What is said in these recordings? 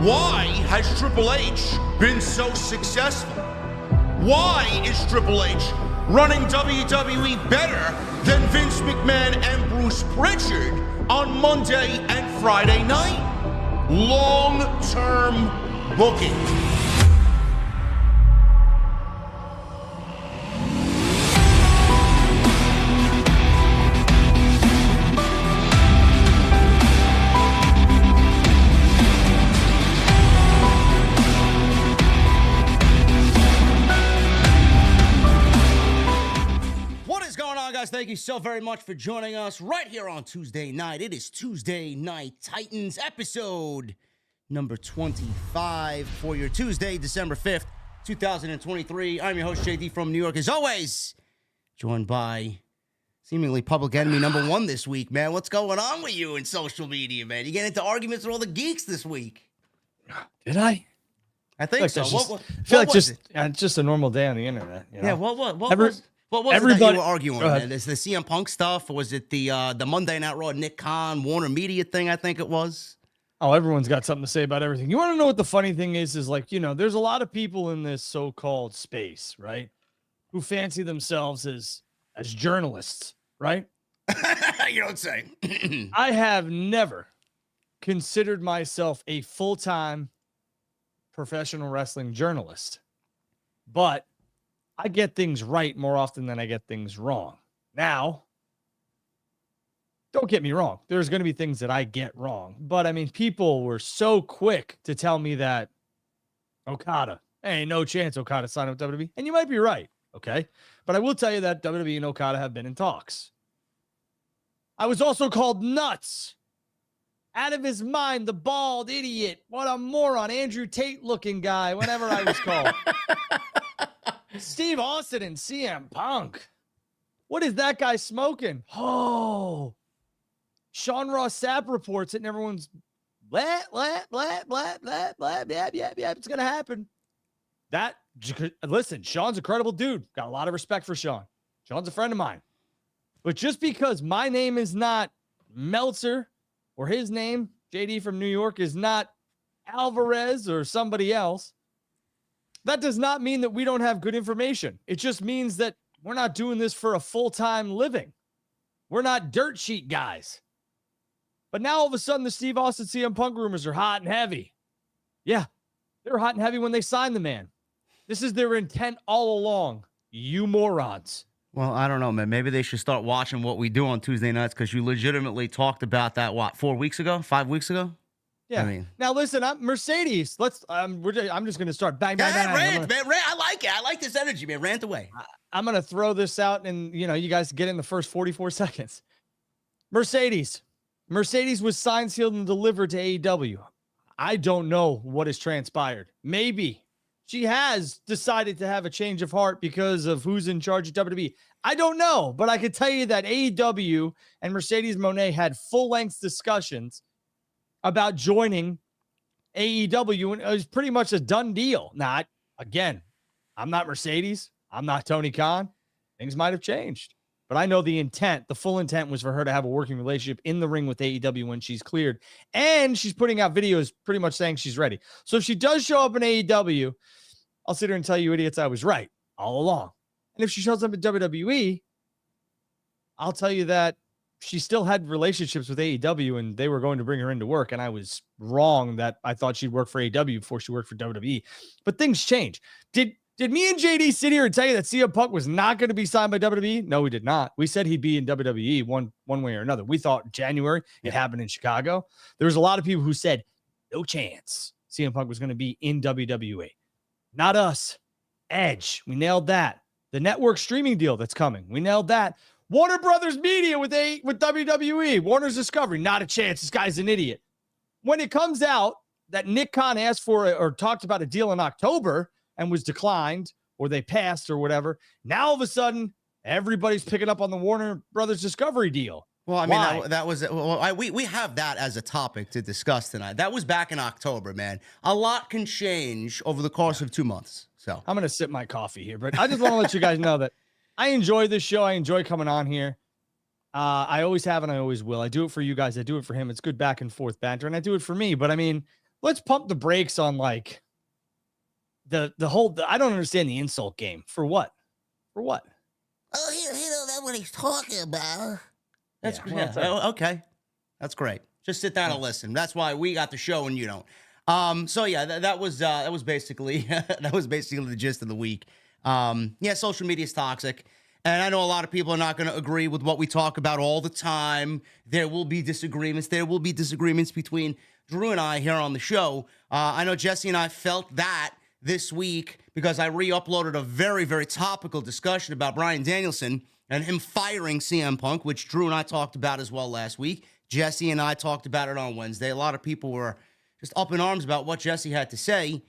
Why has Triple H been so successful? Why is Triple H running WWE better than Vince McMahon and Bruce Pritchard on Monday and Friday night? Long-term booking. Thank you so very much for joining us right here on Tuesday night. It is Tuesday Night Titans episode number 25 for your Tuesday, December 5th, 2023. I'm your host, JD from New York, as always, joined by seemingly public enemy number one this week, man. What's going on with you in social media, man? You get into arguments with all the geeks this week. Did I? I think so. I feel like just a normal day on the internet. You know? Yeah, what was it that you were arguing, man? Is the CM Punk stuff, or was it the Monday Night Raw Nick Khan, Warner Media thing, I think it was? Oh, everyone's got something to say about everything. You want to know what the funny thing is like, you know, there's a lot of people in this so-called space, right, who fancy themselves as journalists, right? You don't say. I have never considered myself a full-time professional wrestling journalist, but I get things right more often than I get things wrong. Now, don't get me wrong. There's going to be things that I get wrong. But, I mean, people were so quick to tell me that Okada, hey, no chance Okada signed with WWE. And you might be right, okay? But I will tell you that WWE and Okada have been in talks. I was also called nuts. Out of his mind, the bald idiot. What a moron. Andrew Tate-looking guy, whatever I was called. Steve Austin and CM Punk. What is that guy smoking? Oh, Sean Ross Sapp reports it, and everyone's blah, blah, blah, blah, blah, blah, blah, blah, blah. It's going to happen. Listen, Sean's a credible dude. Got a lot of respect for Sean. Sean's a friend of mine. But just because my name is not Meltzer or his name, JD from New York, is not Alvarez or somebody else, that does not mean that we don't have good information. It just means that we're not doing this for a full-time living. We're not dirt sheet guys. But now all of a sudden the Steve Austin CM Punk rumors are hot and heavy. Yeah, they were hot and heavy when they signed the man. This is their intent all along. You morons. Well, I don't know, man. Maybe they should start watching what we do on Tuesday nights, because you legitimately talked about that, 5 weeks ago? Yeah. I mean, now listen, I'm Mercedes. I'm just going to start bang, bang, bang. Rant, man. Rant. I like it. I like this energy, man. Rant away. I'm going to throw this out, and you guys get in the first 44 seconds. Mercedes was signed, sealed, and delivered to AEW. I don't know what has transpired. Maybe she has decided to have a change of heart because of who's in charge of WWE. I don't know, but I can tell you that AEW and Mercedes Moné had full-length discussions about joining AEW, and it was pretty much a done deal. Now, again, I'm not Mercedes. I'm not Tony Khan. Things might have changed, but I know the intent, the full intent was for her to have a working relationship in the ring with AEW when she's cleared, and she's putting out videos pretty much saying she's ready. So if she does show up in AEW, I'll sit here and tell you idiots I was right all along. And if she shows up at WWE, I'll tell you that she still had relationships with AEW and they were going to bring her into work. And I was wrong that I thought she'd work for AEW before she worked for WWE. But things change. Did me and JD sit here and tell you that CM Punk was not going to be signed by WWE? No, we did not. We said he'd be in WWE one way or another. We thought January. It happened in Chicago. There was a lot of people who said no chance CM Punk was going to be in WWE. Not us. Edge. We nailed that. The network streaming deal that's coming. We nailed that. Warner Brothers Media with WWE. Warner's Discovery. Not a chance. This guy's an idiot. When it comes out that Nick Khan asked for or talked about a deal in October and was declined, or they passed or whatever, now all of a sudden everybody's picking up on the Warner Brothers Discovery deal. Well, I mean, we have that as a topic to discuss tonight. That was back in October, man. A lot can change over the course of 2 months. So I'm going to sip my coffee here, but I just want to let you guys know that I enjoy this show. I enjoy coming on here. I always have and I always will. I do it for you guys. I do it for him. It's good back and forth banter, and I do it for me. But I mean, let's pump the brakes on like the whole. I don't understand the insult game. For what? For what? Oh, he don't know what he's talking about. That's Yeah, great. well, Yeah. Okay. That's great. Just sit down and listen. That's why we got the show and you don't. So yeah, that was basically that was basically the gist of the week. Yeah, social media is toxic. And I know a lot of people are not going to agree with what we talk about all the time. There will be disagreements. There will be disagreements between Drew and I here on the show. I know Jesse and I felt that this week because I re-uploaded a very, very topical discussion about Bryan Danielson and him firing CM Punk, which Drew and I talked about as well last week. Jesse and I talked about it on Wednesday. A lot of people were just up in arms about what Jesse had to say.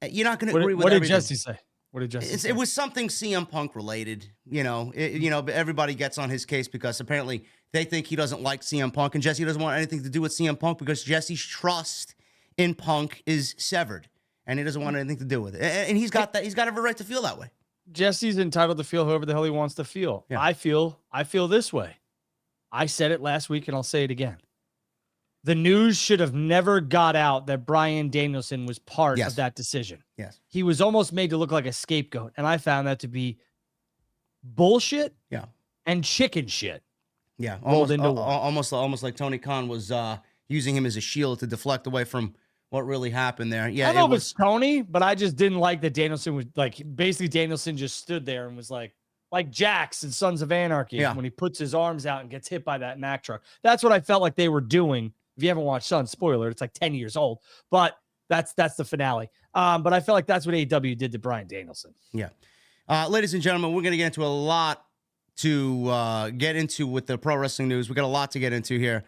You're not going to agree with what did everything. Jesse say? What did Jesse say? It was something CM Punk related, but everybody gets on his case because apparently they think he doesn't like CM Punk, and Jesse doesn't want anything to do with CM Punk because Jesse's trust in Punk is severed, and he doesn't want anything to do with it. And he's got every right to feel that way. Jesse's entitled to feel however the hell he wants to feel. Yeah. I feel this way. I said it last week and I'll say it again. The news should have never got out that Bryan Danielson was part of that decision. Yes. He was almost made to look like a scapegoat, and I found that to be bullshit and chicken shit. Yeah, almost almost like Tony Khan was using him as a shield to deflect away from what really happened there. Yeah, I know it was Tony, but I just didn't like that Danielson was basically Danielson just stood there and was like Jax in Sons of Anarchy when he puts his arms out and gets hit by that Mack truck. That's what I felt like they were doing. If you haven't watched Sons, spoiler, it's like 10 years old, but that's the finale. But I felt like that's what AEW did to Bryan Danielson. Yeah. Ladies and gentlemen, we're going to get into a lot to get into with the pro wrestling news. We got a lot to get into here.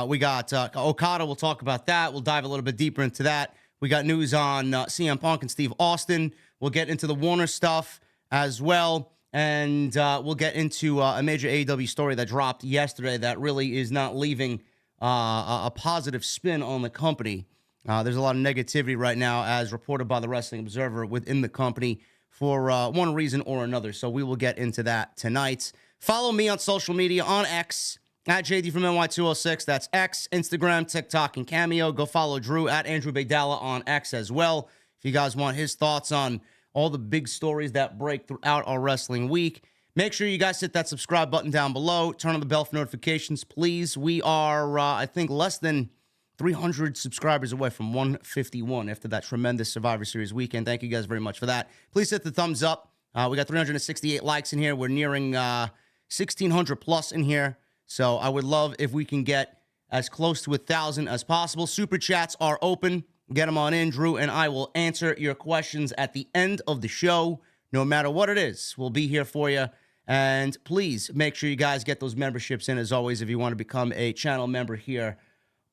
We got Okada. We'll talk about that. We'll dive a little bit deeper into that. We got news on CM Punk and Steve Austin. We'll get into the Warner stuff as well. And we'll get into a major AEW story that dropped yesterday that really is not leaving a positive spin on the company. There's a lot of negativity right now, as reported by the Wrestling Observer, within the company for one reason or another. So we will get into that tonight. Follow me on social media on X at JD from NY206. That's X, Instagram, TikTok, and Cameo. Go follow Drew at Andrew Bagdala on X as well. If you guys want his thoughts on all the big stories that break throughout our wrestling week, make sure you guys hit that subscribe button down below. Turn on the bell for notifications, please. We are, I think, less than 300 subscribers away from 151 after that tremendous Survivor Series weekend. Thank you guys very much for that. Please hit the thumbs up. We got 368 likes in here. We're nearing 1,600 plus in here. So I would love if we can get as close to 1,000 as possible. Super chats are open. Get them on in. Drew and I will answer your questions at the end of the show. No matter what it is, we'll be here for you. And please make sure you guys get those memberships in, as always, if you want to become a channel member here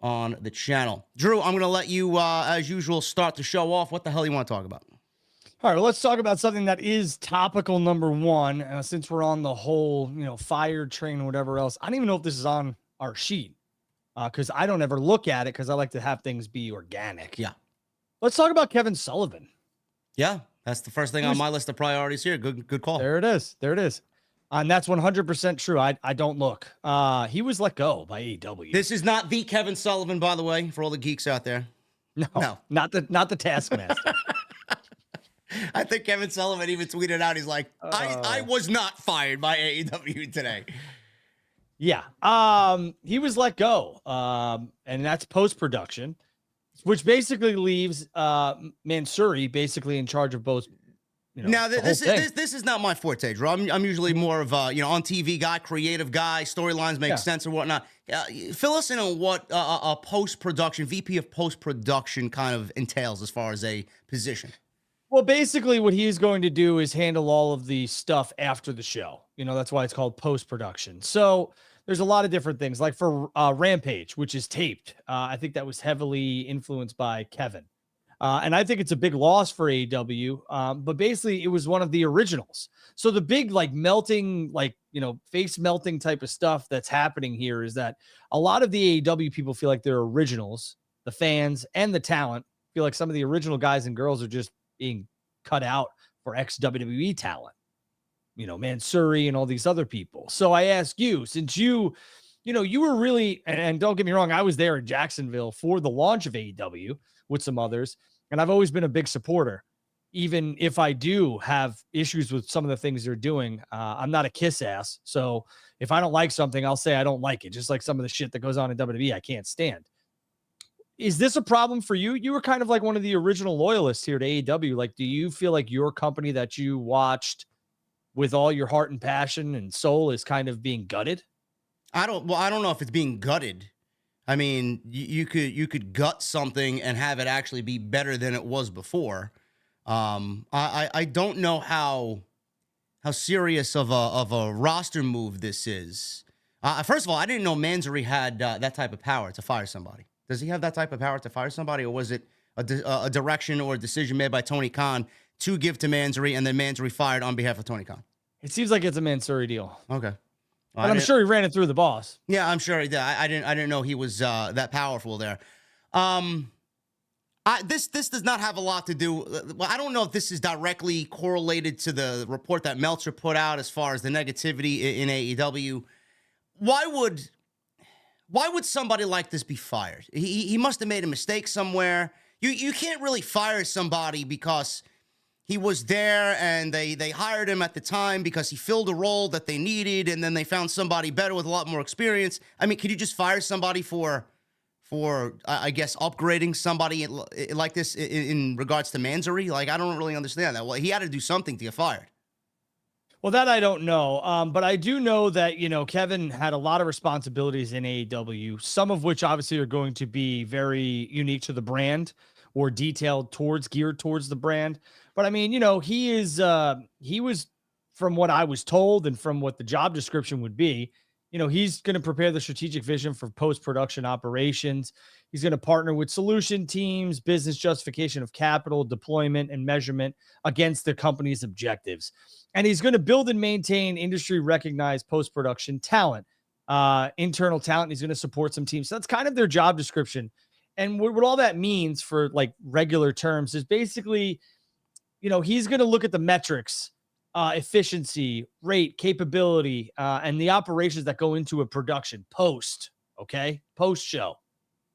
on the channel. Drew, I'm going to let you, as usual, start the show off. What the hell you want to talk about? All right, well, let's talk about something that is topical number one. Since we're on the whole, fire train or whatever else, I don't even know if this is on our sheet because I don't ever look at it because I like to have things be organic. Yeah. Let's talk about Kevin Sullivan. Yeah, that's the first thing on my list of priorities here. Good call. There it is. And that's 100% true. I don't look. He was let go by AEW. This is not the Kevin Sullivan, by the way, for all the geeks out there. No, not the Taskmaster. I think Kevin Sullivan even tweeted out, he's like, I was not fired by AEW today. Yeah. He was let go. And that's post-production, which basically leaves Mansouri basically in charge of both. Now, this is not my forte, Drew. I'm usually more of a, on TV guy, creative guy, storylines make sense or whatnot. Fill us in on what a post-production, VP of post-production kind of entails as far as a position. Well, basically what he's going to do is handle all of the stuff after the show. That's why it's called post-production. So there's a lot of different things, like for Rampage, which is taped. I think that was heavily influenced by Kevin. And I think it's a big loss for AEW. But basically it was one of the originals. So the big melting, face melting type of stuff that's happening here is that a lot of the AEW people feel like they're originals. The fans and the talent feel like some of the original guys and girls are just being cut out for ex-WWE talent, Mansouri and all these other people. So I ask you, since you were really, and don't get me wrong, I was there in Jacksonville for the launch of AEW, with some others. And I've always been a big supporter. Even if I do have issues with some of the things they're doing, I'm not a kiss ass. So if I don't like something, I'll say I don't like it. Just like some of the shit that goes on in WWE, I can't stand. Is this a problem for you? You were kind of like one of the original loyalists here to AEW. Like, do you feel like your company that you watched with all your heart and passion and soul is kind of being gutted? I don't know if it's being gutted. I mean, you could gut something and have it actually be better than it was before. I don't know how serious of a roster move this is. First of all, I didn't know Mansory had that type of power to fire somebody. Does he have that type of power to fire somebody, or was it a direction or a decision made by Tony Khan to give to Mansory, and then Mansory fired on behalf of Tony Khan? It seems like it's a Mansory deal. Okay. But I'm sure he ran it through the boss. Yeah, I'm sure he did. I didn't know he was that powerful there. This does not have a lot to do. Well, I don't know if this is directly correlated to the report that Meltzer put out as far as the negativity in AEW. Why would somebody like this be fired? He must have made a mistake somewhere. You can't really fire somebody because he was there and they hired him at the time because he filled a role that they needed, and then they found somebody better with a lot more experience. I mean, could you just fire somebody for I guess upgrading somebody like this in regards to Mansory? Like, I don't really understand that. Well, he had to do something to get fired. Well, that I don't know. But I do know that, Kevin had a lot of responsibilities in AEW, some of which obviously are going to be very unique to the brand or geared towards the brand. But I mean, he was, from what I was told and from what the job description would be, he's going to prepare the strategic vision for post-production operations. He's going to partner with solution teams, business justification of capital, deployment, and measurement against the company's objectives. And he's going to build and maintain industry-recognized post-production talent, internal talent. He's going to support some teams. So that's kind of their job description. And what all that means for like regular terms is basically, he's going to look at the metrics, efficiency, rate, capability, and the operations that go into a production post show.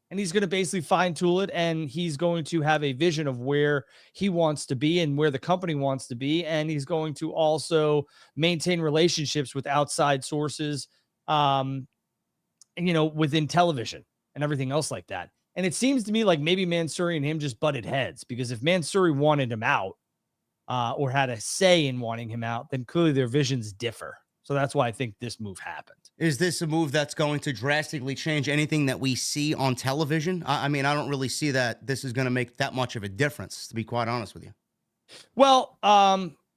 And he's going to basically fine tool it, and he's going to have a vision of where he wants to be and where the company wants to be. And he's going to also maintain relationships with outside sources, and, within television and everything else like that. And it seems to me like maybe Mansory and him just butted heads, because if Mansory wanted him out, or had a say in wanting him out, then clearly their visions differ. So that's why I think this move happened. Is this a move that's going to drastically change anything that we see on television? I mean, I don't really see that this is going to make that much of a difference, to be quite honest with you. Well,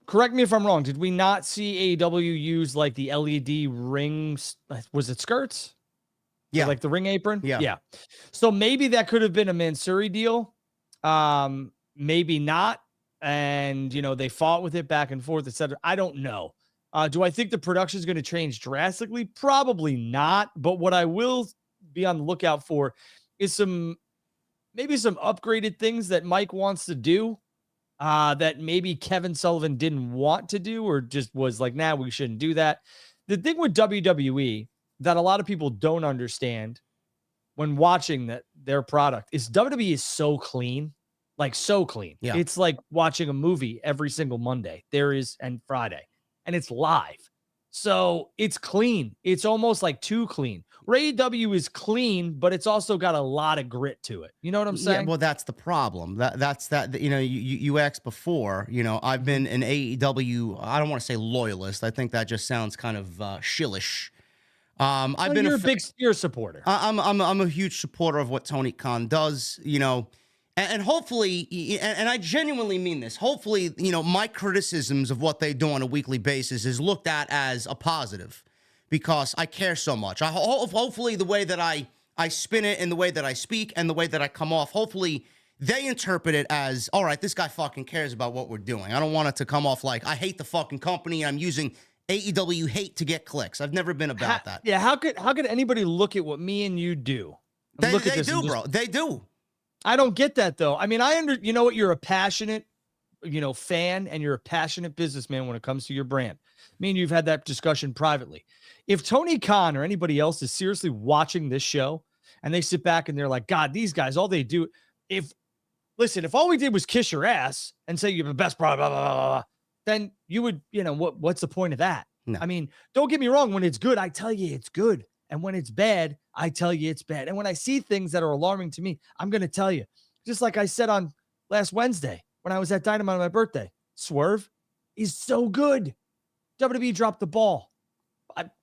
correct me if I'm wrong. Did we not see AEW use like the LED rings? Was it skirts? Yeah. Or like the ring apron? Yeah. Yeah. So maybe that could have been a Mansory deal. Maybe not. And, they fought with it back and forth, etc. I don't know. Do I think the production is going to change drastically? Probably not. But what I will be on the lookout for is maybe some upgraded things that Mike wants to do, that maybe Kevin Sullivan didn't want to do, or just was like, nah, we shouldn't do that. The thing with WWE that a lot of people don't understand when watching their product is WWE is so clean. Like, so clean. Yeah. It's like watching a movie every single Monday and Friday, and it's live. So it's clean. It's almost like too clean. AEW is clean, but it's also got a lot of grit to it. You know what I'm saying? Yeah, well, that's the problem. That's you asked before, I've been an AEW, I don't want to say loyalist. I think that just sounds kind of shillish. You're a supporter. I'm a huge supporter of what Tony Khan does, and hopefully, and I genuinely mean this, hopefully, my criticisms of what they do on a weekly basis is looked at as a positive, because I care so much. Hopefully the way that I spin it and the way that I speak and the way that I come off, hopefully they interpret it as, all right, this guy fucking cares about what we're doing. I don't want it to come off like I hate the fucking company and I'm using AEW hate to get clicks. I've never been about that. Yeah, how could anybody look at what me and you do? They do, bro. They do. I don't get that, though. I mean, you know what? You're a passionate, fan, and you're a passionate businessman when it comes to your brand. Me and you've had that discussion privately. If Tony Khan or anybody else is seriously watching this show and they sit back and they're like, God, these guys, all they do, if Listen, if all we did was kiss your ass and say you're the best, blah, blah, blah, blah, blah, then you would, what's the point of that? No. I mean, don't get me wrong. When it's good, I tell you it's good. And when it's bad, I tell you it's bad. And when I see things that are alarming to me, I'm going to tell you. Just like I said on last Wednesday when I was at Dynamite on my birthday, Swerve is so good. WWE dropped the ball.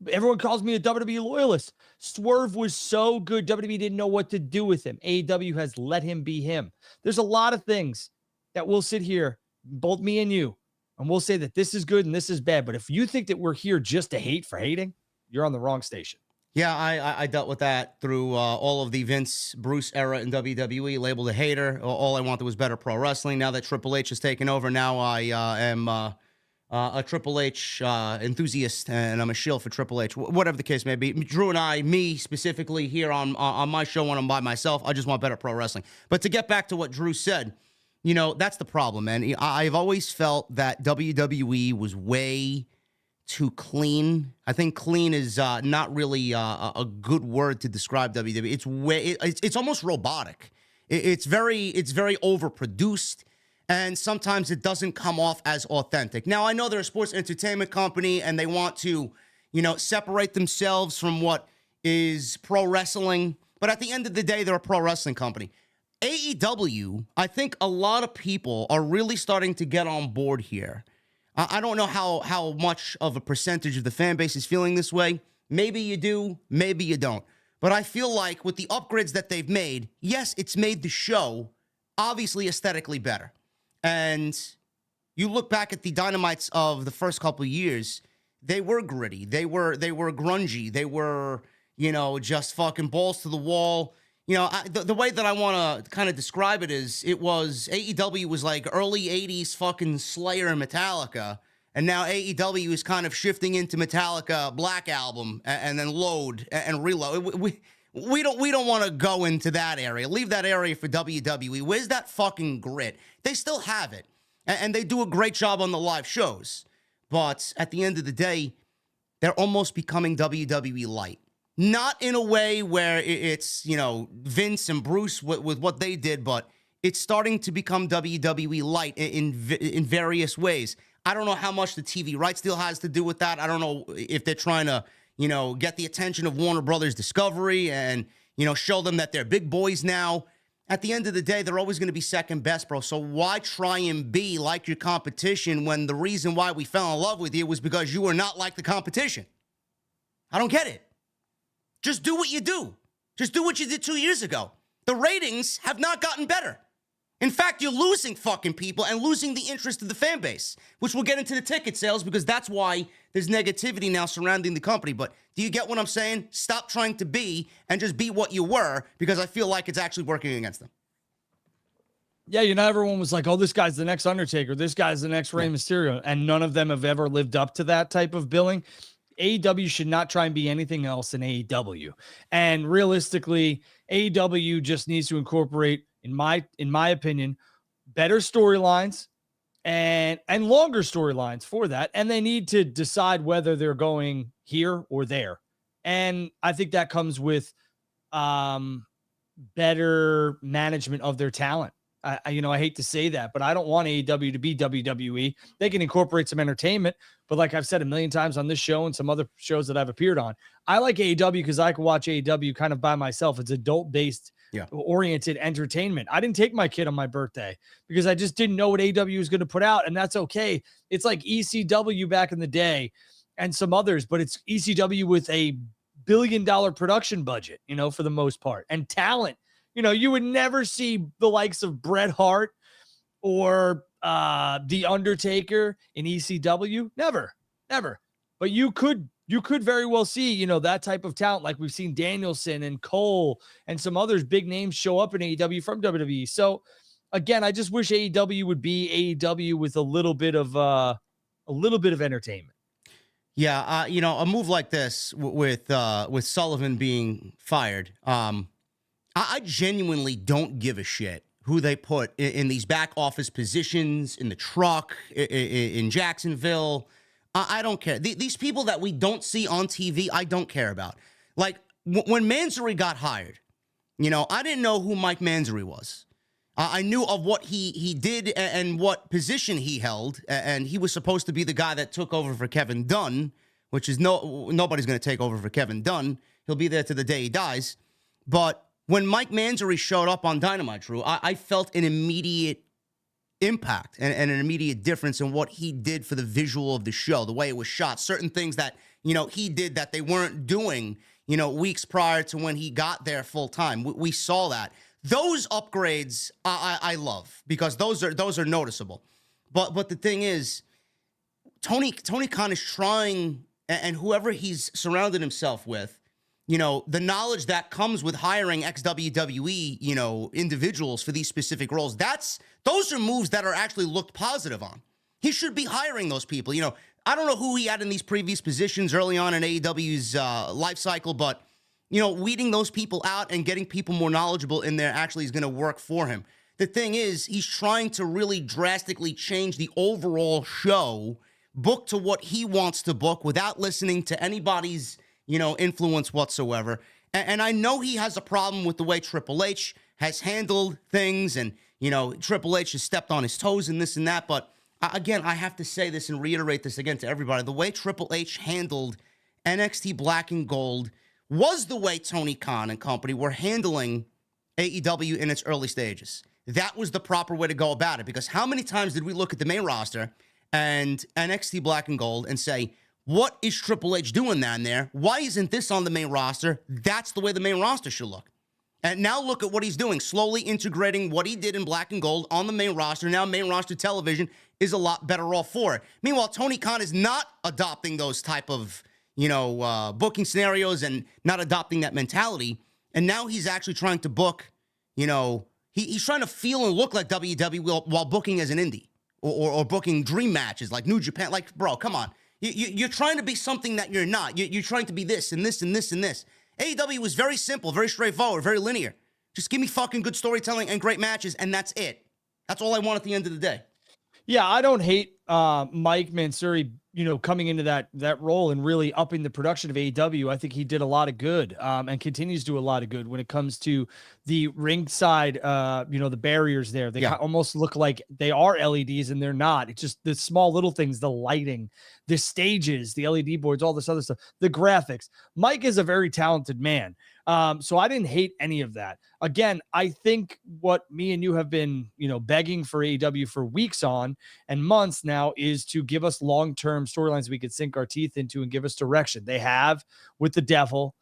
Everyone calls me a WWE loyalist. Swerve was so good. WWE didn't know what to do with him. AEW has let him be him. There's a lot of things that we'll sit here, both me and you, and we'll say that this is good and this is bad. But if you think that we're here just to hate for hating, you're on the wrong station. Yeah, I dealt with that through all of the Vince Bruce era in WWE, labeled a hater. All I wanted was better pro wrestling. Now that Triple H has taken over, now I am a Triple H enthusiast, and I'm a shield for Triple H, whatever the case may be. Drew and I, me specifically here on my show when I'm by myself, I just want better pro wrestling. But to get back to what Drew said, that's the problem, man. I've always felt that WWE was way too clean. I think clean is not really a good word to describe WWE. It's almost robotic. It's very overproduced. And sometimes it doesn't come off as authentic. Now, I know they're a sports entertainment company and they want to, separate themselves from what is pro wrestling. But at the end of the day, they're a pro wrestling company. AEW, I think a lot of people are really starting to get on board here. I don't know how much of a percentage of the fan base is feeling this way. Maybe you do, maybe you don't. But I feel like with the upgrades that they've made, yes, it's made the show obviously aesthetically better. And you look back at the Dynamites of the first couple of years, they were gritty. They were grungy. They were, just fucking balls to the wall. The way that I want to kind of describe it is AEW was like early 80s fucking Slayer and Metallica. And now AEW is kind of shifting into Metallica Black Album and then Load and Reload. We don't want to go into that area. Leave that area for WWE. Where's that fucking grit? They still have it. And they do a great job on the live shows. But at the end of the day, they're almost becoming WWE light. Not in a way where it's, Vince and Bruce with what they did, but it's starting to become WWE light in various ways. I don't know how much the TV rights deal has to do with that. I don't know if they're trying to get the attention of Warner Brothers Discovery and, show them that they're big boys now. At the end of the day, they're always going to be second best, bro. So why try and be like your competition when the reason why we fell in love with you was because you were not like the competition? I don't get it. Just do what you do. Just do what you did 2 years ago. The ratings have not gotten better. In fact, you're losing fucking people and losing the interest of the fan base, which we'll get into the ticket sales because that's why there's negativity now surrounding the company. But do you get what I'm saying? Stop trying to be and just be what you were, because I feel like it's actually working against them. Yeah, everyone was like, oh, this guy's the next Undertaker. This guy's the next Rey Mysterio. And none of them have ever lived up to that type of billing. AEW should not try and be anything else than AEW. And realistically, AEW just needs to incorporate, in my opinion, better storylines and longer storylines for that. And they need to decide whether they're going here or there. And I think that comes with better management of their talent. I hate to say that, but I don't want AEW to be WWE. They can incorporate some entertainment, but like I've said a million times on this show and some other shows that I've appeared on, I like AEW because I can watch AEW kind of by myself. It's adult-based, oriented entertainment. I didn't take my kid on my birthday because I just didn't know what AEW was going to put out, and that's okay. It's like ECW back in the day and some others, but it's ECW with a billion-dollar production budget, for the most part, and talent. You would never see the likes of Bret Hart or The Undertaker in ECW. Never. But you could very well see, that type of talent, like we've seen Danielson and Cole and some others big names show up in AEW from WWE. So again, I just wish AEW would be AEW with a little bit of entertainment. Yeah, a move like this with Sullivan being fired, I genuinely don't give a shit who they put in these back office positions, in the truck, in Jacksonville. I don't care. These people that we don't see on TV, I don't care about. Like, when Mansory got hired, I didn't know who Mike Mansory was. I knew of what he did and what position he held, and he was supposed to be the guy that took over for Kevin Dunn, which is nobody's going to take over for Kevin Dunn. He'll be there to the day he dies. But when Mike Mansory showed up on Dynamite, Drew, I felt an immediate impact and an immediate difference in what he did for the visual of the show, the way it was shot, certain things that, he did that they weren't doing, weeks prior to when he got there full time. We saw that. Those upgrades I love because those are noticeable. But the thing is, Tony Khan is trying, and whoever he's surrounded himself with, the knowledge that comes with hiring ex-WWE, individuals for these specific roles, those are moves that are actually looked positive on. He should be hiring those people. I don't know who he had in these previous positions early on in AEW's life cycle, but, weeding those people out and getting people more knowledgeable in there actually is going to work for him. The thing is, he's trying to really drastically change the overall show, book to what he wants to book without listening to anybody's, influence whatsoever. And I know he has a problem with the way Triple H has handled things and, Triple H has stepped on his toes and this and that. But again, I have to say this and reiterate this again to everybody. The way Triple H handled NXT Black and Gold was the way Tony Khan and company were handling AEW in its early stages. That was the proper way to go about it, because how many times did we look at the main roster and NXT Black and Gold and say, what is Triple H doing down there? Why isn't this on the main roster? That's the way the main roster should look. And now look at what he's doing, slowly integrating what he did in Black and Gold on the main roster. Now main roster television is a lot better off for it. Meanwhile, Tony Khan is not adopting those type of booking scenarios and not adopting that mentality. And now he's actually trying to book, he's trying to feel and look like WWE while booking as an indie or booking dream matches like New Japan. Like, bro, come on. You're trying to be something that you're not. You're trying to be this and this and this and this. AEW was very simple, very straightforward, very linear. Just give me fucking good storytelling and great matches, and that's it. That's all I want at the end of the day. Yeah, I don't hate Mike Mansouri, coming into that role and really upping the production of AEW. I think he did a lot of good and continues to do a lot of good when it comes to the ringside, the barriers there. They almost look like they are LEDs and they're not. It's just the small little things, the lighting, the stages, the LED boards, all this other stuff, the graphics. Mike is a very talented man. So I didn't hate any of that. Again, I think what me and you have been, begging for AEW for weeks on and months now is to give us long-term storylines we could sink our teeth into and give us direction. They have with the Devil.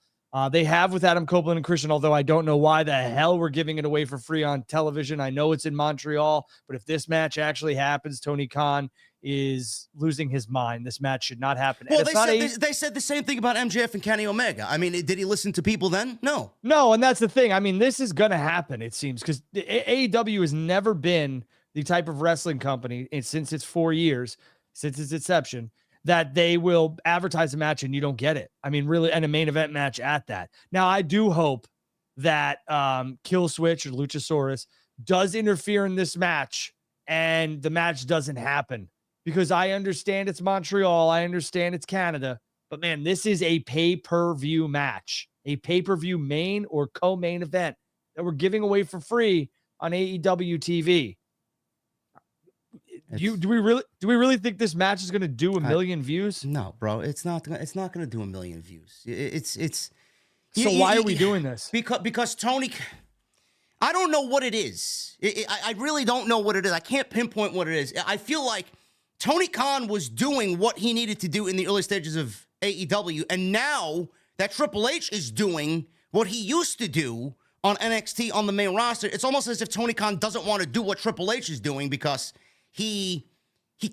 They have with Adam Copeland and Christian, although I don't know why the hell we're giving it away for free on television. I know it's in Montreal, but if this match actually happens, Tony Khan is losing his mind. This match should not happen. Well, they said the same thing about MJF and Kenny Omega. I mean, did he listen to people then? No. No, and that's the thing. I mean, this is going to happen, it seems, because AEW has never been the type of wrestling company, and since it's 4 years, since its inception, that they will advertise a match and you don't get it. I mean, really, and a main event match at that. Now, I do hope that Kill Switch or Luchasaurus does interfere in this match and the match doesn't happen. Because I understand it's Montreal, I understand it's Canada, but man, this is a pay-per-view match, a pay-per-view main or co-main event that we're giving away for free on AEW TV. Do we really think this match is going to do a million views? No, bro, it's not going to do a million views. So why are we doing this? Because Tony, I don't know what it is. I really don't know what it is. I can't pinpoint what it is. I feel like Tony Khan was doing what he needed to do in the early stages of AEW, and now that Triple H is doing what he used to do on NXT on the main roster, it's almost as if Tony Khan doesn't want to do what Triple H is doing because he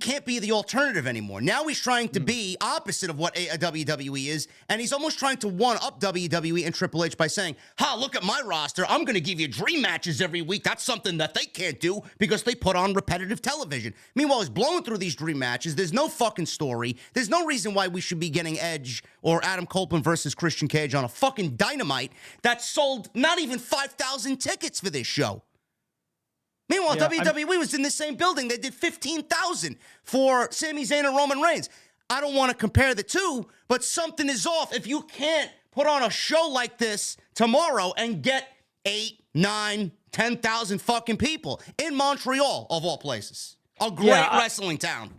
can't be the alternative anymore. Now he's trying to be opposite of what WWE is, and he's almost trying to one-up WWE and Triple H by saying, look at my roster. I'm going to give you dream matches every week. That's something that they can't do because they put on repetitive television. Meanwhile, he's blowing through these dream matches. There's no fucking story. There's no reason why we should be getting Edge or Adam Copeland versus Christian Cage on a fucking Dynamite that sold not even 5,000 tickets for this show. Meanwhile, WWE was in the same building. They did 15,000 for Sami Zayn and Roman Reigns. I don't want to compare the two, but something is off. If you can't put on a show like this tomorrow and get 8, 9, 10,000 fucking people in Montreal, of all places. A great wrestling town.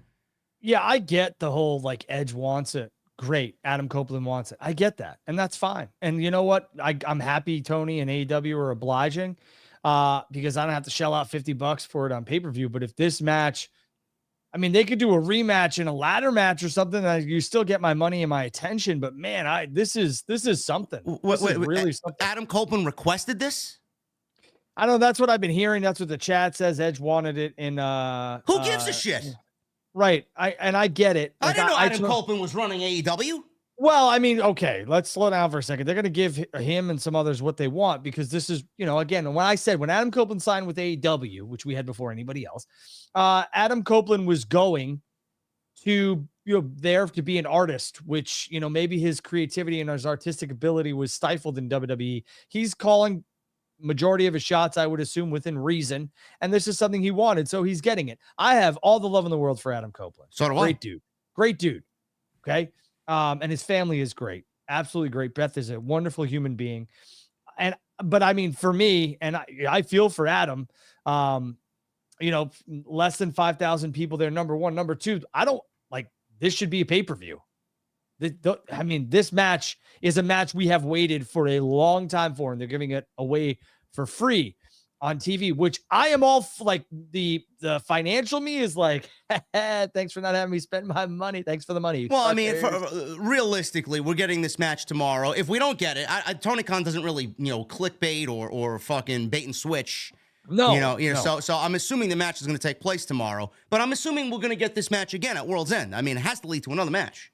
Yeah, I get the whole like Edge wants it. Great. Adam Copeland wants it. I get that. And that's fine. And you know what? I'm happy Tony and AEW are obliging because I don't have to shell out $50 for it on pay-per-view. But if this match, I mean, they could do a rematch and a ladder match or something that you still get my money and my attention. But man, this is something. This is really something. Adam Copeland requested this? I don't know. That's what I've been hearing. That's what the chat says. Edge wanted it in who gives a shit? Right. I get it. Like, I didn't know Adam Copeland was running AEW. Well, I mean, okay, let's slow down for a second. They're going to give him and some others what they want because this is, again, when Adam Copeland signed with AEW, which we had before anybody else, Adam Copeland was going to, there to be an artist, which, maybe his creativity and his artistic ability was stifled in WWE. He's calling majority of his shots, I would assume, within reason. And this is something he wanted, so he's getting it. I have all the love in the world for Adam Copeland. So do I. Great dude. Okay. And his family is great. Absolutely great. Beth is a wonderful human being. But I mean, for me, and I feel for Adam, less than 5,000 people there. Number one. Number two, I don't like, this should be a pay-per-view. I mean, this match is a match we have waited for a long time for, and they're giving it away for free on TV, which I am all like the financial me is like, thanks for not having me spend my money. Thanks for the money. Well, I mean, realistically, we're getting this match tomorrow. If we don't get it, Tony Khan doesn't really, clickbait or fucking bait and switch. No, So I'm assuming the match is going to take place tomorrow, but I'm assuming we're going to get this match again at World's End. I mean, it has to lead to another match.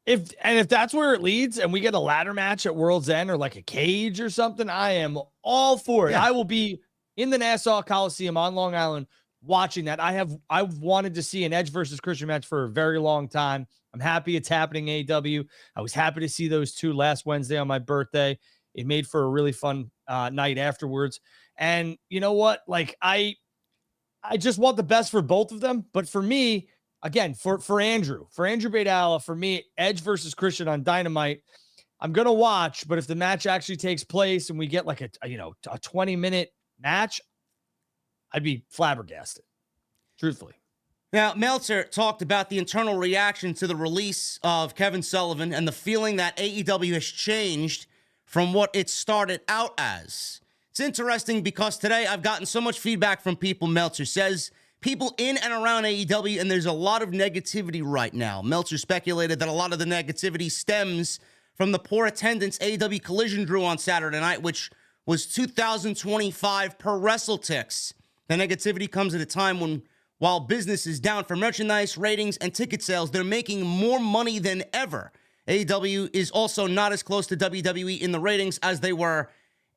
If that's where it leads and we get a ladder match at World's End or like a cage or something, I am all for it. Yeah. I will be in the Nassau Coliseum on Long Island watching that. I've wanted to see an Edge versus Christian match for a very long time. I'm happy it's happening AEW. I was happy to see those two last Wednesday on my birthday. It made for a really fun night afterwards. And you know what? Like I just want the best for both of them. But for me, again, for Andrew Baydala, for me, Edge versus Christian on Dynamite, I'm going to watch, but if the match actually takes place and we get like a 20-minute match, I'd be flabbergasted, truthfully. Now, Meltzer talked about the internal reaction to the release of Kevin Sullivan and the feeling that AEW has changed from what it started out as. It's interesting because today I've gotten so much feedback from people, Meltzer says, people in and around AEW, and there's a lot of negativity right now. Meltzer speculated that a lot of the negativity stems from the poor attendance AEW Collision drew on Saturday night, which was 2,025 per WrestleTix. The negativity comes at a time when, while business is down for merchandise, ratings, and ticket sales, they're making more money than ever. AEW is also not as close to WWE in the ratings as they were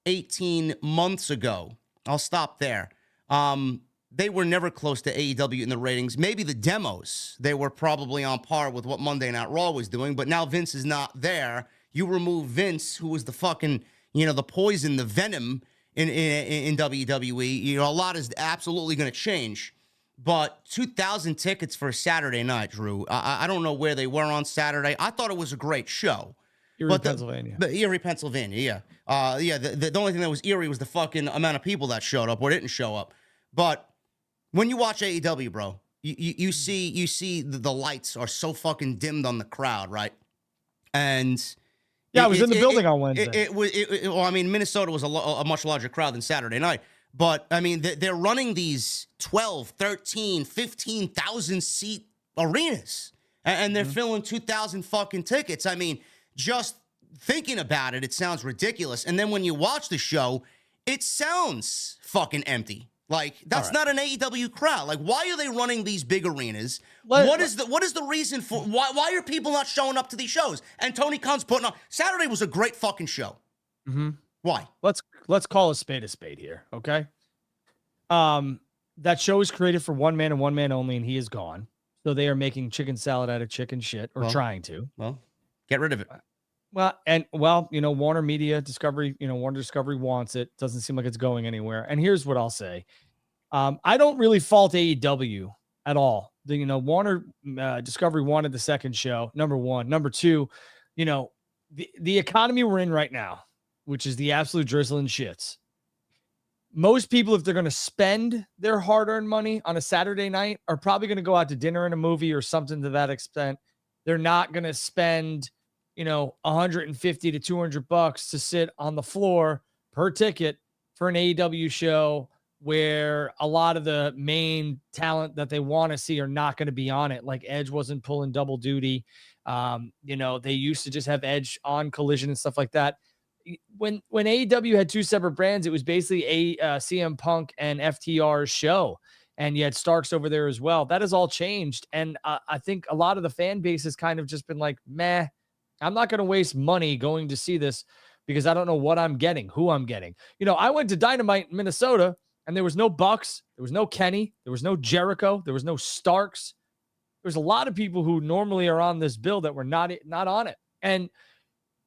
18 months ago. I'll stop there. They were never close to AEW in the ratings. Maybe the demos, they were probably on par with what Monday Night Raw was doing, but now Vince is not there. You remove Vince, who was the fucking, the poison, the venom in WWE. A lot is absolutely going to change. But 2,000 tickets for a Saturday night, Drew. I don't know where they were on Saturday. I thought it was a great show. Pennsylvania. Erie, Pennsylvania, yeah. The only thing that was eerie was the fucking amount of people that showed up or didn't show up. But when you watch AEW, bro, you see the lights are so fucking dimmed on the crowd, right? And yeah, I was in the building on Wednesday. Well, I mean, Minnesota was a much larger crowd than Saturday night. But, I mean, they're running these 12, 13, 15,000 seat arenas. And they're filling 2,000 fucking tickets. I mean, just thinking about it, it sounds ridiculous. And then when you watch the show, it sounds fucking empty. Like, that's not an AEW crowd. Like, why are they running these big arenas? What is the reason for why are people not showing up to these shows? And Tony Khan's putting on Saturday was a great fucking show. Mm-hmm. Why? Let's call a spade here, okay? That show is created for one man and one man only, and he is gone. So they are making chicken salad out of chicken shit, or trying to. Well, get rid of it. Warner Media Discovery, Warner Discovery wants it. Doesn't seem like it's going anywhere. And here's what I'll say. I don't really fault AEW at all. Warner Discovery wanted the second show, number one. Number two, the economy we're in right now, which is the absolute drizzling shits. most people, if they're going to spend their hard-earned money on a Saturday night, are probably going to go out to dinner and a movie or something to that extent. They're not going to spend, 150 to $200 to sit on the floor per ticket for an AEW show where a lot of the main talent that they want to see are not going to be on it. Like Edge wasn't pulling double duty. They used to just have Edge on Collision and stuff like that. When AEW had two separate brands, it was basically a CM Punk and FTR's show, and you had Starks over there as well. That has all changed, and I think a lot of the fan base has kind of just been like, meh, I'm not going to waste money going to see this because I don't know what I'm getting, who I'm getting. I went to Dynamite in Minnesota, and there was no Bucks, there was no Kenny, there was no Jericho, there was no Starks. There's a lot of people who normally are on this bill that were not on it, and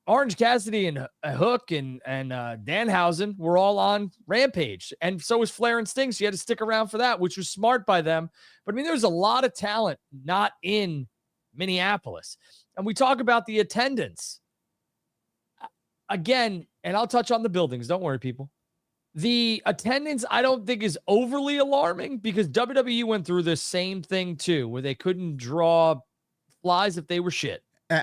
Orange Cassidy and Hook and Danhausen were all on Rampage. And so was Flair and Sting. So you had to stick around for that, which was smart by them. But I mean, there's a lot of talent not in Minneapolis. And we talk about the attendance. Again, and I'll touch on the buildings. Don't worry, people. The attendance, I don't think, is overly alarming because WWE went through the same thing too, where they couldn't draw flies if they were shit. I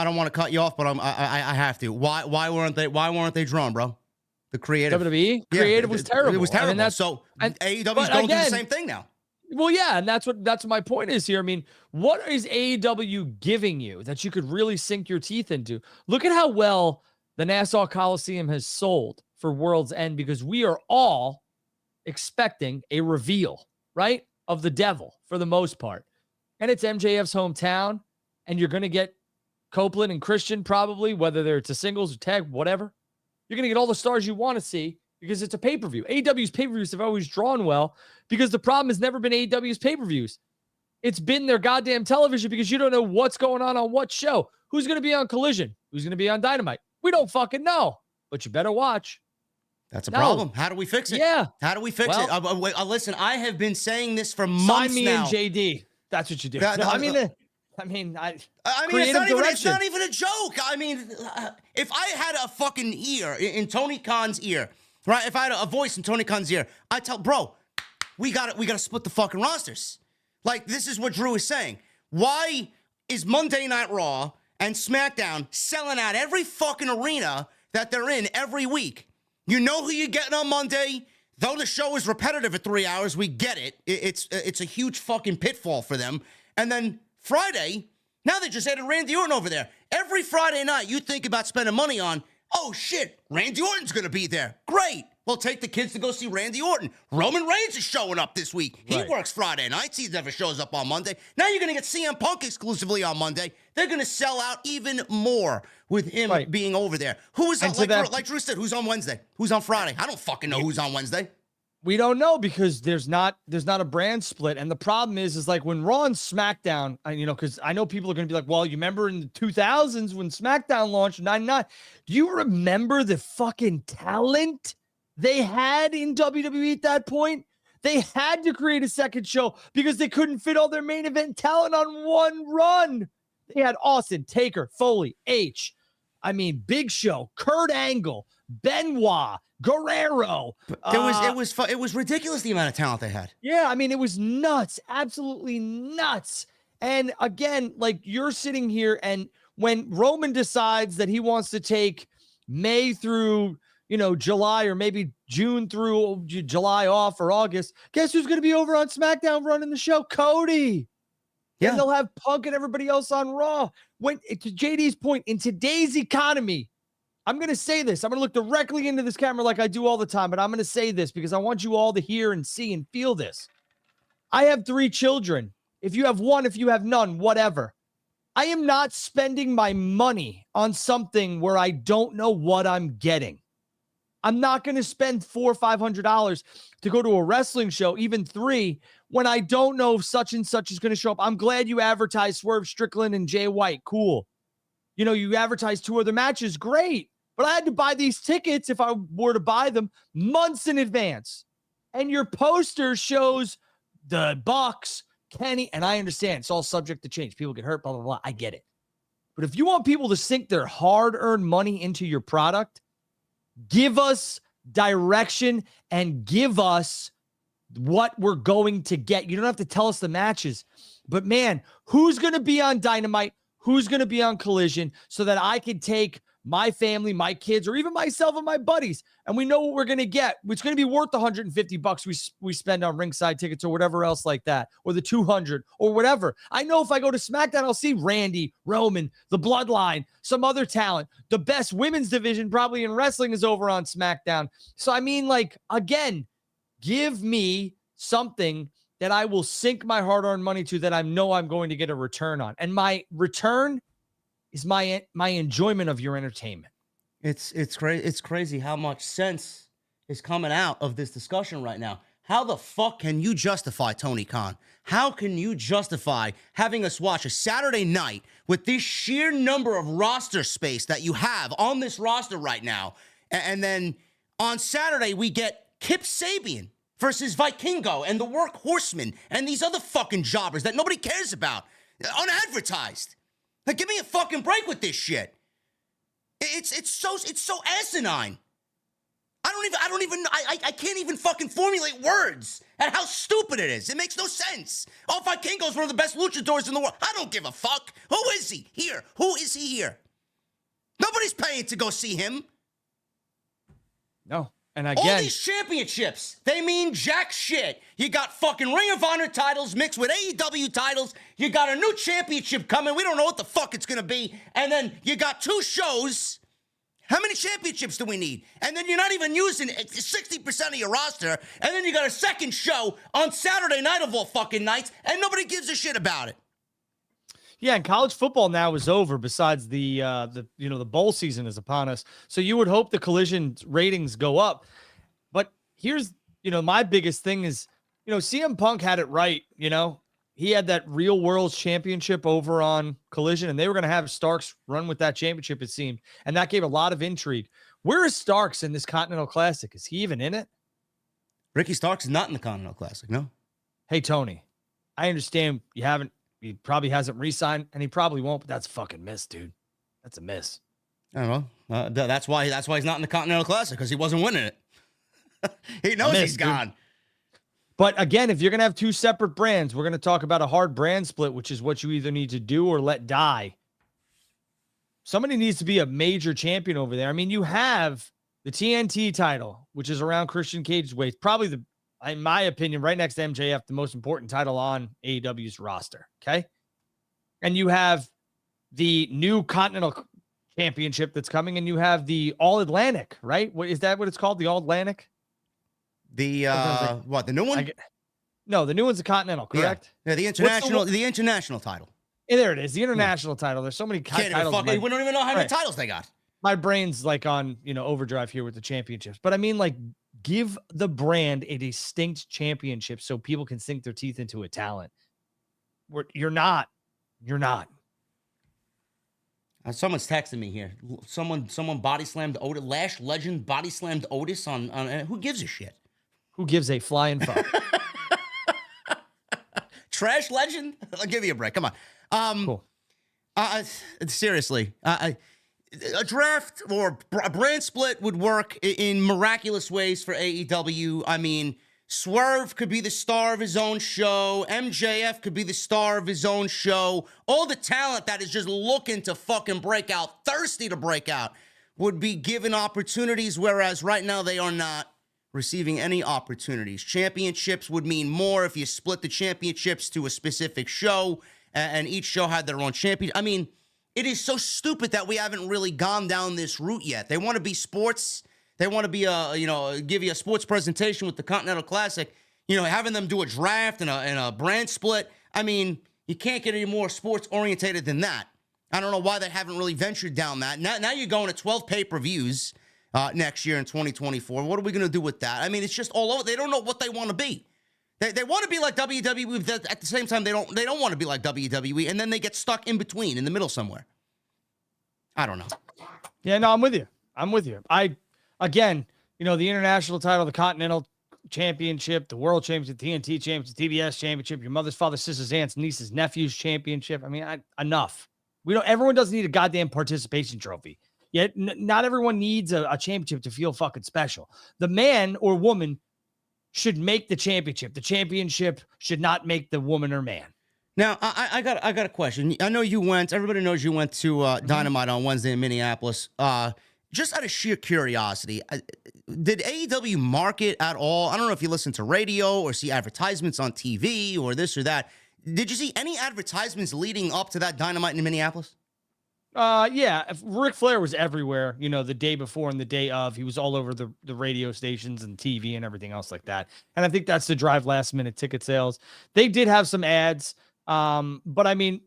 don't want to cut you off, but I have to. Why weren't they drawn, bro? The creative WWE creative was terrible. It was terrible. I mean, AEW's going through the same thing now. Well, yeah, and that's what my point is here. I mean, what is AEW giving you that you could really sink your teeth into? Look at how well the Nassau Coliseum has sold for World's End because we are all expecting a reveal, right, of the devil for the most part. And it's MJF's hometown, and you're going to get Copeland and Christian probably, whether they're to singles or tag, whatever. You're going to get all the stars you want to see because it's a pay-per-view. AEW's pay-per-views have always drawn well because the problem has never been AEW's pay-per-views. It's been their goddamn television because you don't know what's going on what show. Who's going to be on Collision? Who's going to be on Dynamite? We don't fucking know, but you better watch. That's a problem. How do we fix it? Yeah. How do we fix it? Listen, I have been saying this for months now. Sign me in, JD. That's what you do. It's not even a joke. I mean, if I had a fucking ear in Tony Khan's ear, right? If I had a voice in Tony Khan's ear, I tell, bro, we gotta split the fucking rosters. Like, this is what Drew is saying. Why is Monday Night Raw and SmackDown selling out every fucking arena that they're in every week? You know who you're getting on Monday? Though the show is repetitive at 3 hours, we get it. It's a huge fucking pitfall for them. And then Friday, now they just added Randy Orton over there. Every Friday night you think about spending money on, oh shit, Randy Orton's gonna be there. Great. Well, take the kids to go see Randy Orton. Roman Reigns is showing up this week. He works Friday nights. He never shows up on Monday. Now you're going to get CM Punk exclusively on Monday. They're going to sell out even more with him being over there. Who is on, like Drew said, who's on Wednesday? Who's on Friday? I don't fucking know who's on Wednesday. We don't know because there's not a brand split. And the problem is like when Raw and SmackDown, because I know people are going to be like, well, you remember in the 2000s when SmackDown launched in 99, do you remember the fucking talent they had in WWE at that point? They had to create a second show because they couldn't fit all their main event talent on one run. They had Austin, Taker, Foley, Big Show, Kurt Angle, Benoit, Guerrero. It was ridiculous the amount of talent they had. Yeah, it was nuts, absolutely nuts. And again, like you're sitting here, and when Roman decides that he wants to take May through July or maybe June through July off or August, guess who's going to be over on SmackDown running the show? Cody. Yeah. And they'll have Punk and everybody else on Raw. To JD's point, in today's economy, I'm going to say this. I'm going to look directly into this camera like I do all the time, but I'm going to say this because I want you all to hear and see and feel this. I have 3 children. If you have one, if you have none, whatever. I am not spending my money on something where I don't know what I'm getting. I'm not going to spend $400 or $500 to go to a wrestling show, even 3, when I don't know if such and such is going to show up. I'm glad you advertised Swerve Strickland and Jay White. Cool. You advertised 2 other matches. Great. But I had to buy these tickets if I were to buy them months in advance. And your poster shows the Bucks, Kenny, and I understand it's all subject to change. People get hurt, blah, blah, blah. I get it. But if you want people to sink their hard-earned money into your product, give us direction and give us what we're going to get. You don't have to tell us the matches, but man, who's going to be on Dynamite? Who's going to be on Collision so that I can take my family, my kids, or even myself and my buddies, and we know what we're going to get. It's going to be worth the $150 we spend on ringside tickets or whatever else like that, or the 200 or whatever. I know if I go to SmackDown, I'll see Randy, Roman, the Bloodline, some other talent. The best women's division probably in wrestling is over on SmackDown. So, I mean, like, again, give me something that I will sink my hard-earned money to that I know I'm going to get a return on. And my return is my enjoyment of your entertainment. It's crazy how much sense is coming out of this discussion right now. How the fuck can you justify, Tony Khan? How can you justify having us watch a Saturday night with this sheer number of roster space that you have on this roster right now, and then on Saturday we get Kip Sabian versus Vikingo and the Workhorsemen and these other fucking jobbers that nobody cares about, unadvertised? Like, give me a fucking break with this shit. It's so asinine. I can't even fucking formulate words at how stupid it is. It makes no sense. Oh, Vikingo's one of the best luchadors in the world. I don't give a fuck. Who is he here? Who is he here? Nobody's paying to go see him. No. And again, all these championships, they mean jack shit. You got fucking Ring of Honor titles mixed with AEW titles. You got a new championship coming. We don't know what the fuck it's going to be. And then you got 2 shows. How many championships do we need? And then you're not even using 60% of your roster. And then you got a second show on Saturday night of all fucking nights, and nobody gives a shit about it. Yeah, and college football now is over. Besides the bowl season is upon us, so you would hope the Collision ratings go up. But here's my biggest thing is CM Punk had it right. He had that Real World Championship over on Collision, and they were going to have Starks run with that championship, it seemed, and that gave a lot of intrigue. Where is Starks in this Continental Classic? Is he even in it? Ricky Starks is not in the Continental Classic. No. Hey Tony, I understand you haven't. He probably hasn't re-signed, and he probably won't, but that's a fucking miss, dude. That's a miss. I don't know. That's why he's not in the Continental Classic, because he wasn't winning it. He knows he's gone. Dude. But again, if you're going to have 2 separate brands, we're going to talk about a hard brand split, which is what you either need to do or let die. Somebody needs to be a major champion over there. I mean, you have the TNT title, which is around Christian Cage's waist, probably in my opinion, right next to MJF, the most important title on AEW's roster. Okay. And you have the new Continental Championship that's coming, and you have the All Atlantic, right? Is that what it's called? The All Atlantic? The new one? No, the new one's the Continental, correct? Yeah, the international title. Yeah, there it is. The international title. There's so many titles. We don't even know how many titles they got. My brain's like on, overdrive here with the championships. But I mean, like, give the brand a distinct championship so people can sink their teeth into a talent. You're not. Someone's texting me here. Someone body slammed Otis. Lash Legend body slammed Otis on who gives a shit? Who gives a flying fuck? Trash Legend? I'll give you a break. Come on. Cool. Seriously. A draft or a brand split would work in miraculous ways for AEW. I mean, Swerve could be the star of his own show. MJF could be the star of his own show. All the talent that is just looking to fucking break out, thirsty to break out, would be given opportunities, whereas right now they are not receiving any opportunities. Championships would mean more if you split the championships to a specific show, and each show had their own champion. I mean, it is so stupid that we haven't really gone down this route yet. They want to be sports. They want to be give you a sports presentation with the Continental Classic. Having them do a draft and a brand split. I mean, you can't get any more sports orientated than that. I don't know why they haven't really ventured down that. Now you're going to 12 pay-per-views next year in 2024. What are we going to do with that? I mean, it's just all over. They don't know what they want to be. They want to be like WWE, but at the same time, they don't want to be like WWE, and then they get stuck in between, in the middle somewhere. I don't know. Yeah, no, I'm with you. Again, the international title, the Continental Championship, the World Championship, TNT Championship, TBS Championship, your mother's father, sister's aunts, nieces, nephews championship. I mean, enough. Everyone doesn't need a goddamn participation trophy. Yet not everyone needs a championship to feel fucking special. The man or woman should make the championship. The championship should not make the woman or man. Now, I got a question. I know you went. Everybody knows you went to Dynamite on Wednesday in Minneapolis. Just out of sheer curiosity, did AEW market at all? I don't know if you listen to radio or see advertisements on TV or this or that. Did you see any advertisements leading up to that Dynamite in Minneapolis? Yeah, Ric Flair was everywhere, the day before and the day of. He was all over the radio stations and TV and everything else like that. And I think that's to drive last minute ticket sales. They did have some ads. But I mean,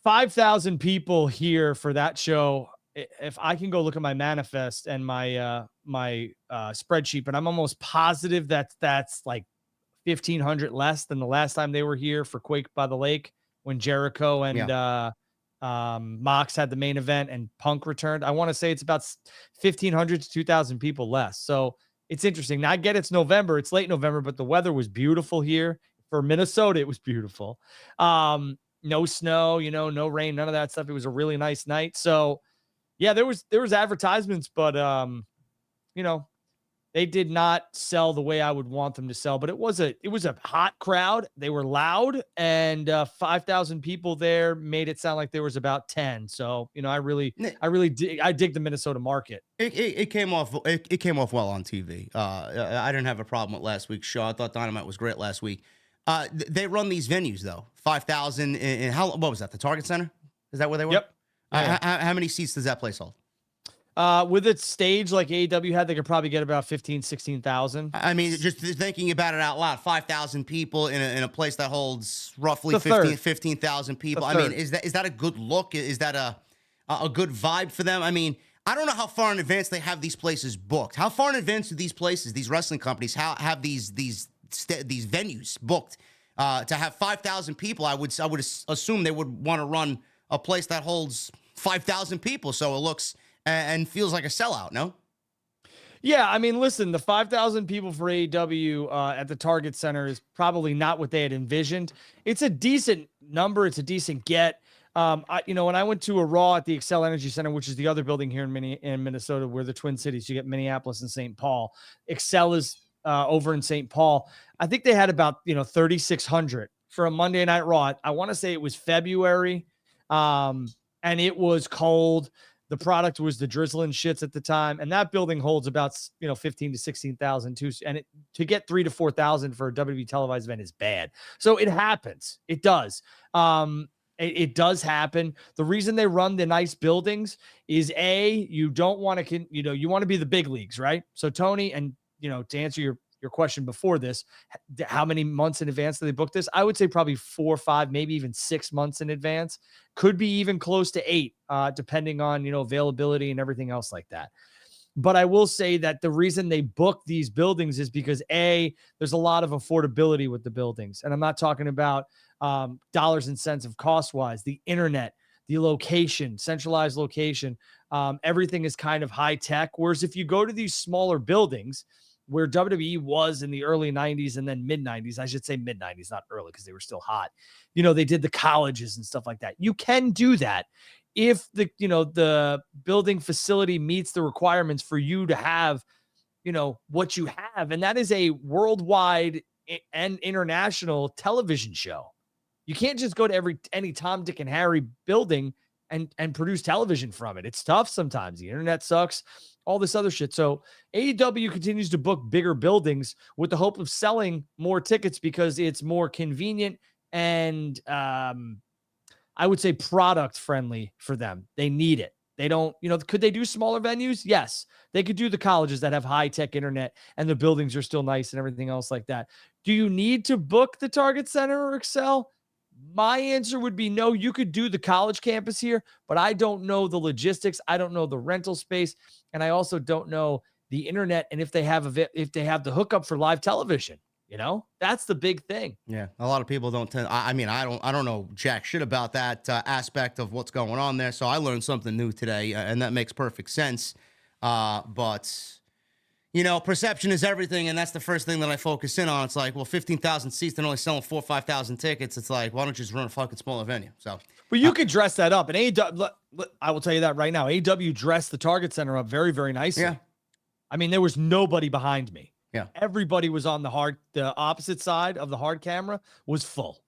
5,000 people here for that show. If I can go look at my manifest and my spreadsheet, but I'm almost positive that's like 1,500 less than the last time they were here for Quake by the Lake when Jericho and Mox had the main event and Punk returned. I want to say it's about 1,500 to 2,000 people less. So it's interesting. Now I get it's November, it's late November, but the weather was beautiful here. For Minnesota, it was beautiful. No snow, no rain, none of that stuff. It was a really nice night. So yeah, there was advertisements, but they did not sell the way I would want them to sell. But it was a hot crowd. They were loud, and 5,000 people there made it sound like there was about 10. So I dig the Minnesota market. It came off well on TV. I didn't have a problem with last week's show. I thought Dynamite was great last week. They run these venues though. 5,000 in what was that? The Target Center? Is that where they were? Yep. How many seats does that place hold? With its stage like AEW had, they could probably get about 15, 16,000. I mean, just thinking about it out loud, 5,000 people in a place that holds roughly 15,000 people. I mean, is that a good look? Is that a good vibe for them? I mean, I don't know how far in advance they have these places booked. How far in advance do these places, these wrestling companies, have these venues booked to have 5,000 people? I would assume they would want to run a place that holds 5,000 people, so it looks and feels like a sellout. No. Yeah, I mean, listen, the 5,000 people for AEW at the Target Center is probably not what they had envisioned. It's a decent number. It's a decent get. When I went to a Raw at the Excel Energy Center, which is the other building here in Minnesota, where the Twin Cities, you get Minneapolis and St. Paul. Excel is over in St. Paul. I think they had about 3,600 for a Monday Night Raw. I want to say it was February, and it was cold. The product was the drizzling shits at the time, and that building holds about 15 to 16,000 too. And to get 3,000 to 4,000 for a WWE televised event is bad. So it happens. It does. It does happen. The reason they run the nice buildings is you don't want to, you want to be the big leagues, right? So Tony, and to answer your question before this, how many months in advance do they book this? I would say probably 4 or 5, maybe even 6 months in advance. Could be even close to 8, depending on, availability and everything else like that. But I will say that the reason they book these buildings is because there's a lot of affordability with the buildings. And I'm not talking about dollars and cents of cost wise, the internet, the location, centralized location, everything is kind of high tech. Whereas if you go to these smaller buildings where WWE was in the early 90s and then mid 90s, I should say mid 90s, not early, because they were still hot. They did the colleges and stuff like that. You can do that if the building facility meets the requirements for you to have, what you have. And that is a worldwide and international television show. You can't just go to any Tom, Dick, and Harry building and produce television from it. It's tough sometimes. The internet sucks, all this other shit. So AEW continues to book bigger buildings with the hope of selling more tickets because it's more convenient and I would say product friendly for them. They need it. They don't, could they do smaller venues? Yes, they could do the colleges that have high tech internet and the buildings are still nice and everything else like that. Do you need to book the Target Center or Excel? My answer would be no. You could do the college campus here, but I don't know the logistics. I don't know the rental space, and I also don't know the internet and if they have the hookup for live television. That's the big thing. Yeah, a lot of people don't tend. I don't know jack shit about that aspect of what's going on there. So I learned something new today, and that makes perfect sense. But perception is everything, and that's the first thing that I focus in on. It's like, well, 15,000 seats, they're only selling 4,000 or 5,000 tickets. It's like, why don't you just run a fucking smaller venue? So But you could dress that up. And AEW, I will tell you that right now. AEW dressed the Target Center up very, very nicely. Yeah. I mean, there was nobody behind me. Yeah. Everybody was on the opposite side of the hard camera was full.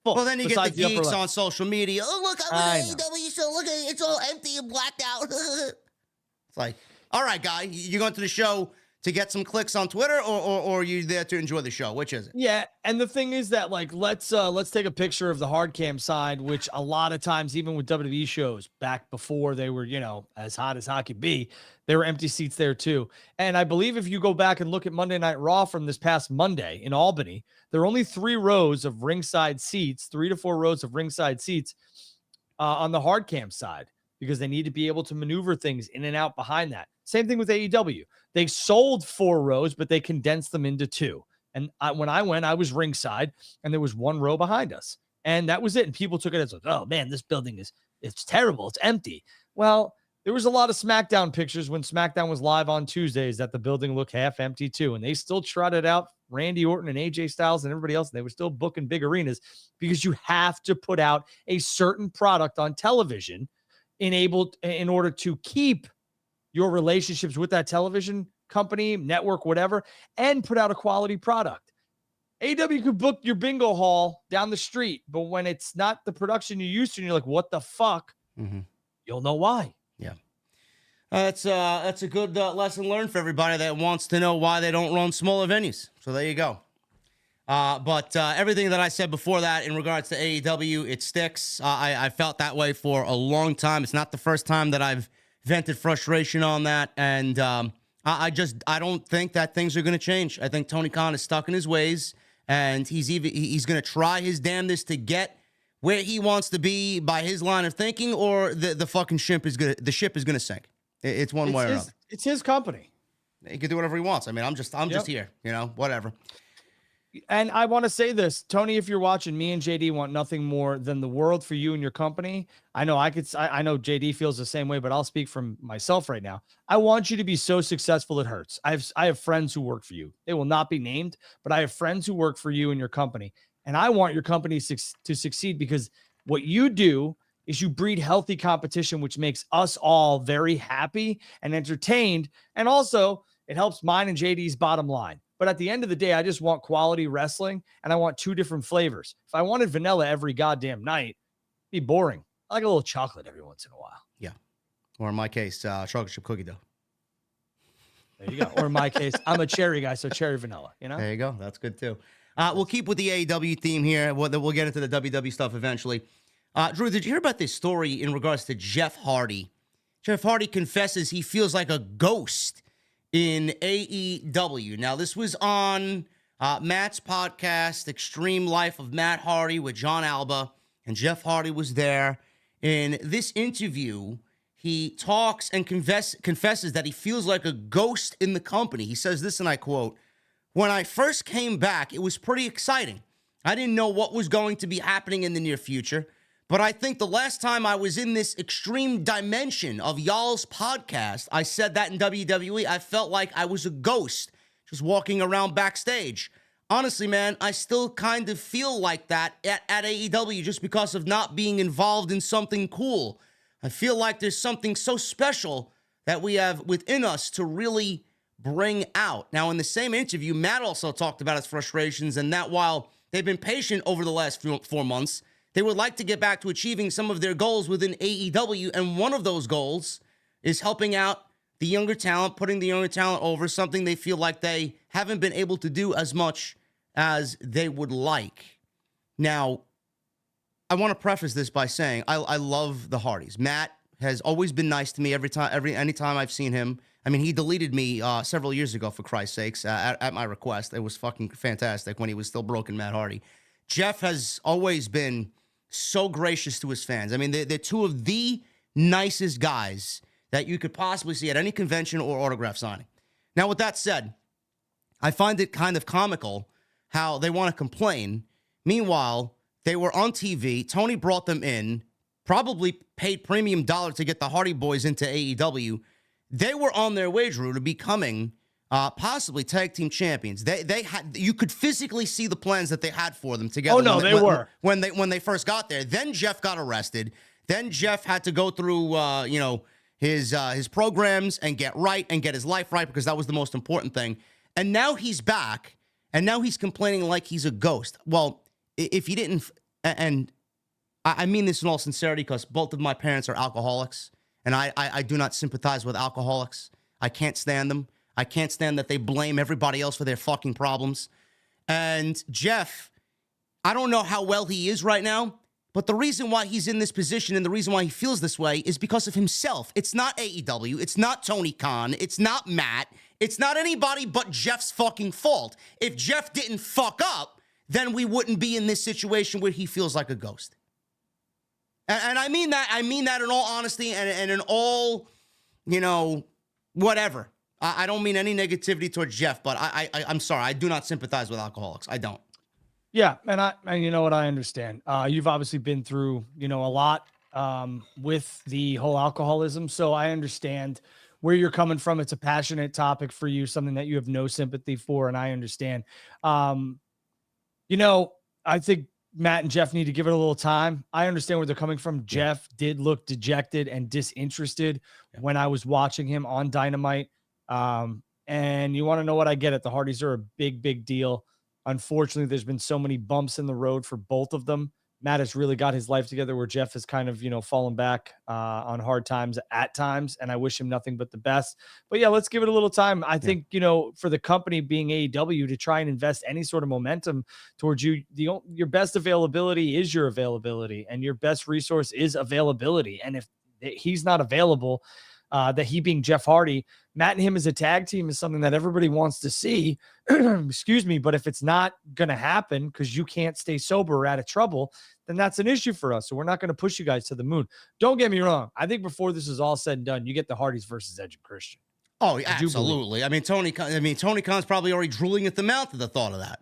Well, then you get the Besides upper geeks left. on social media. Oh, look, I I'm know. at AEW show. Look at it. It's all empty and blacked out. It's like, all right, guy, you going to the show to get some clicks on Twitter, or are you there to enjoy the show? Which is it? Yeah, and the thing is that, like, let's take a picture of the hard cam side, which a lot of times, even with WWE shows back before they were, as hot as hot could be, there were empty seats there too. And I believe if you go back and look at Monday Night Raw from this past Monday in Albany, there are only 3 rows of ringside seats, 3 to 4 rows of ringside seats on the hard cam side, because they need to be able to maneuver things in and out behind that. Same thing with AEW. They sold 4 rows, but they condensed them into 2. And when I went, I was ringside, and there was 1 row behind us. And that was it. And people took it as, oh, man, this building it's terrible. It's empty. Well, there was a lot of SmackDown pictures when SmackDown was live on Tuesdays that the building looked half empty too. And they still trotted out Randy Orton and AJ Styles and everybody else. And they were still booking big arenas because you have to put out a certain product on television in order to keep your relationships with that television company, network, whatever, and put out a quality product. AEW could book your bingo hall down the street, but when it's not the production you're used to, and you're like, what the fuck? You'll know why. Yeah. That's a good lesson learned for everybody that wants to know why they don't run smaller venues. So there you go. But everything that I said before that in regards to AEW, it sticks. I felt that way for a long time. It's not the first time that I've vented frustration on that. And I don't think that things are going to change. I think Tony Khan is stuck in his ways, and he's going to try his damnedest to get where he wants to be by his line of thinking, or the fucking ship is going to sink. It's one way or another. It's his company. He can do whatever he wants. I mean, I'm just here, whatever. And I want to say this, Tony, if you're watching, me and JD want nothing more than the world for you and your company. I know I know JD feels the same way, but I'll speak from myself right now. I want you to be so successful it hurts. I have friends who work for you. They will not be named, but I have friends who work for you and your company. And I want your company to succeed, because what you do is you breed healthy competition, which makes us all very happy and entertained. And also it helps mine and JD's bottom line. But at the end of the day, I just want quality wrestling, and I want 2 different flavors. If I wanted vanilla every goddamn night, it'd be boring. I like a little chocolate every once in a while. Yeah. Or in my case, chocolate chip cookie dough. There you go. Or in my case, I'm a cherry guy, so cherry vanilla, There you go. That's good too. We'll keep with the AEW theme here. We'll get into the WWE stuff eventually. Drew, did you hear about this story in regards to Jeff Hardy? Jeff Hardy confesses he feels like a ghost in AEW. Now, this was on Matt's podcast, Extreme Life of Matt Hardy with John Alba, and Jeff Hardy was there. In this interview, he talks and confesses that he feels like a ghost in the company. He says this, and I quote, "When I first came back, it was pretty exciting. I didn't know what was going to be happening in the near future. But I think the last time I was in this extreme dimension of y'all's podcast, I said that in WWE, I felt like I was a ghost just walking around backstage. Honestly, man, I still kind of feel like that at AEW just because of not being involved in something cool. I feel like there's something so special that we have within us to really bring out." Now, in the same interview, Matt also talked about his frustrations and that while they've been patient over the last 4 months, they would like to get back to achieving some of their goals within AEW, and one of those goals is helping out the younger talent, putting the younger talent over, something they feel like they haven't been able to do as much as they would like. Now, I want to preface this by saying I love the Hardys. Matt has always been nice to me anytime I've seen him. I mean, he deleted me several years ago, for Christ's sakes, at my request. It was fucking fantastic when he was still broken Matt Hardy. Jeff has always been so gracious to his fans. I mean, they're 2 of the nicest guys that you could possibly see at any convention or autograph signing. Now, with that said, I find it kind of comical how they want to complain. Meanwhile, they were on TV. Tony brought them in, probably paid premium dollar to get the Hardy Boys into AEW. They were on their way, Drew, to becoming possibly tag team champions. They had, you could physically see the plans that they had for them together. Oh no, they were when they first got there. Then Jeff got arrested. Then Jeff had to go through his programs and get right and get his life right, because that was the most important thing. And now he's back, and now he's complaining like he's a ghost. Well, if you didn't, and I mean this in all sincerity, because both of my parents are alcoholics, and I do not sympathize with alcoholics. I can't stand them. I can't stand that they blame everybody else for their fucking problems. And Jeff, I don't know how well he is right now, but the reason why he's in this position and the reason why he feels this way is because of himself. It's not AEW. It's not Tony Khan. It's not Matt. It's not anybody but Jeff's fucking fault. If Jeff didn't fuck up, then we wouldn't be in this situation where he feels like a ghost. And I mean that. I mean that in all honesty and in all, whatever. I don't mean any negativity towards Jeff, but I'm sorry. I do not sympathize with alcoholics. I don't. Yeah, and you know what, I understand. You've obviously been through, a lot with the whole alcoholism, so I understand where you're coming from. It's a passionate topic for you, something that you have no sympathy for, and I understand. I think Matt and Jeff need to give it a little time. I understand where they're coming from. Yeah. Jeff did look dejected and disinterested when I was watching him on Dynamite. And you want to know what? I get it. The Hardys are a big, big deal. Unfortunately, there's been so many bumps in the road for both of them. Matt has really got his life together, where Jeff has kind of, fallen back on hard times at times, and I wish him nothing but the best. But yeah, let's give it a little time. I think, for the company being AEW to try and invest any sort of momentum towards you, your best availability is your availability, and your best resource is availability. And if he's not available, that he being Jeff Hardy, Matt and him as a tag team is something that everybody wants to see. Excuse me. But if it's not going to happen because you can't stay sober or out of trouble, then that's an issue for us. So we're not going to push you guys to the moon. Don't get me wrong. I think before this is all said and done, you get the Hardys versus Edge and Christian. Oh, yeah, absolutely. I mean, Tony Khan's probably already drooling at the mouth at the thought of that.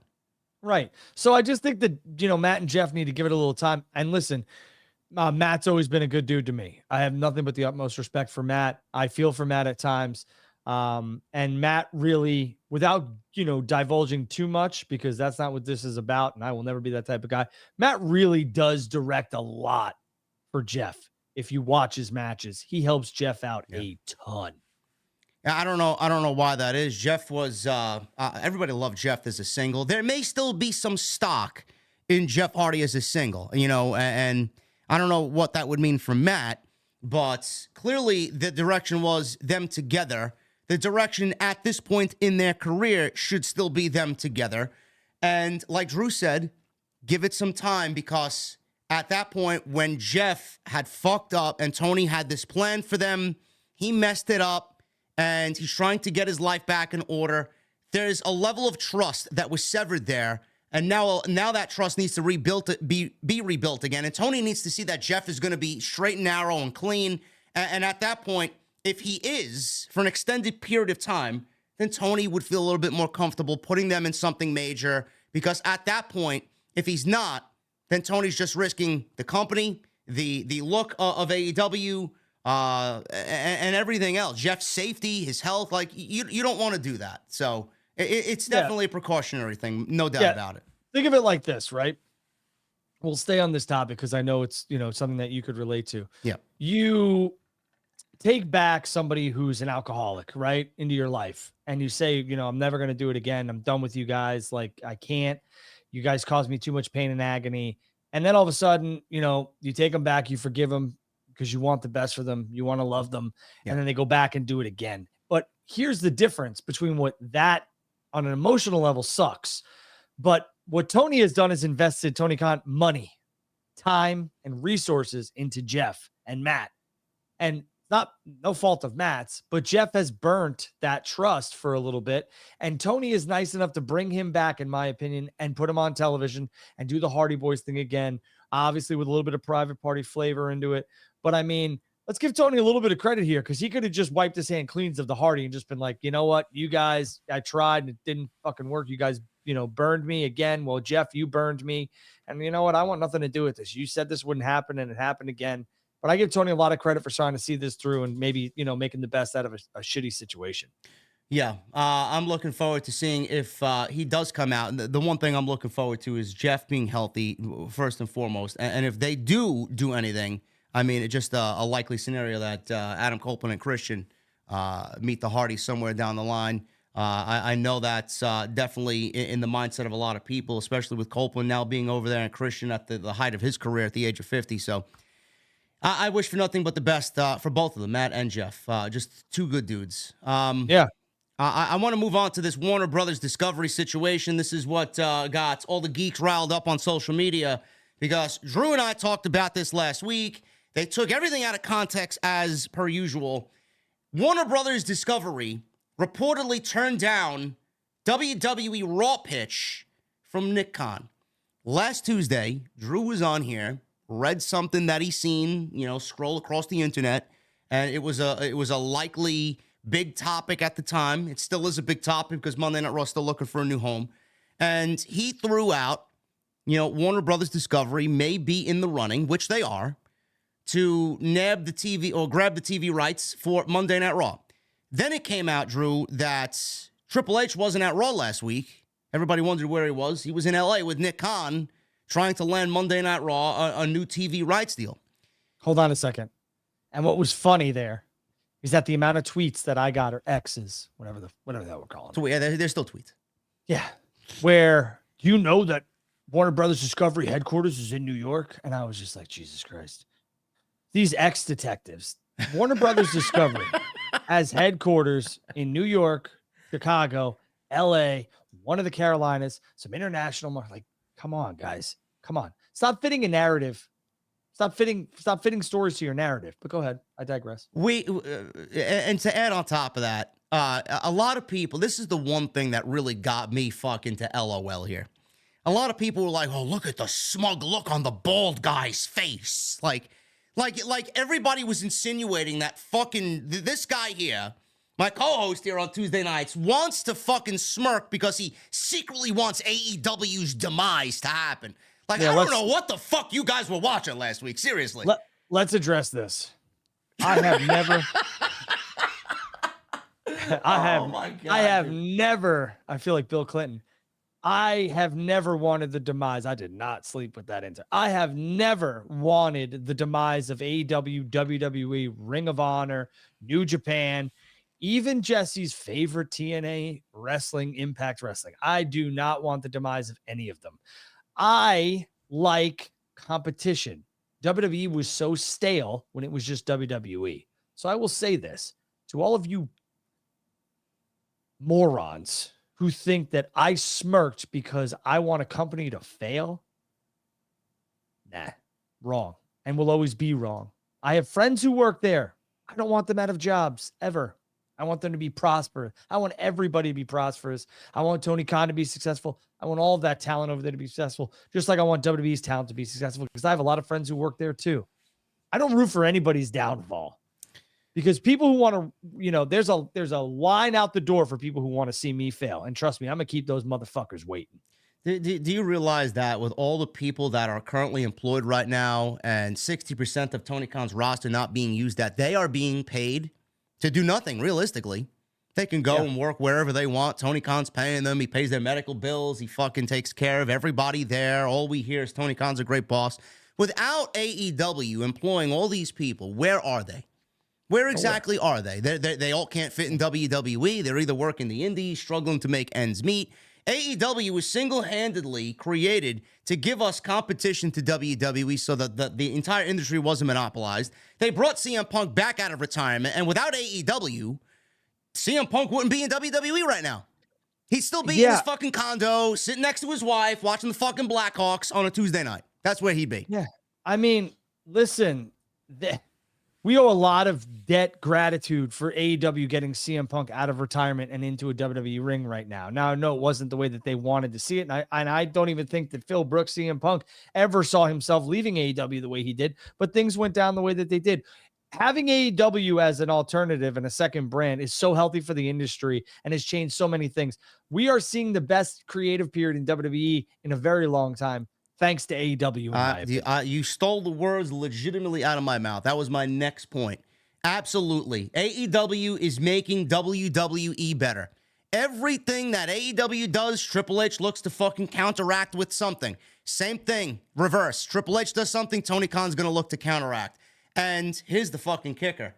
Right. So I just think that, Matt and Jeff need to give it a little time. And listen, Matt's always been a good dude to me. I have nothing but the utmost respect for Matt. I feel for Matt at times. And Matt really, without, divulging too much, because that's not what this is about, and I will never be that type of guy, Matt really does direct a lot for Jeff. If you watch his matches, he helps Jeff out a ton. I don't know why that is. Jeff was, everybody loved Jeff as a single. There may still be some stock in Jeff Hardy as a single, and I don't know what that would mean for Matt, but clearly the direction was them together. The direction at this point in their career should still be them together. And like Drew said, give it some time, because at that point when Jeff had fucked up and Tony had this plan for them, he messed it up and he's trying to get his life back in order. There's a level of trust that was severed there. And now that trust needs to be rebuilt again. And Tony needs to see that Jeff is going to be straight and narrow and clean. And at that point, if he is, for an extended period of time, then Tony would feel a little bit more comfortable putting them in something major. Because at that point, if he's not, then Tony's just risking the company, the look of AEW, and everything else. Jeff's safety, his health. Like, you don't want to do that. So it's definitely a precautionary thing, no doubt about it. Think of it like this, right? We'll stay on this topic because I know it's, something that you could relate to. Yeah. You take back somebody who's an alcoholic, right, into your life, and you say, I'm never going to do it again. I'm done with you guys. Like, I can't. You guys caused me too much pain and agony. And then all of a sudden, you take them back, you forgive them because you want the best for them. You want to love them. Yeah. And then they go back and do it again. But here's the difference between what that on an emotional level sucks. But what Tony has done is invested, Tony Khan, money, time, and resources into Jeff and Matt. And no fault of Matt's, but Jeff has burnt that trust for a little bit. And Tony is nice enough to bring him back, in my opinion, and put him on television and do the Hardy Boys thing again, obviously with a little bit of private party flavor into it. But I mean, let's give Tony a little bit of credit here, because he could have just wiped his hand clean of the Hardy and just been like, you know what, you guys, I tried and it didn't fucking work. You guys, burned me again. Well, Jeff, you burned me. And you know what? I want nothing to do with this. You said this wouldn't happen and it happened again. But I give Tony a lot of credit for trying to see this through and maybe, making the best out of a shitty situation. Yeah, I'm looking forward to seeing if he does come out. And the one thing I'm looking forward to is Jeff being healthy, first and foremost. And if they do anything, I mean, it's just a likely scenario that Adam Copeland and Christian meet the Hardys somewhere down the line. I know that's definitely in the mindset of a lot of people, especially with Copeland now being over there and Christian at the height of his career at the age of 50. So I wish for nothing but the best for both of them, Matt and Jeff. Just two good dudes. Yeah. I want to move on to this Warner Brothers Discovery situation. This is what got all the geeks riled up on social media because Drew and I talked about this last week. They took everything out of context as per usual. Warner Brothers Discovery reportedly turned down WWE Raw pitch from Nick Khan. Last Tuesday, Drew was on here, read something that he seen, scroll across the internet, and it was a likely big topic at the time. It still is a big topic because Monday Night Raw is still looking for a new home. And he threw out, Warner Brothers Discovery may be in the running, which they are, to nab the TV or grab the TV rights for Monday Night Raw. Then it came out, Drew, that Triple H wasn't at Raw last week. Everybody wondered where he was. He was in LA with Nick Khan trying to land Monday Night Raw a new TV rights deal. Hold on a second. And what was funny there is that the amount of tweets that I got, or X's, whatever that we're calling So yeah, they're still tweets. Yeah. Where you know that Warner Brothers Discovery headquarters is in New York. And I was just like, Jesus Christ. These ex-detectives, Warner Brothers Discovery has headquarters in New York, Chicago, LA, one of the Carolinas, some international market. Like, come on, guys. Come on. Stop fitting a narrative. Stop fitting stories to your narrative. But go ahead. I digress. And to add on top of that, a lot of people, this is the one thing that really got me fucking to LOL here. A lot of people were like, oh, look at the smug look on the bald guy's face. Like everybody was insinuating that fucking this guy here, my co-host here on Tuesday nights, wants to fucking smirk because he secretly wants AEW's demise to happen. Like, yeah, I don't know what the fuck you guys were watching last week. Seriously. Let's address this. I have never. I have never. I feel like Bill Clinton. I have never wanted the demise. I did not sleep with that answer. I have never wanted the demise of AEW, WWE, Ring of Honor, New Japan, even Jesse's favorite TNA wrestling, Impact Wrestling. I do not want the demise of any of them. I like competition. WWE was so stale when it was just WWE. So I will say this to all of you morons who think that I smirked because I want a company to fail. Nah, wrong. And will always be wrong. I have friends who work there. I don't want them out of jobs ever. I want them to be prosperous. I want everybody to be prosperous. I want Tony Khan to be successful. I want all of that talent over there to be successful, just like I want WWE's talent to be successful, because I have a lot of friends who work there too. I don't root for anybody's downfall, because people who want to, there's a line out the door for people who want to see me fail. And trust me, I'm going to keep those motherfuckers waiting. Do you realize that with all the people that are currently employed right now and 60% of Tony Khan's roster not being used, that they are being paid to do nothing, realistically? They can go and work wherever they want. Tony Khan's paying them. He pays their medical bills. He fucking takes care of everybody there. All we hear is Tony Khan's a great boss. Without AEW employing all these people, where are they? Where exactly are they? They all can't fit in WWE. They're either working the indies, struggling to make ends meet. AEW was single-handedly created to give us competition to WWE so that the entire industry wasn't monopolized. They brought CM Punk back out of retirement, and without AEW, CM Punk wouldn't be in WWE right now. He'd still be in his fucking condo, sitting next to his wife, watching the fucking Blackhawks on a Tuesday night. That's where he'd be. Yeah. I mean, listen, we owe a lot of debt gratitude for AEW getting CM Punk out of retirement and into a WWE ring right now. Now, I know it wasn't the way that they wanted to see it. And I don't even think that Phil Brooks, CM Punk, ever saw himself leaving AEW the way he did, but things went down the way that they did. Having AEW as an alternative and a second brand is so healthy for the industry and has changed so many things. We are seeing the best creative period in WWE in a very long time, thanks to AEW. You stole the words legitimately out of my mouth. That was my next point. Absolutely. AEW is making WWE better. Everything that AEW does, Triple H looks to fucking counteract with something. Same thing, reverse. Triple H does something, Tony Khan's going to look to counteract. And here's the fucking kicker.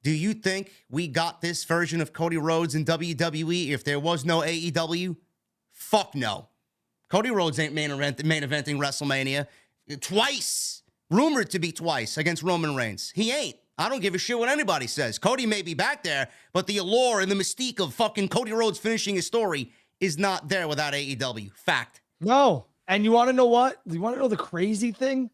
Do you think we got this version of Cody Rhodes in WWE if there was no AEW? Fuck no. Cody Rhodes ain't main eventing WrestleMania. Twice. Rumored to be twice against Roman Reigns. He ain't. I don't give a shit what anybody says. Cody may be back there, but the allure and the mystique of fucking Cody Rhodes finishing his story is not there without AEW. Fact. No. And you want to know what? You want to know the crazy thing?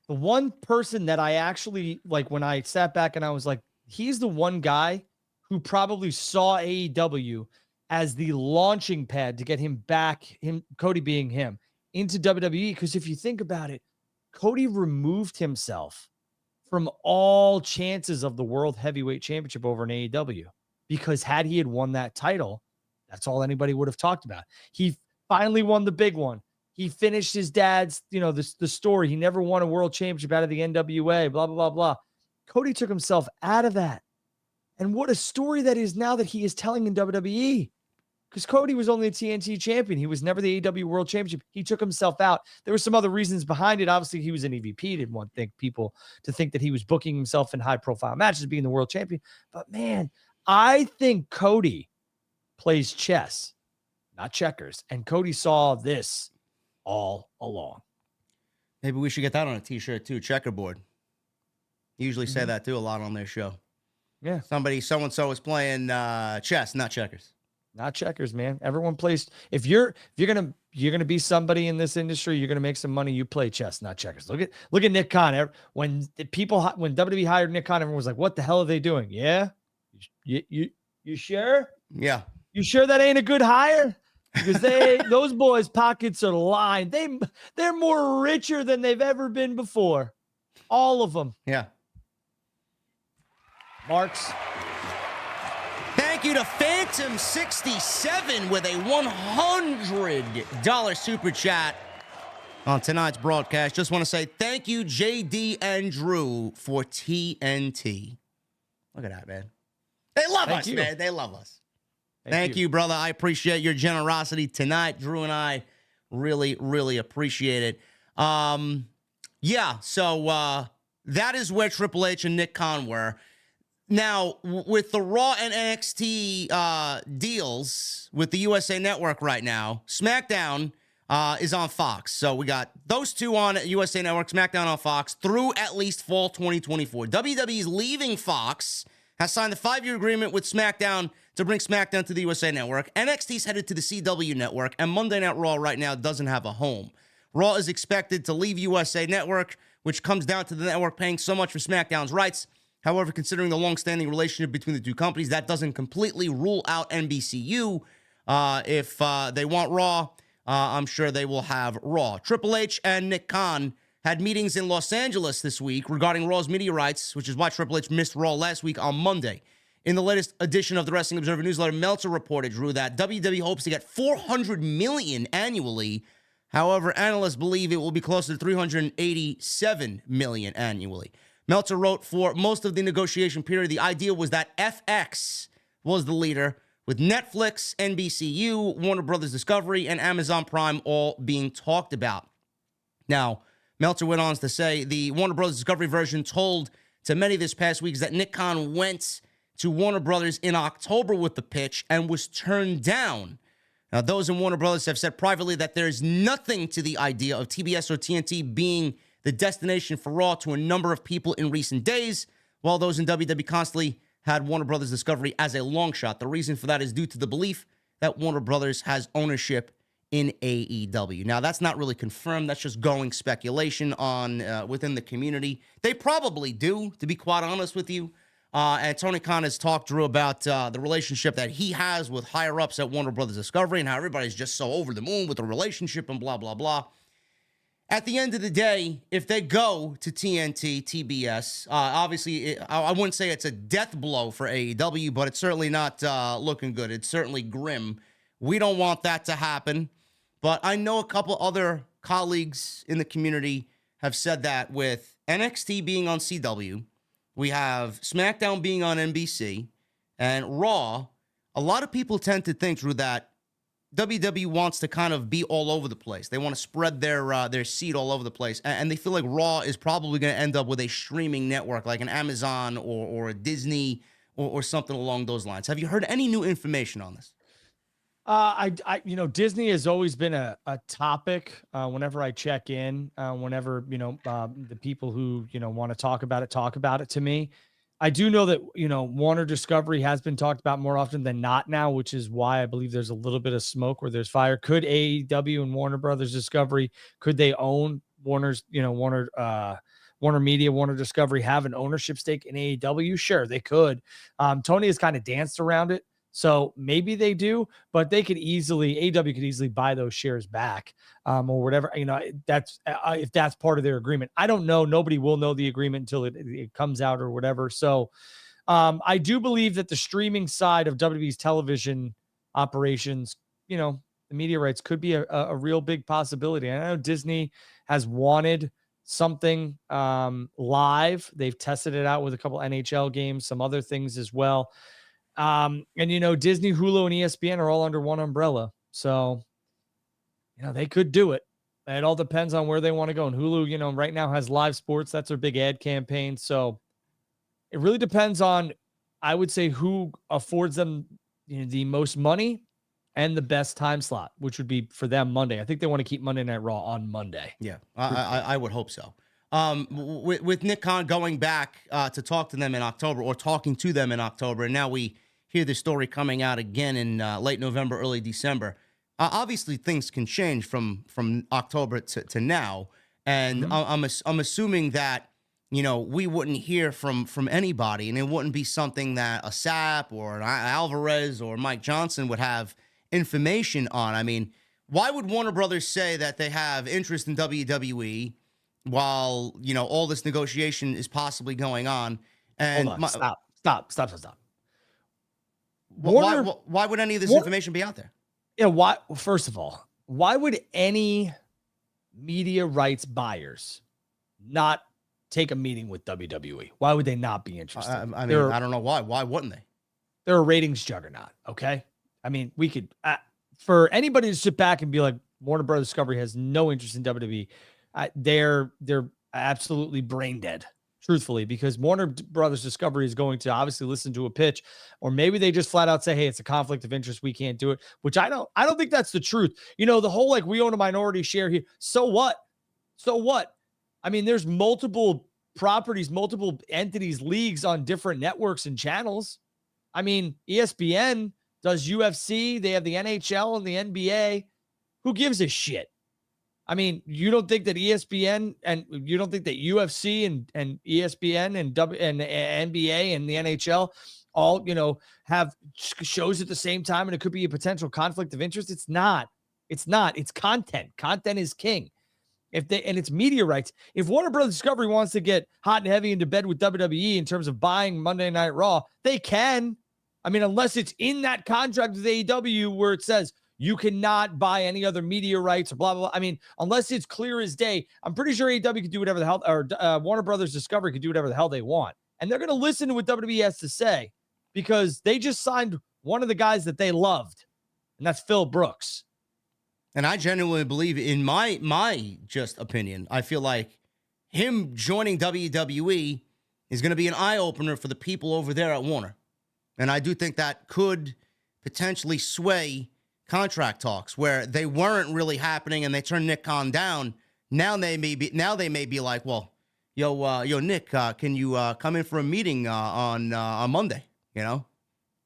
The one person that I actually, like, when I sat back and I was like, he's the one guy who probably saw AEW as the launching pad to get him back, Cody being him, into WWE. Because if you think about it, Cody removed himself from all chances of the World Heavyweight Championship over in AEW. Because had he had won that title, that's all anybody would have talked about. He finally won the big one. He finished his dad's, the story. He never won a world championship out of the NWA, blah, blah, blah, blah. Cody took himself out of that. And what a story that is now that he is telling in WWE. Because Cody was only a TNT champion. He was never the AEW World Championship. He took himself out. There were some other reasons behind it. Obviously, he was an EVP. Didn't want people to think that he was booking himself in high-profile matches, being the world champion. But, man, I think Cody plays chess, not checkers. And Cody saw this all along. Maybe we should get that on a t-shirt, too. Checkerboard. Usually say that, too, a lot on their show. Yeah. So-and-so is playing chess, not checkers. Not checkers, man. Everyone plays. If you're gonna be somebody in this industry, you're gonna make some money. You play chess, not checkers. Look at Nick Khan. When WWE hired Nick Khan, everyone was like, "What the hell are they doing?" Yeah, you sure? Yeah, you sure that ain't a good hire? Because those boys' pockets are lined. They're more richer than they've ever been before. All of them. Yeah. Marks. Thank you to Phantom67 with a $100 super chat on tonight's broadcast. Just want to say thank you, JD and Drew, for TNT. Look at that, man. They love us, man. They love us. Thank you, brother. I appreciate your generosity tonight. Drew and I really, really appreciate it. So that is where Triple H and Nick Khan were. Now, with the Raw and NXT deals with the USA Network right now, SmackDown is on Fox. So we got those two on USA Network, SmackDown on Fox, through at least fall 2024. WWE is leaving Fox, has signed a 5-year agreement with SmackDown to bring SmackDown to the USA Network. NXT's headed to the CW Network, and Monday Night Raw right now doesn't have a home. Raw is expected to leave USA Network, which comes down to the network paying so much for SmackDown's rights. However, considering the long-standing relationship between the two companies, that doesn't completely rule out NBCU. If they want Raw, I'm sure they will have Raw. Triple H and Nick Khan had meetings in Los Angeles this week regarding Raw's media rights, which is why Triple H missed Raw last week on Monday. In the latest edition of the Wrestling Observer newsletter, Meltzer reported, Drew, that WWE hopes to get $400 million annually. However, analysts believe it will be closer to $387 million annually. Meltzer wrote, for most of the negotiation period, the idea was that FX was the leader, with Netflix, NBCU, Warner Brothers Discovery, and Amazon Prime all being talked about. Now, Meltzer went on to say the Warner Brothers Discovery version told to many this past week that Nick Khan went to Warner Brothers in October with the pitch and was turned down. Now, those in Warner Brothers have said privately that there is nothing to the idea of TBS or TNT being the destination for Raw to a number of people in recent days, while those in WWE constantly had Warner Brothers Discovery as a long shot. The reason for that is due to the belief that Warner Brothers has ownership in AEW. Now, that's not really confirmed. That's just going speculation on within the community. They probably do, to be quite honest with you. And Tony Khan has talked, Drew, about the relationship that he has with higher-ups at Warner Brothers Discovery and how everybody's just so over the moon with the relationship and blah, blah, blah. At the end of the day, if they go to TNT, TBS, obviously, I wouldn't say it's a death blow for AEW, but it's certainly not looking good. It's certainly grim. We don't want that to happen. But I know a couple other colleagues in the community have said that with NXT being on CW, We have SmackDown being on NBC and Raw. A lot of people tend to think, Drew, that WWE wants to kind of be all over the place. They want to spread their seed all over the place, and they feel like Raw is probably going to end up with a streaming network like an Amazon or a Disney or something along those lines. Have you heard any new information on this? Disney has always been a topic whenever I check in, whenever, the people who, want to talk about it to me. I do know that, Warner Discovery has been talked about more often than not now, which is why I believe there's a little bit of smoke where there's fire. Could AEW and Warner Brothers Discovery, could they own Warner Media, Warner Discovery have an ownership stake in AEW? Sure, they could. Tony has kind of danced around it. So maybe they do, but they could easily, AEW could easily buy those shares back or whatever. That's if that's part of their agreement. I don't know. Nobody will know the agreement until it comes out or whatever. So I do believe that the streaming side of WWE's television operations, the media rights could be a real big possibility. I know Disney has wanted something live. They've tested it out with a couple NHL games, some other things as well. And Disney, Hulu, and ESPN are all under one umbrella. So, they could do it. It all depends on where they want to go. And Hulu, right now has live sports. That's their big ad campaign. So it really depends on, I would say, who affords them the most money and the best time slot, which would be for them Monday. I think they want to keep Monday Night Raw on Monday. Yeah, I would hope so. With Nick Khan going back to talk to them in October or talking to them in October, and now we hear the story coming out again in late November, early December. Obviously, things can change from October to now, and I'm assuming that we wouldn't hear from anybody, and it wouldn't be something that a Sapp or an Alvarez or Mike Johnson would have information on. I mean, why would Warner Brothers say that they have interest in WWE while all this negotiation is possibly going on? And hold on, stop. Why would any of this information be out there? Yeah, why? First of all, why would any media rights buyers not take a meeting with WWE? Why would they not be interested? I don't know why. Why wouldn't they? They're a ratings juggernaut. Okay, I mean, we could for anybody to sit back and be like, Warner Brothers Discovery has no interest in WWE. They're absolutely brain dead. Truthfully, because Warner Brothers Discovery is going to obviously listen to a pitch, or maybe they just flat out say, hey, it's a conflict of interest, we can't do it, which I don't think that's the truth. The whole we own a minority share here. So what? I mean, there's multiple properties, multiple entities, leagues on different networks and channels. I mean, ESPN does UFC, they have the NHL and the NBA. Who gives a shit? I mean, you don't think that ESPN and you don't think that UFC and ESPN and NBA and the NHL all, have shows at the same time and it could be a potential conflict of interest? It's not. It's content. Content is king. And it's media rights. If Warner Brothers Discovery wants to get hot and heavy into bed with WWE in terms of buying Monday Night Raw, they can. I mean, unless it's in that contract with AEW where it says, you cannot buy any other media rights or blah, blah, blah. I mean, unless it's clear as day, I'm pretty sure AEW could do whatever the hell, or Warner Brothers Discovery could do whatever the hell they want. And they're going to listen to what WWE has to say because they just signed one of the guys that they loved, and that's Phil Brooks. And I genuinely believe, in my just opinion, I feel like him joining WWE is going to be an eye-opener for the people over there at Warner. And I do think that could potentially sway contract talks where they weren't really happening and they turned Nick Khan down. Now they may be like, well, yo, Nick, can you come in for a meeting on Monday?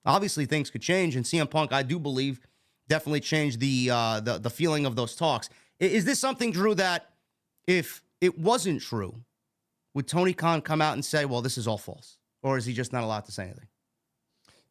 Obviously things could change, and CM Punk, I do believe, definitely changed the feeling of those talks. Is this something, Drew, that if it wasn't true, would Tony Khan come out and say, well, this is all false? Or is he just not allowed to say anything?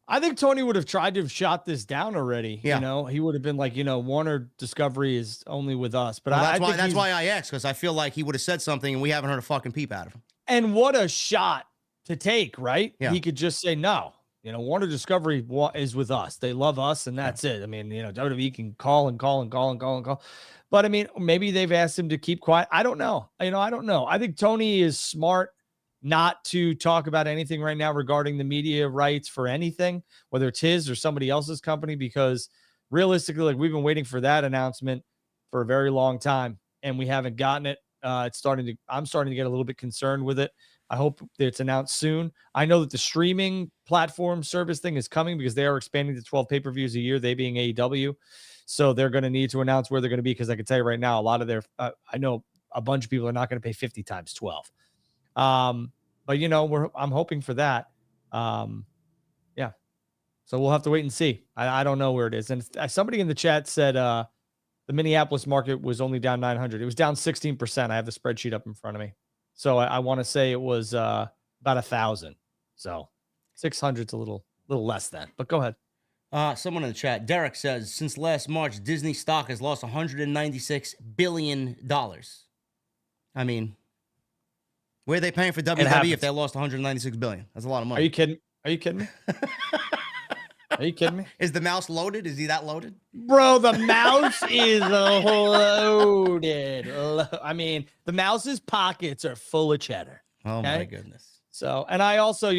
I think Tony would have tried to have shot this down already. Yeah. He would have been like, Warner Discovery is only with us. But that's why I asked, because I feel like he would have said something and we haven't heard a fucking peep out of him. And what a shot to take, right? Yeah. He could just say, no, Warner Discovery is with us. They love us, and that's it. I mean, WWE can call and call and call and call and call. But I mean, maybe they've asked him to keep quiet. I don't know. I don't know. I think Tony is smart. not to talk about anything right now regarding the media rights for anything, whether it's his or somebody else's company, because realistically, like, we've been waiting for that announcement for a very long time and we haven't gotten it. I'm starting to get a little bit concerned with it. I hope that it's announced soon. I know that the streaming platform service thing is coming because they are expanding to 12 pay-per-views a year, they being AEW. So they're going to need to announce where they're going to be, because I can tell you right now, a lot of their, I know a bunch of people are not going to pay 50 times 12. But I'm hoping for that. Yeah. So we'll have to wait and see. I don't know where it is. And somebody in the chat said, the Minneapolis market was only down 900. It was down 16%. I have the spreadsheet up in front of me. So I want to say it was about 1,000. So 600's a little less than, but go ahead. Someone in the chat, Derek says, since last March, Disney stock has lost $196 billion. I mean, where are they paying for WWE if they lost $196 billion? That's a lot of money. Are you kidding? Are you kidding me? Are you kidding me? Is the mouse loaded? Is he that loaded? Bro, the mouse is loaded. I mean, the mouse's pockets are full of cheddar. Oh, okay? My goodness. So, and I also,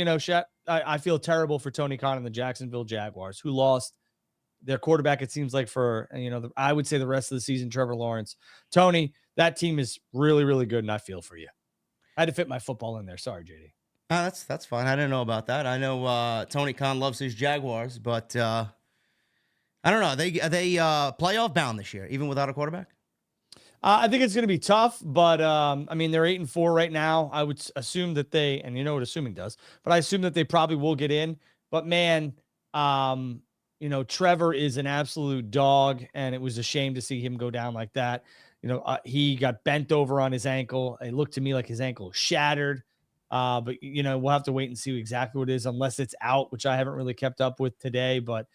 I feel terrible for Tony Khan and the Jacksonville Jaguars, who lost their quarterback, it seems like, for, I would say the rest of the season, Trevor Lawrence. Tony, that team is really, really good, and I feel for you. I had to fit my football in there. Sorry, JD. That's fine. I didn't know about that. I know Tony Khan loves his Jaguars, but I don't know. Are they playoff bound this year, even without a quarterback? I think it's going to be tough, but I mean, they're 8-4 right now. I would assume that they, and you know what assuming does, but I assume that they probably will get in. But man, Trevor is an absolute dog, and it was a shame to see him go down like that. He got bent over on his ankle. It looked to me like his ankle shattered. But we'll have to wait and see exactly what it is, unless it's out, which I haven't really kept up with today. But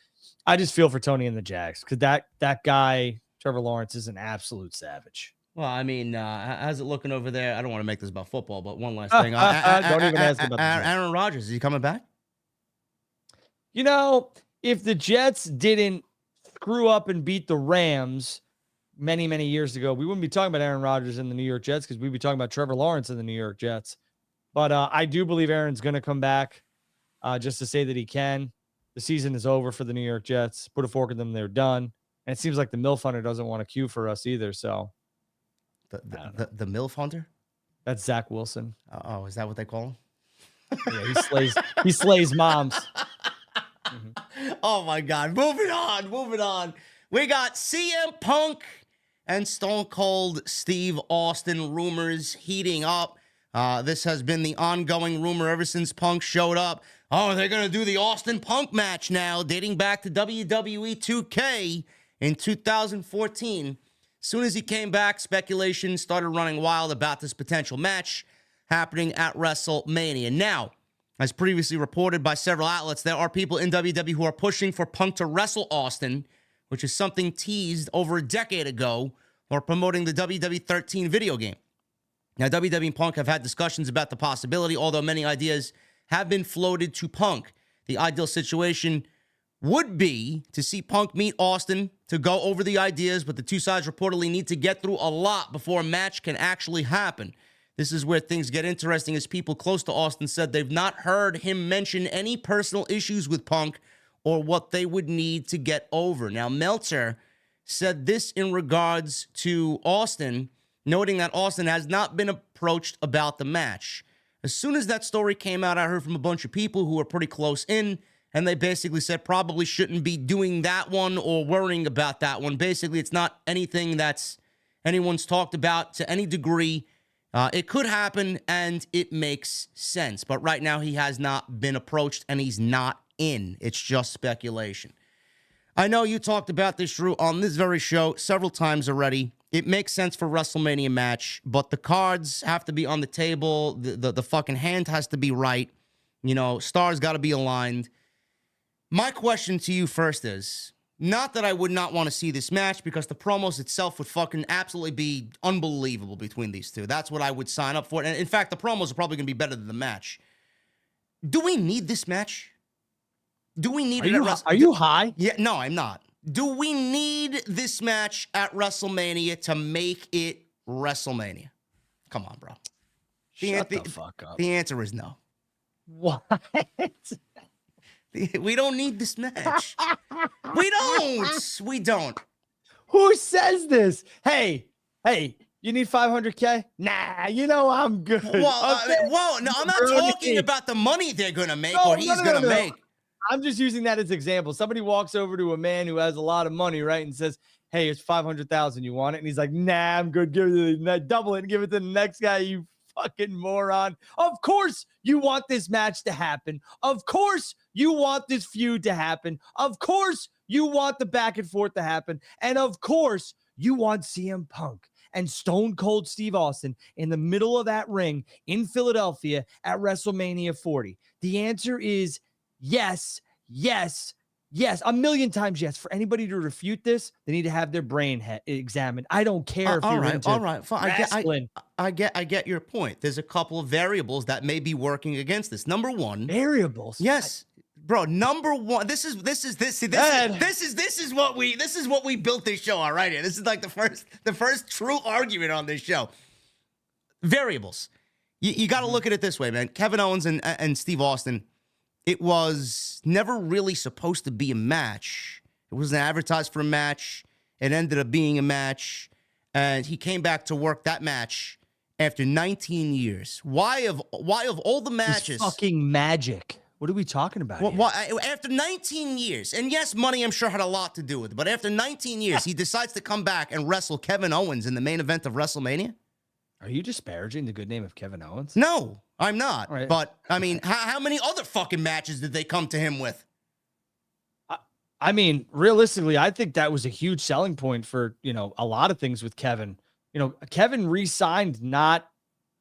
I just feel for Tony and the Jags, because that guy, Trevor Lawrence, is an absolute savage. Well, I mean, how's it looking over there? I don't want to make this about football, but one last thing. Don't even ask about Aaron Rodgers. Is he coming back? If the Jets didn't screw up and beat the Rams many, many years ago, we wouldn't be talking about Aaron Rodgers and the New York Jets, because we'd be talking about Trevor Lawrence and the New York Jets. But I do believe Aaron's going to come back, just to say that he can. The season is over for the New York Jets. Put a fork in them, they're done. And it seems like the MILF Hunter doesn't want to queue for us either. So the MILF Hunter? That's Zach Wilson. Oh, is that what they call him? Yeah, he slays moms. Mm-hmm. Oh my God. Moving on. We got CM Punk and Stone Cold Steve Austin rumors heating up. This has been the ongoing rumor ever since Punk showed up. Oh, they're going to do the Austin Punk match now, dating back to WWE 2K in 2014. As soon as he came back, speculation started running wild about this potential match happening at WrestleMania. Now, as previously reported by several outlets, there are people in WWE who are pushing for Punk to wrestle Austin, which is something teased over a decade ago, or promoting the WWE 13 video game. Now, WWE and Punk have had discussions about the possibility, although many ideas have been floated to Punk. The ideal situation would be to see Punk meet Austin to go over the ideas, but the two sides reportedly need to get through a lot before a match can actually happen. This is where things get interesting, as people close to Austin said they've not heard him mention any personal issues with Punk or what they would need to get over. Now, Meltzer said this in regards to Austin, noting that Austin has not been approached about the match. As soon as that story came out, I heard from a bunch of people who are pretty close in, and they basically said probably shouldn't be doing that one or worrying about that one. Basically, it's not anything that's anyone's talked about to any degree. It could happen, and it makes sense. But right now, he has not been approached, and he's not in. It's just speculation. I know you talked about this, Drew, on this very show several times already. It makes sense for WrestleMania match, but the cards have to be on the table. The fucking hand has to be right. Stars got to be aligned. My question to you first is, not that I would not want to see this match, because the promos itself would fucking absolutely be unbelievable between these two. That's what I would sign up for. And in fact, the promos are probably going to be better than the match. Do we need this match? Do we need it at WrestleMania? Are you high? Yeah, no, I'm not. Do we need this match at WrestleMania to make it WrestleMania? Come on, bro. Shut the fuck up. The answer is no. What? We don't need this match. We don't. Who says this? Hey, you need 500K? Nah, you know I'm good. Well, Okay? no, I'm not talking about the money they're gonna make or he's gonna make. I'm just using that as example. Somebody walks over to a man who has a lot of money, right, and says, "Hey, it's 500,000. You want it?" And he's like, "Nah, I'm good. Give it, double it, and give it to the next guy." You fucking moron. Of course you want this match to happen. Of course you want this feud to happen. Of course you want the back and forth to happen. And of course you want CM Punk and Stone Cold Steve Austin in the middle of that ring in Philadelphia at WrestleMania 40. The answer is yes, yes, yes, a million times yes. For anybody to refute this, they need to have their brain examined. I don't care if you're into fine. wrestling. I get your point. There's a couple of variables that may be working against this. Number one, variables. yes, bro. Number one, this is what we built this show on right here. This is like the first true argument on this show. Variables. You got to look at it this way, man. Kevin Owens and Steve Austin. It was never really supposed to be a match. It wasn't advertised for a match. It ended up being a match. And he came back to work that match after 19 years. Why of all the matches? It's fucking magic. What are we talking about? After 19 years, and yes, money I'm sure had a lot to do with it, but after 19 years, he decides to come back and wrestle Kevin Owens in the main event of WrestleMania? Are you disparaging the good name of Kevin Owens? No, I'm not. Right. But, I mean, how many other fucking matches did they come to him with? I mean, realistically, I think that was a huge selling point for, a lot of things with Kevin. Kevin re-signed I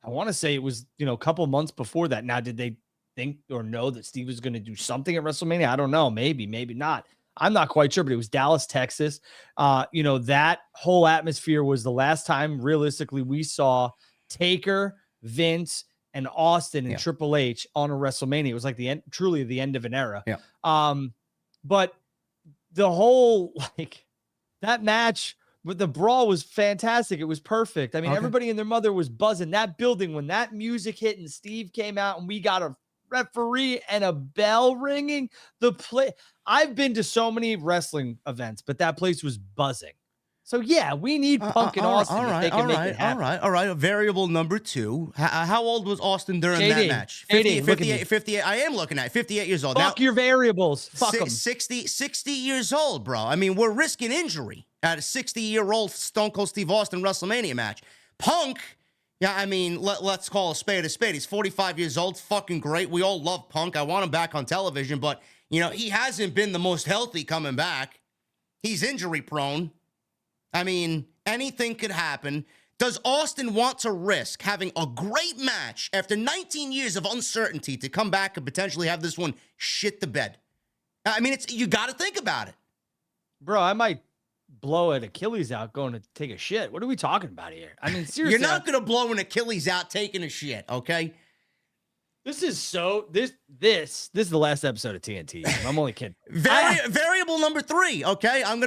want to say it was, a couple months before that. Now, did they think or know that Steve was going to do something at WrestleMania? I don't know. Maybe not. I'm not quite sure, but it was Dallas, Texas. That whole atmosphere was the last time realistically we saw Taker, Vince, and Austin and Triple H on a WrestleMania. It was like truly the end of an era. Yeah. But the whole that match with the brawl was fantastic. It was perfect. I mean, everybody and their mother was buzzing. That building when that music hit and Steve came out and we got a referee and a bell ringing. I've been to so many wrestling events, but that place was buzzing. So yeah, we need Punk and Austin. All right. Variable number two. How old was Austin during that match? 58. I am looking at 58 years old. Fuck your variables. Fuck them. 60 years old, bro. I mean, we're risking injury at a 60-year-old Stone Cold Steve Austin WrestleMania match. Punk, yeah, I mean, let's call a spade a spade. He's 45 years old. Fucking great. We all love Punk. I want him back on television, but, he hasn't been the most healthy coming back. He's injury prone. I mean, anything could happen. Does Austin want to risk having a great match after 19 years of uncertainty to come back and potentially have this one shit the bed? I mean, you got to think about it. Bro, I might blow an Achilles out going to take a shit. What are we talking about here? I mean, seriously. You're not going to blow an Achilles out taking a shit, okay? This is the last episode of TNT. I'm only kidding. Variable number 3, okay? With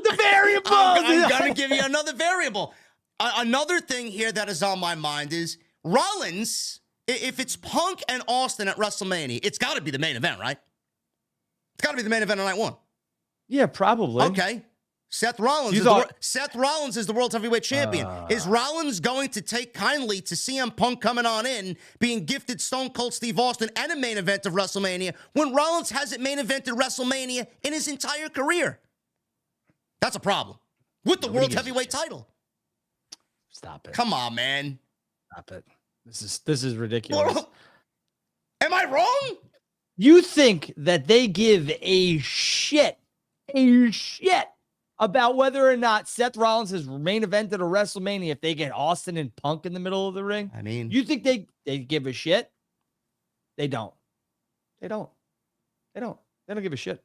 the variable. I'm gonna give you another variable. Another thing here that is on my mind is Rollins. If it's Punk and Austin at WrestleMania, it's got to be the main event, right? It's got to be the main event on night one. Yeah, probably. Okay. Seth Rollins is the world heavyweight champion. Is Rollins going to take kindly to CM Punk coming on in, being gifted Stone Cold Steve Austin and a main event of WrestleMania when Rollins hasn't main evented WrestleMania in his entire career? That's a problem with the world heavyweight title. Stop it. Come on, man. Stop it. This is ridiculous. Am I wrong? You think that they give a shit about whether or not Seth Rollins has main evented a WrestleMania if they get Austin and Punk in the middle of the ring? I mean, you think they give a shit? They don't. They don't give a shit.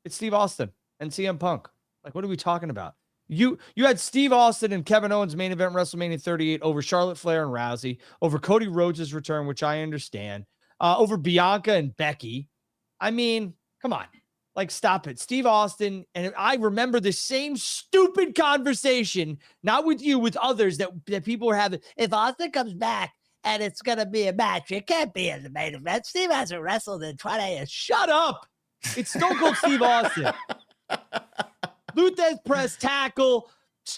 It's Steve Austin and CM Punk. Like, what are we talking about? You had Steve Austin and Kevin Owens main event WrestleMania 38 over Charlotte Flair and Rousey, over Cody Rhodes' return, which I understand, over Bianca and Becky. I mean, come on. Like, stop it. Steve Austin, and I remember the same stupid conversation, not with you, with others that people were having. If Austin comes back and it's going to be a match. It can't be in the main event. Steve hasn't wrestled in 20 years. Shut up. It's Stone Cold Steve Austin. Luthez press tackle,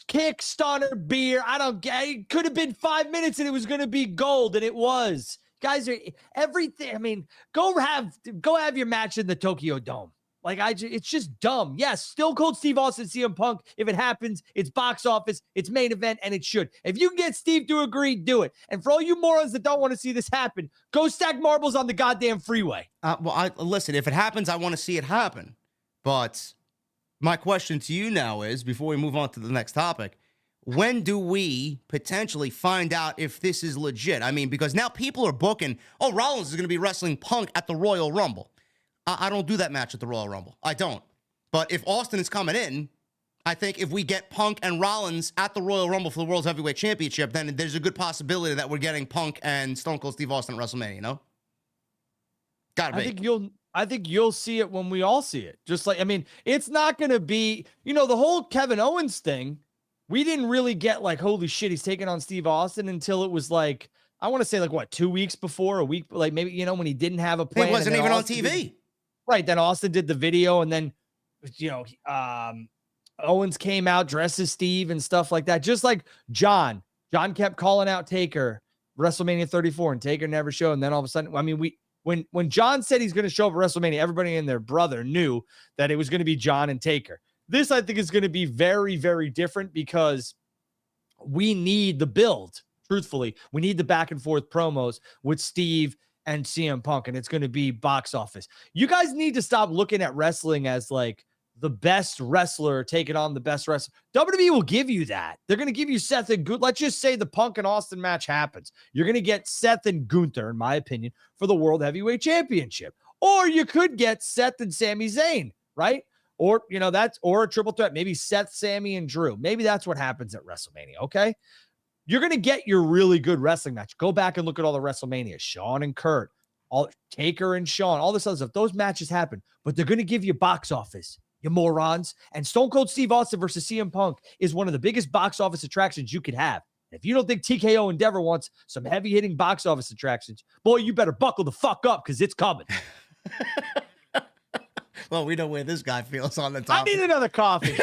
kick, stunner, beer. I don't get it. Could have been 5 minutes and it was going to be gold, and it was. Guys are everything. I mean, go have your match in the Tokyo Dome. Like, it's just dumb. Yes, Stone Cold Steve Austin, CM Punk. If it happens, it's box office, it's main event, and it should. If you can get Steve to agree, do it. And for all you morons that don't want to see this happen, go stack marbles on the goddamn freeway. Listen, if it happens, I want to see it happen. But my question to you now is, before we move on to the next topic, when do we potentially find out if this is legit? I mean, because now people are booking, Rollins is going to be wrestling Punk at the Royal Rumble. I don't do that match at the Royal Rumble. I don't. But if Austin is coming in, I think if we get Punk and Rollins at the Royal Rumble for the World Heavyweight Championship, then there's a good possibility that we're getting Punk and Stone Cold Steve Austin at WrestleMania, you know? Gotta be. I think you'll see it when we all see it. Just like, I mean, it's not going to be, the whole Kevin Owens thing, we didn't really get like, holy shit, he's taking on Steve Austin until it was like, I want to say like, what, 2 weeks before, a week, like maybe, when he didn't have a plan. He wasn't even on TV. Right. Then Austin did the video, and then, Owens came out dressed as Steve and stuff like that. Just like John kept calling out Taker, WrestleMania 34, and Taker never showed. And then all of a sudden, I mean, when John said he's going to show up at WrestleMania, everybody and their brother knew that it was going to be John and Taker. This, I think, is going to be very, very different because we need the build. Truthfully, we need the back and forth promos with Steve and CM Punk, and it's going to be box office. You guys need to stop looking at wrestling as like the best wrestler taking on the best wrestler. WWE will give you that. They're going to give you Seth and Gunther. Let's just say the Punk and Austin match happens. You're going to get Seth and Gunther, in my opinion, for the World Heavyweight Championship. Or you could get Seth and Sami Zayn, right? Or, or a triple threat. Maybe Seth, Sami, and Drew. Maybe that's what happens at WrestleMania, okay? You're going to get your really good wrestling match. Go back and look at all the WrestleManias. Shawn and Kurt, all Taker and Shawn, all this other stuff. Those matches happen, but they're going to give you box office, you morons. And Stone Cold Steve Austin versus CM Punk is one of the biggest box office attractions you could have. If you don't think TKO Endeavor wants some heavy-hitting box office attractions, boy, you better buckle the fuck up because it's coming. Well, we know where this guy feels on the topic. I need another coffee.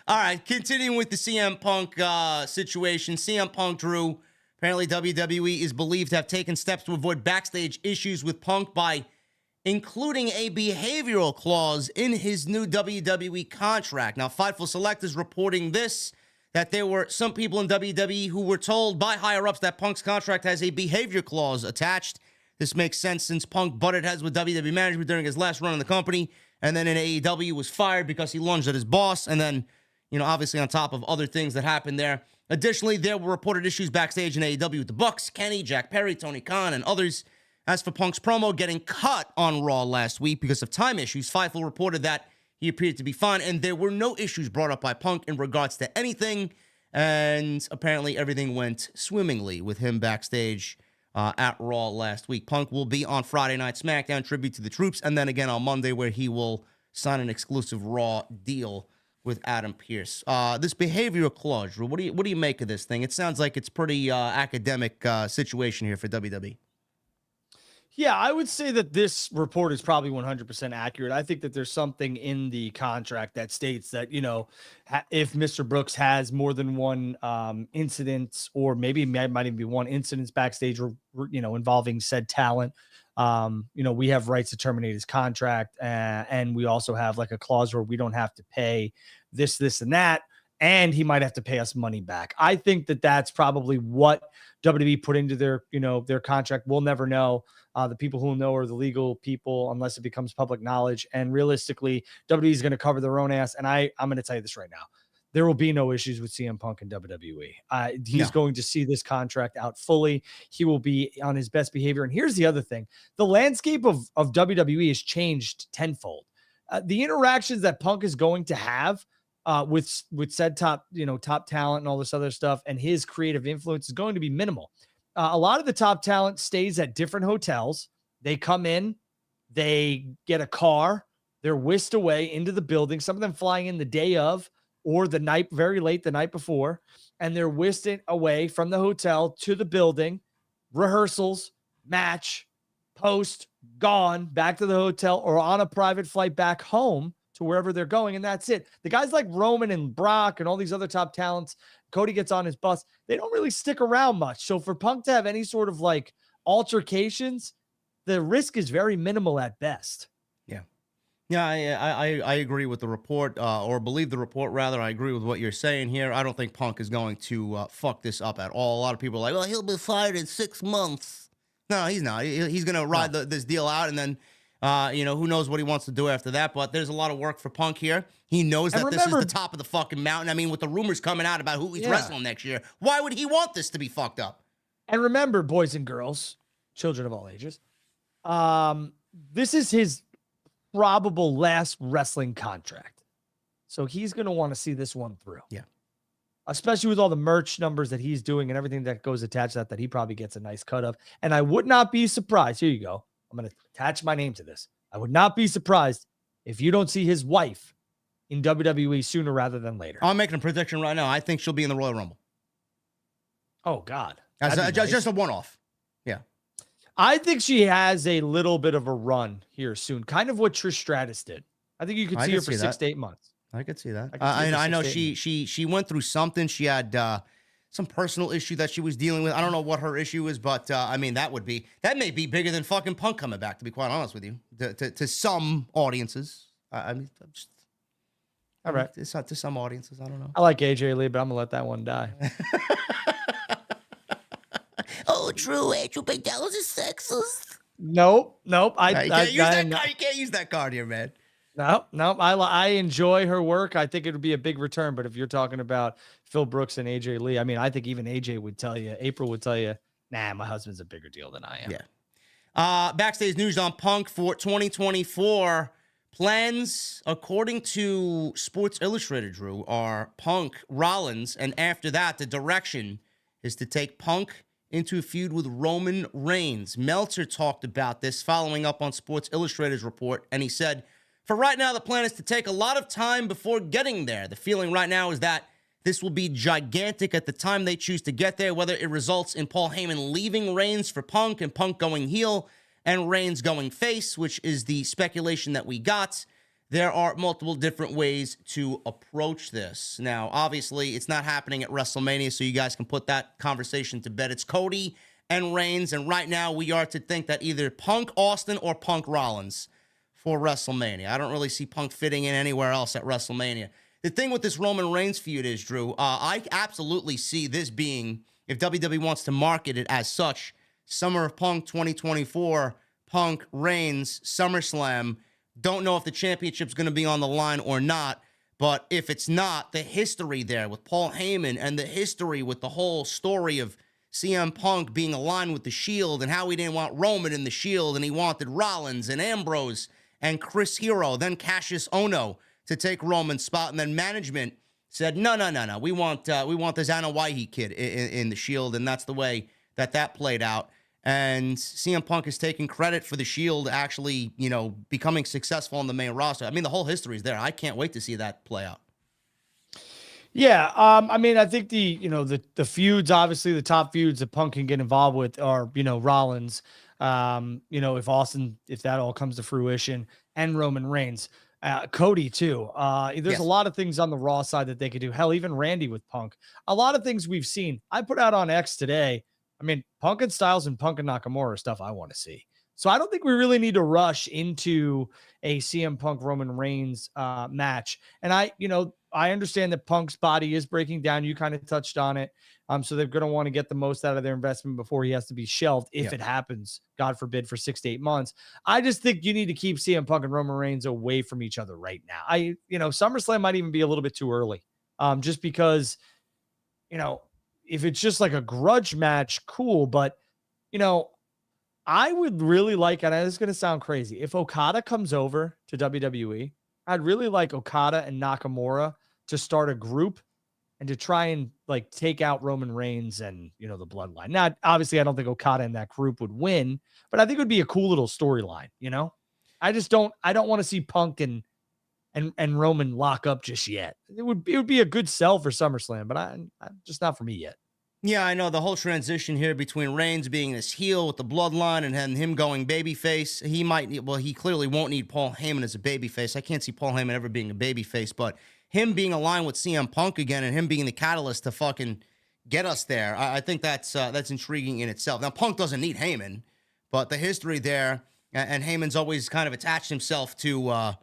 All right, continuing with the CM Punk situation. CM Punk, Drew, apparently WWE is believed to have taken steps to avoid backstage issues with Punk by including a behavioral clause in his new WWE contract. Now, Fightful Select is reporting this, that there were some people in WWE who were told by higher-ups that Punk's contract has a behavior clause attached. This makes sense since Punk butted heads with WWE management during his last run in the company, and then in AEW was fired because he lunged at his boss, and then, obviously on top of other things that happened there. Additionally, there were reported issues backstage in AEW with the Bucks, Kenny, Jack Perry, Tony Khan, and others. As for Punk's promo getting cut on Raw last week because of time issues, Fightful reported that he appeared to be fine, and there were no issues brought up by Punk in regards to anything, and apparently everything went swimmingly with him backstage at Raw last week. Punk will be on Friday Night SmackDown, tribute to the troops, and then again on Monday where he will sign an exclusive Raw deal with Adam Pearce. This behavioral clause, what do you make of this thing? It sounds like it's pretty academic situation here for WWE. Yeah, I would say that this report is probably 100% accurate. I think that there's something in the contract that states that, if Mr. Brooks has more than one incident, or maybe it might even be one incident backstage, involving said talent, we have rights to terminate his contract. And we also have like a clause where we don't have to pay this, and that. And he might have to pay us money back. I think that that's probably what WWE put into their contract. We'll never know. The people who know are the legal people, unless it becomes public knowledge. And realistically, WWE is going to cover their own ass. And I'm going to tell you this right now. There will be no issues with CM Punk and WWE. He's going to see this contract out fully. He will be on his best behavior. And here's the other thing. The landscape of WWE has changed tenfold. The interactions that Punk is going to have with said top talent and all this other stuff, and his creative influence is going to be minimal. A lot of the top talent stays at different hotels. They come in, they get a car, they're whisked away into the building. Some of them flying in the day of. or very late the night before, and they're whisked away from the hotel to the building, rehearsals, match, post, gone, back to the hotel, or on a private flight back home to wherever they're going, and that's it. The guys like Roman and Brock and all these other top talents, Cody gets on his bus, they don't really stick around much. So for Punk to have any sort of like altercations, the risk is very minimal at best. Yeah, I agree with the report, or believe the report, rather. I agree with what you're saying here. I don't think Punk is going to fuck this up at all. A lot of people are like, well, He'll be fired in 6 months. no, he's not. He's going to ride this deal out, and then, who knows what he wants to do after that. But there's a lot of work for Punk here. He knows that this is the top of the fucking mountain. I mean, with the rumors coming out about who he's wrestling next year, why would he want this to be fucked up? And remember, boys and girls, children of all ages, this is his probable last wrestling contract. So he's going to want to see this one through. Yeah. Especially with all the merch numbers that he's doing and everything that goes attached to that he probably gets a nice cut of. And I would not be surprised. Here you go. I'm going to attach my name to this. I would not be surprised if you don't see his wife in WWE sooner rather than later. I'm making a prediction right now. I think she'll be in the Royal Rumble. Oh, God. Just a one-off. Yeah. I think she has a little bit of a run here soon, kind of what Trish Stratus did. I think you could see her for 6 to 8 months. I could see that. I know she went through something. She had some personal issue that she was dealing with. I don't know what her issue is, but I mean that may be bigger than fucking Punk coming back. To be quite honest with you, to some audiences. I mean, all right. It's not to some audiences. I don't know. I like AJ Lee, but I'm gonna let that one die. Oh, true. Andrew McDowell's is sexist. Nope. You can't use that card here, man. No. I enjoy her work. I think it would be a big return. But if you're talking about Phil Brooks and AJ Lee, I mean, I think even AJ would tell you, April would tell you, nah, my husband's a bigger deal than I am. Yeah. Backstage news on Punk for 2024. Plans, according to Sports Illustrated, Drew, are Punk, Rollins, and after that, the direction is to take Punk into a feud with Roman Reigns. Meltzer talked about this following up on Sports Illustrated's report, and he said, for right now, the plan is to take a lot of time before getting there. The feeling right now is that this will be gigantic at the time they choose to get there, whether it results in Paul Heyman leaving Reigns for Punk and Punk going heel and Reigns going face, which is the speculation that we got. There are multiple different ways to approach this. Now, obviously, it's not happening at WrestleMania, so you guys can put that conversation to bed. It's Cody and Reigns, and right now we are to think that either Punk Austin or Punk Rollins for WrestleMania. I don't really see Punk fitting in anywhere else at WrestleMania. The thing with this Roman Reigns feud is, Drew, I absolutely see this being, if WWE wants to market it as such, Summer of Punk 2024, Punk Reigns, SummerSlam. Don't know if the championship's going to be on the line or not, but if it's not, the history there with Paul Heyman and the history with the whole story of CM Punk being aligned with the Shield and how he didn't want Roman in the Shield and he wanted Rollins and Ambrose and Chris Hero, then Cassius Ohno to take Roman's spot, and then management said, no, we want the Zana Waihi kid in the Shield, and that's the way that played out. And CM Punk is taking credit for the Shield actually, becoming successful on the main roster. I mean, the whole history is there. I can't wait to see that play out. Yeah, I mean, I think the feuds, obviously the top feuds that Punk can get involved with are, Rollins, if that all comes to fruition, and Roman Reigns, Cody too. There's a lot of things on the Raw side that they could do. Hell, even Randy with Punk. A lot of things we've seen. I put out on X today. I mean, Punk and Styles and Punk and Nakamura are stuff I want to see. So I don't think we really need to rush into a CM Punk Roman Reigns match. And I understand that Punk's body is breaking down. You kind of touched on it. So they're going to want to get the most out of their investment before he has to be shelved if it happens, God forbid, for 6 to 8 months. I just think you need to keep CM Punk and Roman Reigns away from each other right now. SummerSlam might even be a little bit too early, just because, if it's just like a grudge match, cool. But, I would really like, and it's going to sound crazy, if Okada comes over to WWE, I'd really like Okada and Nakamura to start a group and to try and take out Roman Reigns and, the bloodline. Now, obviously, I don't think Okada and that group would win, but I think it would be a cool little storyline, I don't want to see Punk and and Roman lock up just yet. It would be a good sell for SummerSlam, but I'm just not for me yet. Yeah, I know the whole transition here between Reigns being this heel with the bloodline and then him going babyface. He clearly won't need Paul Heyman as a babyface. I can't see Paul Heyman ever being a babyface, but him being aligned with CM Punk again and him being the catalyst to fucking get us there, I think that's intriguing in itself. Now, Punk doesn't need Heyman, but the history there, and Heyman's always kind of attached himself to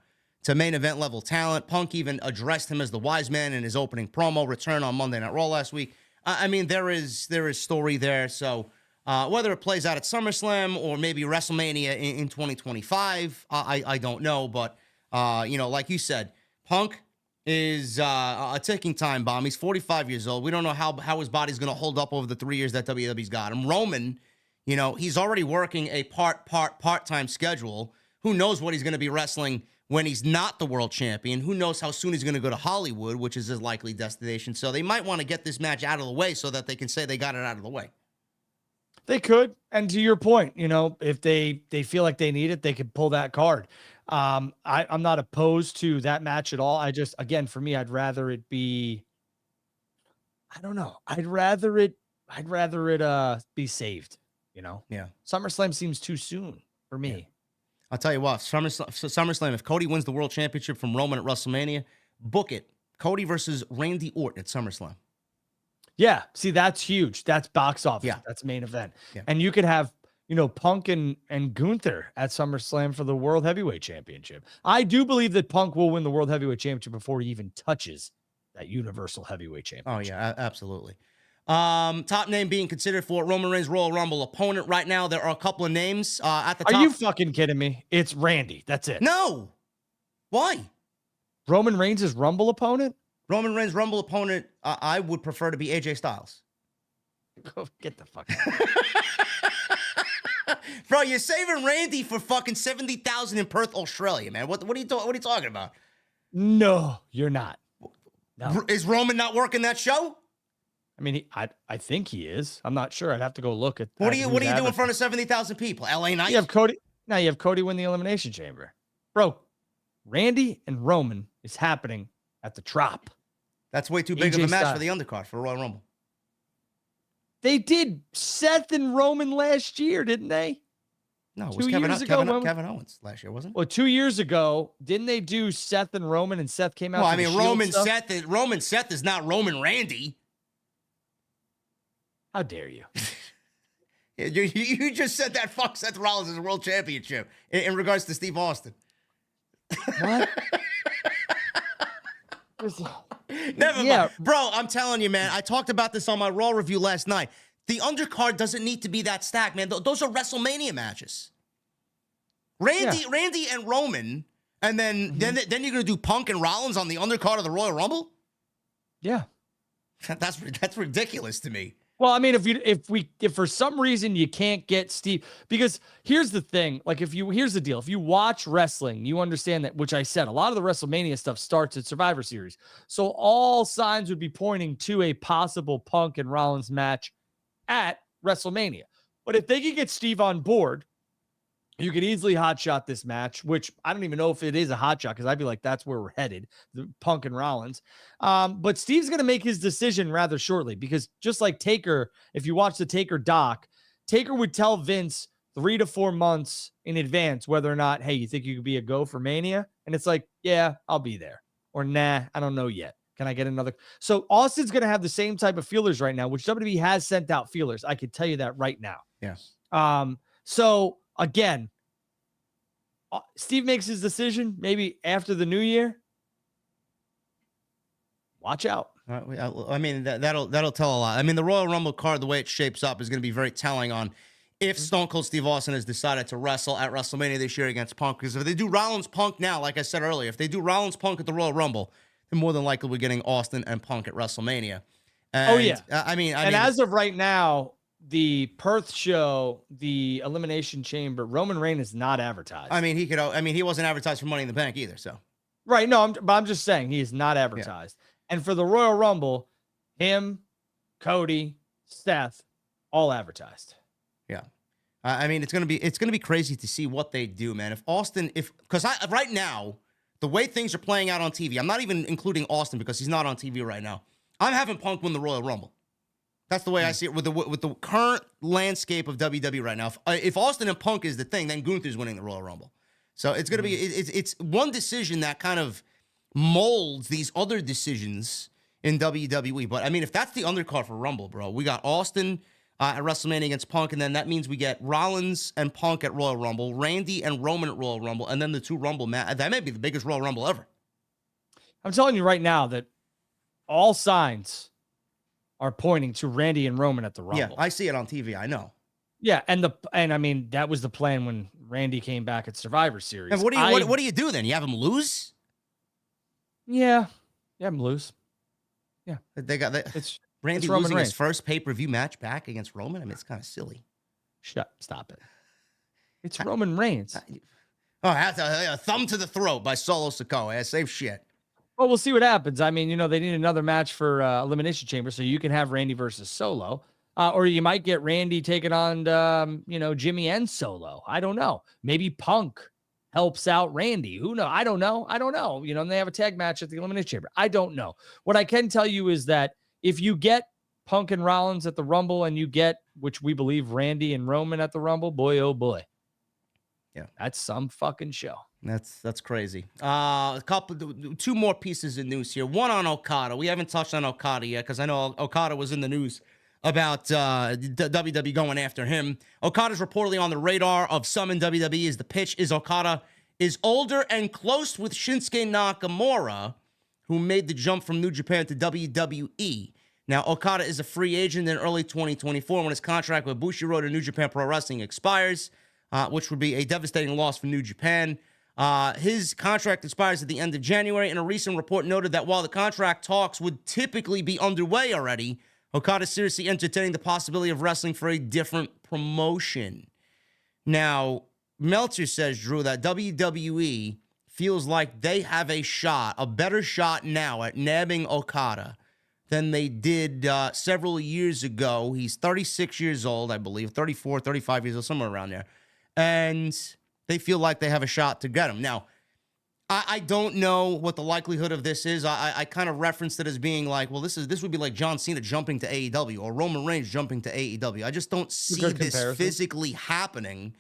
main event level talent. Punk even addressed him as the wise man in his opening promo return on Monday Night Raw last week. I mean, there is story there. So whether it plays out at SummerSlam or maybe WrestleMania in 2025, I don't know. But, like you said, Punk is a ticking time bomb. He's 45 years old. We don't know how his body's going to hold up over the 3 years that WWE's got him. Roman, he's already working a part-time schedule. Who knows what he's going to be wrestling when he's not the world champion? Who knows how soon he's going to go to Hollywood, which is his likely destination. So they might want to get this match out of the way so that they can say they got it out of the way. They could. And to your point, if they feel like they need it, they could pull that card. I'm not opposed to that match at all. Again, for me, I'd rather it be, I don't know. I'd rather it be saved, Yeah. SummerSlam seems too soon for me. Yeah. I'll tell you what, SummerSlam, if Cody wins the world championship from Roman at WrestleMania, book it. Cody versus Randy Orton at SummerSlam. Yeah. See, that's huge. That's box office. Yeah. That's main event. Yeah. And you could have, Punk and Gunther at SummerSlam for the World Heavyweight Championship. I do believe that Punk will win the World Heavyweight Championship before he even touches that Universal Heavyweight Championship. Oh, yeah, absolutely. Top name being considered for Roman Reigns' Royal Rumble opponent right now. There are a couple of names at the top. Are you fucking kidding me? It's Randy. That's it. No. Why? Roman Reigns' Rumble opponent? Roman Reigns' Rumble opponent, I would prefer to be AJ Styles. Go get the fuck Bro, you're saving Randy for fucking 70,000 in Perth, Australia, man. What are you talking about? No, you're not. No. Is Roman not working that show? I mean, I think he is. I'm not sure. I'd have to go look at. What do you do in front of 70,000 people? LA Knight? You have Cody. Now you have Cody win the Elimination Chamber, bro. Randy and Roman is happening at the Trop. That's way too big AJ of a match Styles. for the undercard for Royal Rumble. They did Seth and Roman last year, didn't they? No, it 2 was years ago, Kevin Owens last year, wasn't it? Well, 2 years ago, didn't they do Seth and Roman? And Seth came out. Well, I to the mean, Shield Roman Seth is not Roman Randy. How dare you? You just said that fuck Seth Rollins is a world championship in regards to Steve Austin. What? Never Yeah. mind. Bro, I'm telling you, man, I talked about this on my Raw review last night. The undercard doesn't need to be that stacked, man. Those are WrestleMania matches. Randy and Roman, and then you're going to do Punk and Rollins on the undercard of the Royal Rumble? Yeah. That's ridiculous to me. Well, I mean, if for some reason you can't get Steve, because here's the thing, here's the deal. If you watch wrestling, you understand that, which I said, a lot of the WrestleMania stuff starts at Survivor Series. So all signs would be pointing to a possible Punk and Rollins match at WrestleMania. But if they could get Steve on board, you could easily hotshot this match, which I don't even know if it is a hotshot, because I'd be like, that's where we're headed, the Punk and Rollins. But Steve's going to make his decision rather shortly, because just like Taker, if you watch the Taker doc, Taker would tell Vince 3 to 4 months in advance whether or not, hey, you think you could be a go for Mania? And it's like, yeah, I'll be there. Or nah, I don't know yet. Can I get another? So Austin's going to have the same type of feelers right now, which WWE has sent out feelers. I can tell you that right now. Yeah. So again, Steve makes his decision maybe after the new year. Watch out. I mean, that'll tell a lot. I mean, the Royal Rumble card, the way it shapes up, is going to be very telling on if Stone Cold Steve Austin has decided to wrestle at WrestleMania this year against Punk. Because if they do Rollins Punk now, like I said earlier, if they do Rollins Punk at the Royal Rumble, then more than likely we're getting Austin and Punk at WrestleMania. And, I mean, as of right now, the Perth show, the Elimination Chamber, Roman Reigns is not advertised. I mean, he wasn't advertised for Money in the Bank either. So, right? No, I'm just saying he is not advertised. Yeah. And for the Royal Rumble, him, Cody, Seth, all advertised. Yeah, I mean, it's gonna be crazy to see what they do, man. If Austin, because right now the way things are playing out on TV, I'm not even including Austin because he's not on TV right now. I'm having Punk win the Royal Rumble. That's the way I see it with the current landscape of WWE right now. If Austin and Punk is the thing, then Gunther's winning the Royal Rumble. So it's going to be it's one decision that kind of molds these other decisions in WWE. But I mean, if that's the undercard for Rumble, bro, we got Austin at WrestleMania against Punk, and then that means we get Rollins and Punk at Royal Rumble, Randy and Roman at Royal Rumble, and then the two Rumble match. That may be the biggest Royal Rumble ever. I'm telling you right now that all signs are pointing to Randy and Roman at the Rumble. Yeah, I see it on TV. I know. Yeah, and I mean that was the plan when Randy came back at Survivor Series. And what do you do then? You have him lose? Yeah, him lose. Yeah, Randy Roman losing Reigns. his first pay-per-view match back against Roman. I mean, it's kind of silly. Stop it. It's Roman Reigns. Oh, that's a thumb to the throat by Solo Sikoa. Yeah, same shit. Well, we'll see what happens. I mean, they need another match for Elimination Chamber, so you can have Randy versus Solo. Or you might get Randy taking on, Jimmy and Solo. I don't know. Maybe Punk helps out Randy. Who knows? I don't know. And they have a tag match at the Elimination Chamber. I don't know. What I can tell you is that if you get Punk and Rollins at the Rumble and you get, which we believe, Randy and Roman at the Rumble, boy, oh boy. Yeah. That's some fucking show. That's crazy. Two more pieces of news here. One on Okada. We haven't touched on Okada yet because I know Okada was in the news about WWE going after him. Okada's reportedly on the radar of some in WWE as the pitch is Okada is older and close with Shinsuke Nakamura, who made the jump from New Japan to WWE. Now, Okada is a free agent in early 2024 when his contract with Bushiroad and New Japan Pro Wrestling expires, which would be a devastating loss for New Japan. His contract expires at the end of January, and a recent report noted that while the contract talks would typically be underway already, Okada is seriously entertaining the possibility of wrestling for a different promotion. Now, Meltzer says, Drew, that WWE feels like they have a better shot now at nabbing Okada than they did several years ago. He's 36 years old, I believe, 34, 35 years old, somewhere around there. And they feel like they have a shot to get him. Now, I don't know what the likelihood of this is. I kind of referenced it as being like, well, this would be like John Cena jumping to AEW or Roman Reigns jumping to AEW. I just don't see this physically happening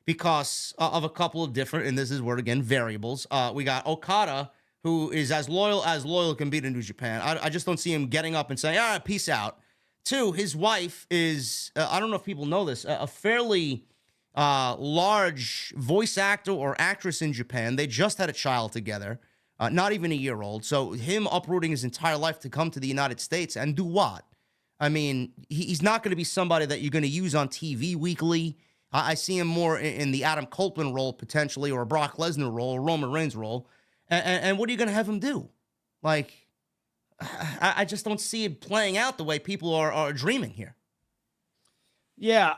because of a couple of different, and this is where, again, variables. We got Okada, who is as loyal can be to New Japan. I just don't see him getting up and saying, peace out. Two, his wife is, I don't know if people know this, a fairly large voice actor or actress in Japan. They just had a child together, not even a year old. So him uprooting his entire life to come to the United States and do what? I mean, he's not going to be somebody that you're going to use on TV weekly. I see him more in the Adam Copeland role potentially, or a Brock Lesnar role, or Roman Reigns role. And what are you going to have him do? Like, I just don't see it playing out the way people are dreaming here. Yeah.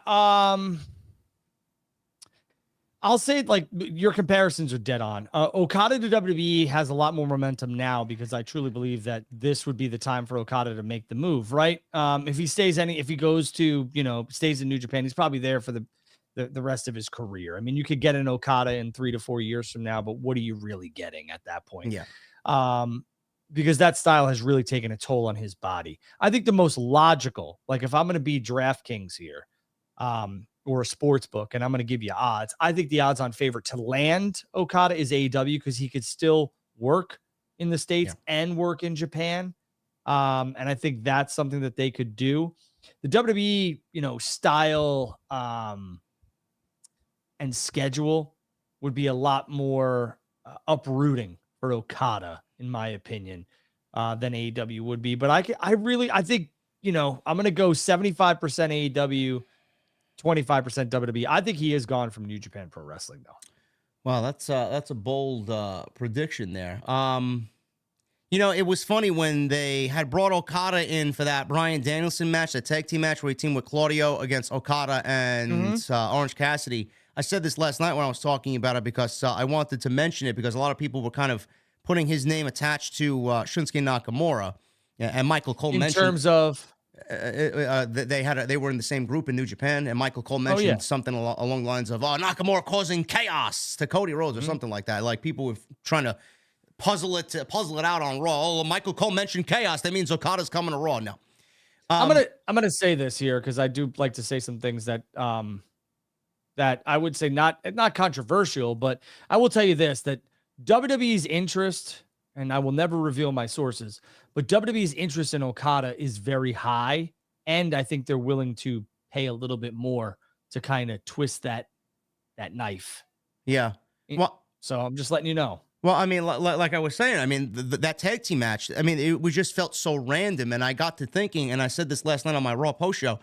I'll say, like, your comparisons are dead on. Okada to WWE has a lot more momentum now because I truly believe that this would be the time for Okada to make the move, right? If he goes to, stays in New Japan, he's probably there for the rest of his career. I mean, you could get an Okada in 3 to 4 years from now, but what are you really getting at that point? Yeah. Because that style has really taken a toll on his body. I think the most logical, like if I'm going to be DraftKings here, or a sports book, and I'm going to give you odds, I think the odds on favorite to land Okada is AEW because he could still work in the States and work in Japan. And I think that's something that they could do. The WWE, style and schedule would be a lot more uprooting for Okada, in my opinion, than AEW would be. But I think, I'm going to go 75% AEW, 25% WWE. I think he is gone from New Japan Pro Wrestling, though. Wow, that's a bold prediction there. It was funny when they had brought Okada in for that Bryan Danielson match, that tag team match where he teamed with Claudio against Okada and Orange Cassidy. I said this last night when I was talking about it because I wanted to mention it because a lot of people were kind of putting his name attached to Shinsuke Nakamura, and Michael Cole mentioned in terms of. They were in the same group in New Japan, and Michael Cole mentioned something along the lines of Nakamura causing chaos to Cody Rhodes or something like that. Like people were trying to puzzle it out on Raw. Oh, Michael Cole mentioned chaos. That means Okada's coming to Raw. No. I'm gonna say this here because I do like to say some things that that I would say not controversial, but I will tell you this, that WWE's interest, and I will never reveal my sources, but WWE's interest in Okada is very high, and I think they're willing to pay a little bit more to kind of twist that knife. Yeah. Well, so I'm just letting you know. Well, I mean, like I was saying, I mean, that tag team match, I mean, it just felt so random. And I got to thinking, and I said this last night on my Raw post show,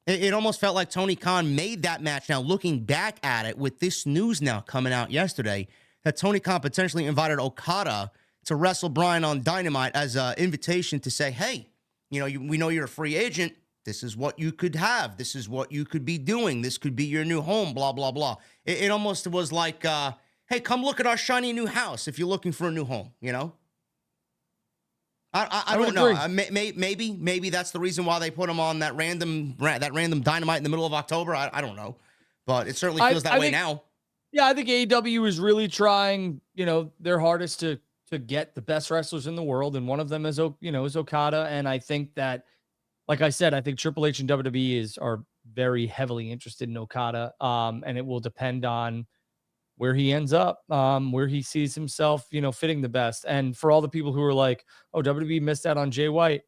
it almost felt like Tony Khan made that match. Now, looking back at it with this news now coming out yesterday, that Tony Khan potentially invited Okada to wrestle Bryan on Dynamite as an invitation to say, hey, we know you're a free agent. This is what you could have. This is what you could be doing. This could be your new home, blah, blah, blah. It almost was like, hey, come look at our shiny new house if you're looking for a new home, I don't know. Maybe that's the reason why they put him on that random Dynamite in the middle of October. I don't know. But it certainly feels that way now. Yeah, I think AEW is really trying, their hardest to get the best wrestlers in the world. And one of them is Okada. And I think that, like I said, I think Triple H and WWE are very heavily interested in Okada. And it will depend on where he ends up, where he sees himself, fitting the best. And for all the people who are like, oh, WWE missed out on Jay White.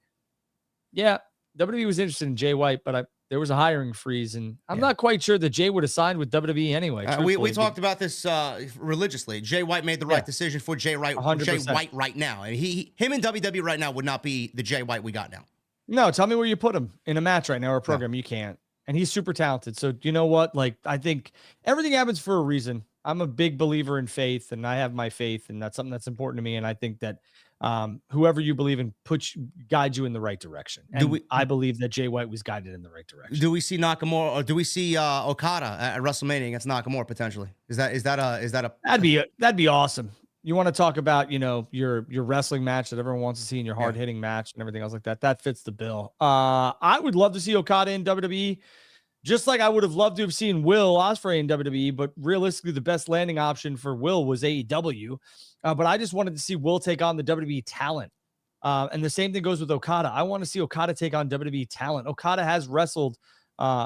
Yeah, WWE was interested in Jay White, but there was a hiring freeze, and I'm not quite sure that Jay would have signed with WWE anyway. We talked about this religiously. Jay White made the right decision for Jay White right now. And him and WWE right now would not be the Jay White we got now. No, tell me where you put him in a match right now or a program. No. You can't. And he's super talented. So you know what? Like, I think everything happens for a reason. I'm a big believer in faith, and I have my faith, and that's something that's important to me. And I think that whoever you believe in guides you in the right direction. And I believe that Jay White was guided in the right direction. Do we see Nakamura, or do we see Okada at WrestleMania against Nakamura potentially? Is that a that'd be awesome. You want to talk about, your wrestling match that everyone wants to see in your hard hitting match and everything else like that. That fits the bill. I would love to see Okada in WWE. Just like I would have loved to have seen Will Ospreay in WWE, but realistically, the best landing option for Will was AEW. But I just wanted to see Will take on the WWE talent. And the same thing goes with Okada. I want to see Okada take on WWE talent. Okada has wrestled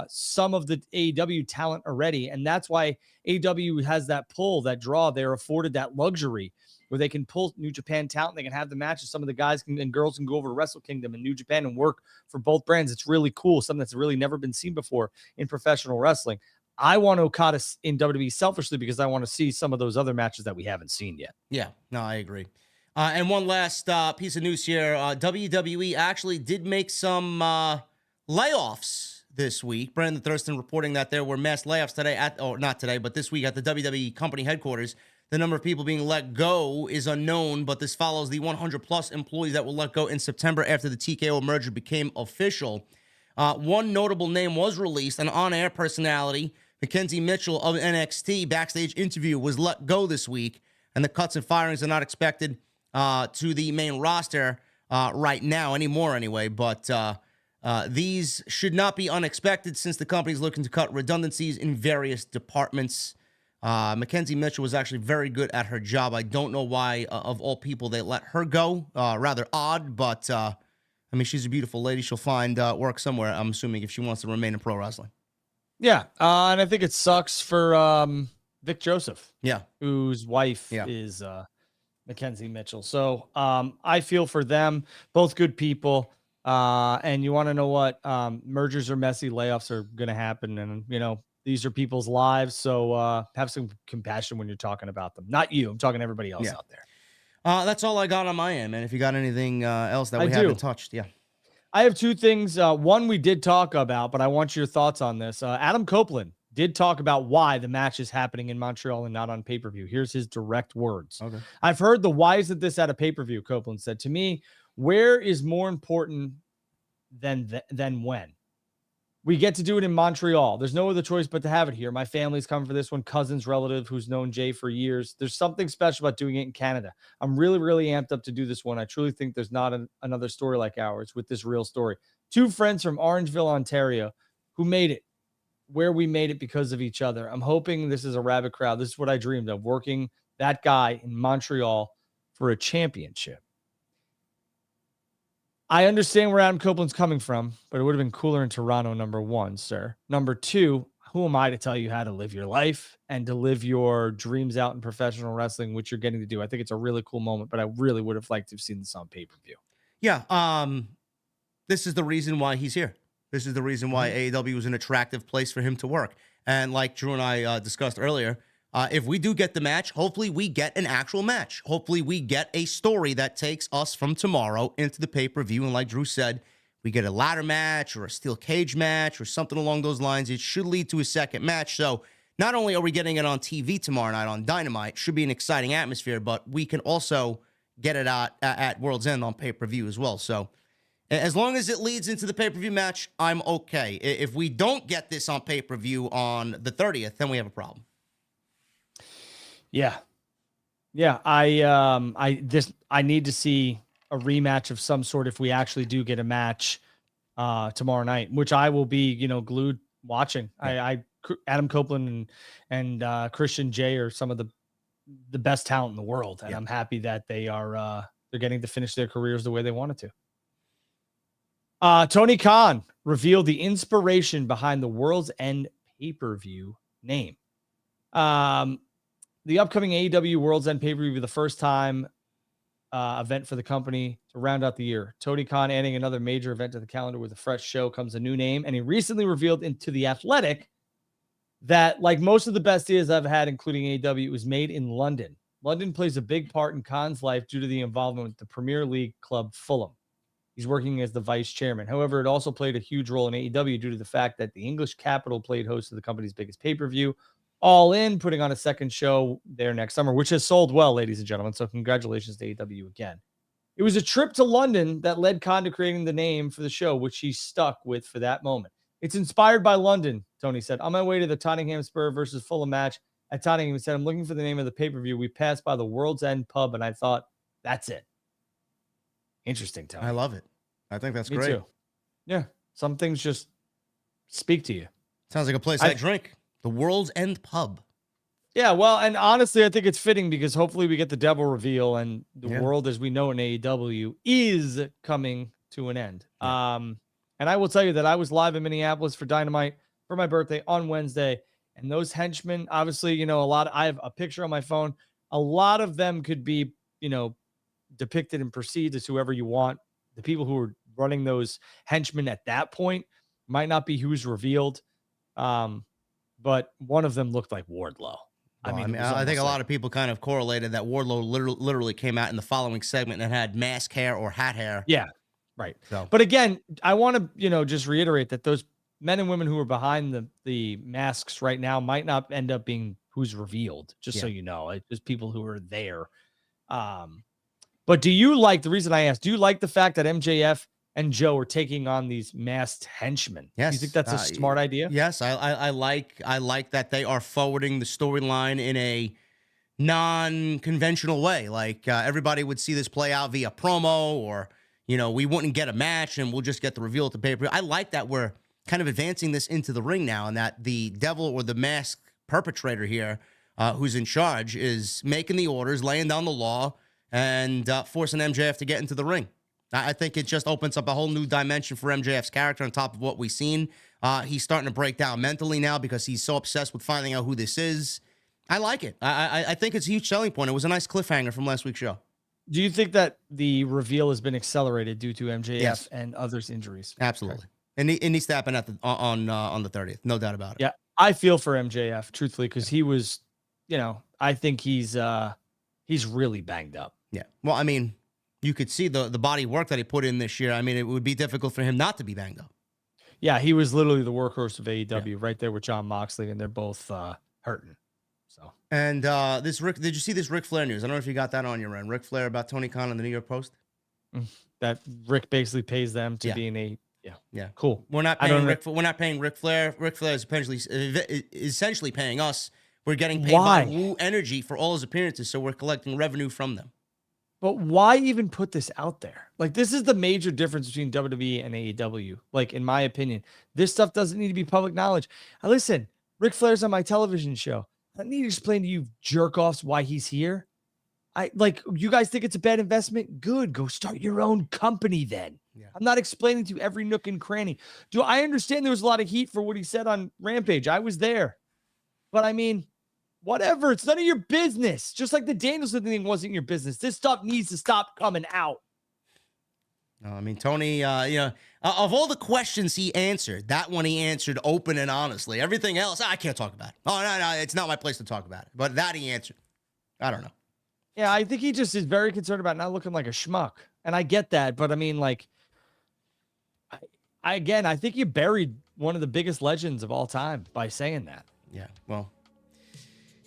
some of the AEW talent already, and that's why AEW has that pull, that draw. They're afforded that luxury where they can pull New Japan talent. They can have the matches. Some of the guys and girls can go over to Wrestle Kingdom and New Japan and work for both brands. It's really cool. Something that's really never been seen before in professional wrestling. I want Okada in WWE selfishly because I want to see some of those other matches that we haven't seen yet. Yeah, no, I agree. And one last piece of news here. WWE actually did make some layoffs this week. Brandon Thurston reporting that there were mass layoffs today not today, but this week at the WWE company headquarters. The number of people being let go is unknown, but this follows the 100-plus employees that were let go in September after the TKO merger became official. One notable name was released. An on-air personality, Mackenzie Mitchell of NXT, backstage interview was let go this week, and the cuts and firings are not expected to the main roster right now anymore anyway, but these should not be unexpected since the company is looking to cut redundancies in various departments. Mackenzie Mitchell was actually very good at her job. I don't know why, of all people, they let her go. Rather odd, but I mean, she's a beautiful lady. She'll find work somewhere, I'm assuming, if she wants to remain in pro wrestling. Yeah, and I think it sucks for Vic Joseph, whose wife is Mackenzie Mitchell. So I feel for them, both good people. And you want to know what? Mergers are messy, layoffs are going to happen, and these are people's lives, so have some compassion when you're talking about them. Not you. I'm talking to everybody else out there. That's all I got on my end, man. If you got anything else that we haven't touched, I have two things. One we did talk about, but I want your thoughts on this. Adam Copeland did talk about why the match is happening in Montreal and not on pay-per-view. Here's his direct words. Okay. I've heard the why isn't this at a pay-per-view, Copeland said. To me, where is more important than when? We get to do it in Montreal. There's no other choice but to have it here. My family's coming for this one. Cousin's relative who's known Jay for years. There's something special about doing it in Canada. I'm really, really amped up to do this one. I truly think there's not another story like ours with this real story. Two friends from Orangeville, Ontario, who made it where we made it because of each other. I'm hoping this is a rabid crowd. This is what I dreamed of, working that guy in Montreal for a championship. I understand where Adam Copeland's coming from, but it would have been cooler in Toronto, number one, sir. Number two, who am I to tell you how to live your life and to live your dreams out in professional wrestling, which you're getting to do? I think it's a really cool moment, but I really would have liked to have seen this on pay-per-view. Yeah, this is the reason why he's here. This is the reason why AEW is an attractive place for him to work. And like Drew and I discussed earlier, if we do get the match, hopefully we get an actual match. Hopefully we get a story that takes us from tomorrow into the pay-per-view. And like Drew said, we get a ladder match or a steel cage match or something along those lines. It should lead to a second match. So not only are we getting it on TV tomorrow night on Dynamite, should be an exciting atmosphere, but we can also get it at World's End on pay-per-view as well. So as long as it leads into the pay-per-view match, I'm okay. If we don't get this on pay-per-view on the 30th, then we have a problem. Yeah. Yeah. I need to see a rematch of some sort if we actually do get a match tomorrow night, which I will be, glued watching. Yeah. Adam Copeland and Christian J are some of the best talent in the world. And I'm happy that they're getting to finish their careers the way they wanted to. Tony Khan revealed the inspiration behind the World's End pay-per-view name. The upcoming AEW World's End pay-per-view will be the first time event for the company to round out the year. Tony Khan adding another major event to the calendar with a fresh show comes a new name, and he recently revealed into The Athletic that, like most of the best ideas I've had, including AEW, it was made in London. London plays a big part in Khan's life due to the involvement with the Premier League club Fulham. He's working as the vice chairman. However, it also played a huge role in AEW due to the fact that the English capital played host to the company's biggest pay-per-view, All In, putting on a second show there next summer, which has sold well, ladies and gentlemen. So congratulations to AEW again. It was a trip to London that led Khan to creating the name for the show, which he stuck with for that moment. It's inspired by London, Tony said. On my way to the Tottenham Spur versus Fulham match at Tottenham, he said, I'm looking for the name of the pay-per-view. We passed by the World's End pub, and I thought, that's it. Interesting, Tony. I love it. I think that's great. Me too. Yeah. Some things just speak to you. Sounds like a place I drink. The World's End Pub. Yeah, well, and honestly, I think it's fitting because hopefully we get the devil reveal and the world as we know in AEW is coming to an end. Yeah. And I will tell you that I was live in Minneapolis for Dynamite for my birthday on Wednesday. And those henchmen, obviously, I have a picture on my phone. A lot of them could be, depicted and perceived as whoever you want. The people who were running those henchmen at that point might not be who's revealed. But one of them looked like Wardlow. I think a lot of people kind of correlated that Wardlow literally came out in the following segment and had mask hair or hat hair. Yeah, right. So. But again, I want to, just reiterate that those men and women who are behind the masks right now might not end up being who's revealed, just so you know. It's just people who are there. But do you like, the reason I asked, do you like the fact that MJF and Joe are taking on these masked henchmen? Yes. Do you think that's a smart idea? Yes, I like that they are forwarding the storyline in a non-conventional way. Like everybody would see this play out via promo, or we wouldn't get a match and we'll just get the reveal at the pay-per-view. I like that we're kind of advancing this into the ring now, and that the devil or the masked perpetrator here, who's in charge, is making the orders, laying down the law, and forcing MJF to get into the ring. I think it just opens up a whole new dimension for MJF's character on top of what we've seen. He's starting to break down mentally now because he's so obsessed with finding out who this is. I like it. I think it's a huge selling point. It was a nice cliffhanger from last week's show. Do you think that the reveal has been accelerated due to MJF and others' injuries? Absolutely. Okay. And it needs to happen on the 30th. No doubt about it. Yeah, I feel for MJF, truthfully, because he was, I think he's really banged up. Yeah. Well, you could see the body work that he put in this year. It would be difficult for him not to be banged up. Yeah, he was literally the workhorse of AEW right there with John Moxley, and they're both hurting. So. And did you see this Ric Flair news? I don't know if you got that on your end. Ric Flair about Tony Khan in the New York Post. That Rick basically pays them to be in a cool. We're not paying we're not paying Ric Flair. Ric Flair is essentially paying us. We're getting paid by Woo Energy for all his appearances, so we're collecting revenue from them. But why even put this out there? Like, this is the major difference between WWE and AEW. Like, in my opinion, this stuff doesn't need to be public knowledge. Listen, Ric Flair's on my television show. I need to explain to you jerk-offs why he's here. You guys think it's a bad investment? Good. Go start your own company then. Yeah. I'm not explaining to you every nook and cranny. Do I understand there was a lot of heat for what he said on Rampage? I was there. But I mean, whatever. It's none of your business. Just like the Danielson thing wasn't your business. This stuff needs to stop coming out. No, I mean, Tony, of all the questions he answered, that one he answered open and honestly. Everything else, I can't talk about it. Oh, no, it's not my place to talk about it. But that he answered. I don't know. Yeah, I think he just is very concerned about not looking like a schmuck. And I get that. But I mean, like, I think you buried one of the biggest legends of all time by saying that. Yeah, well,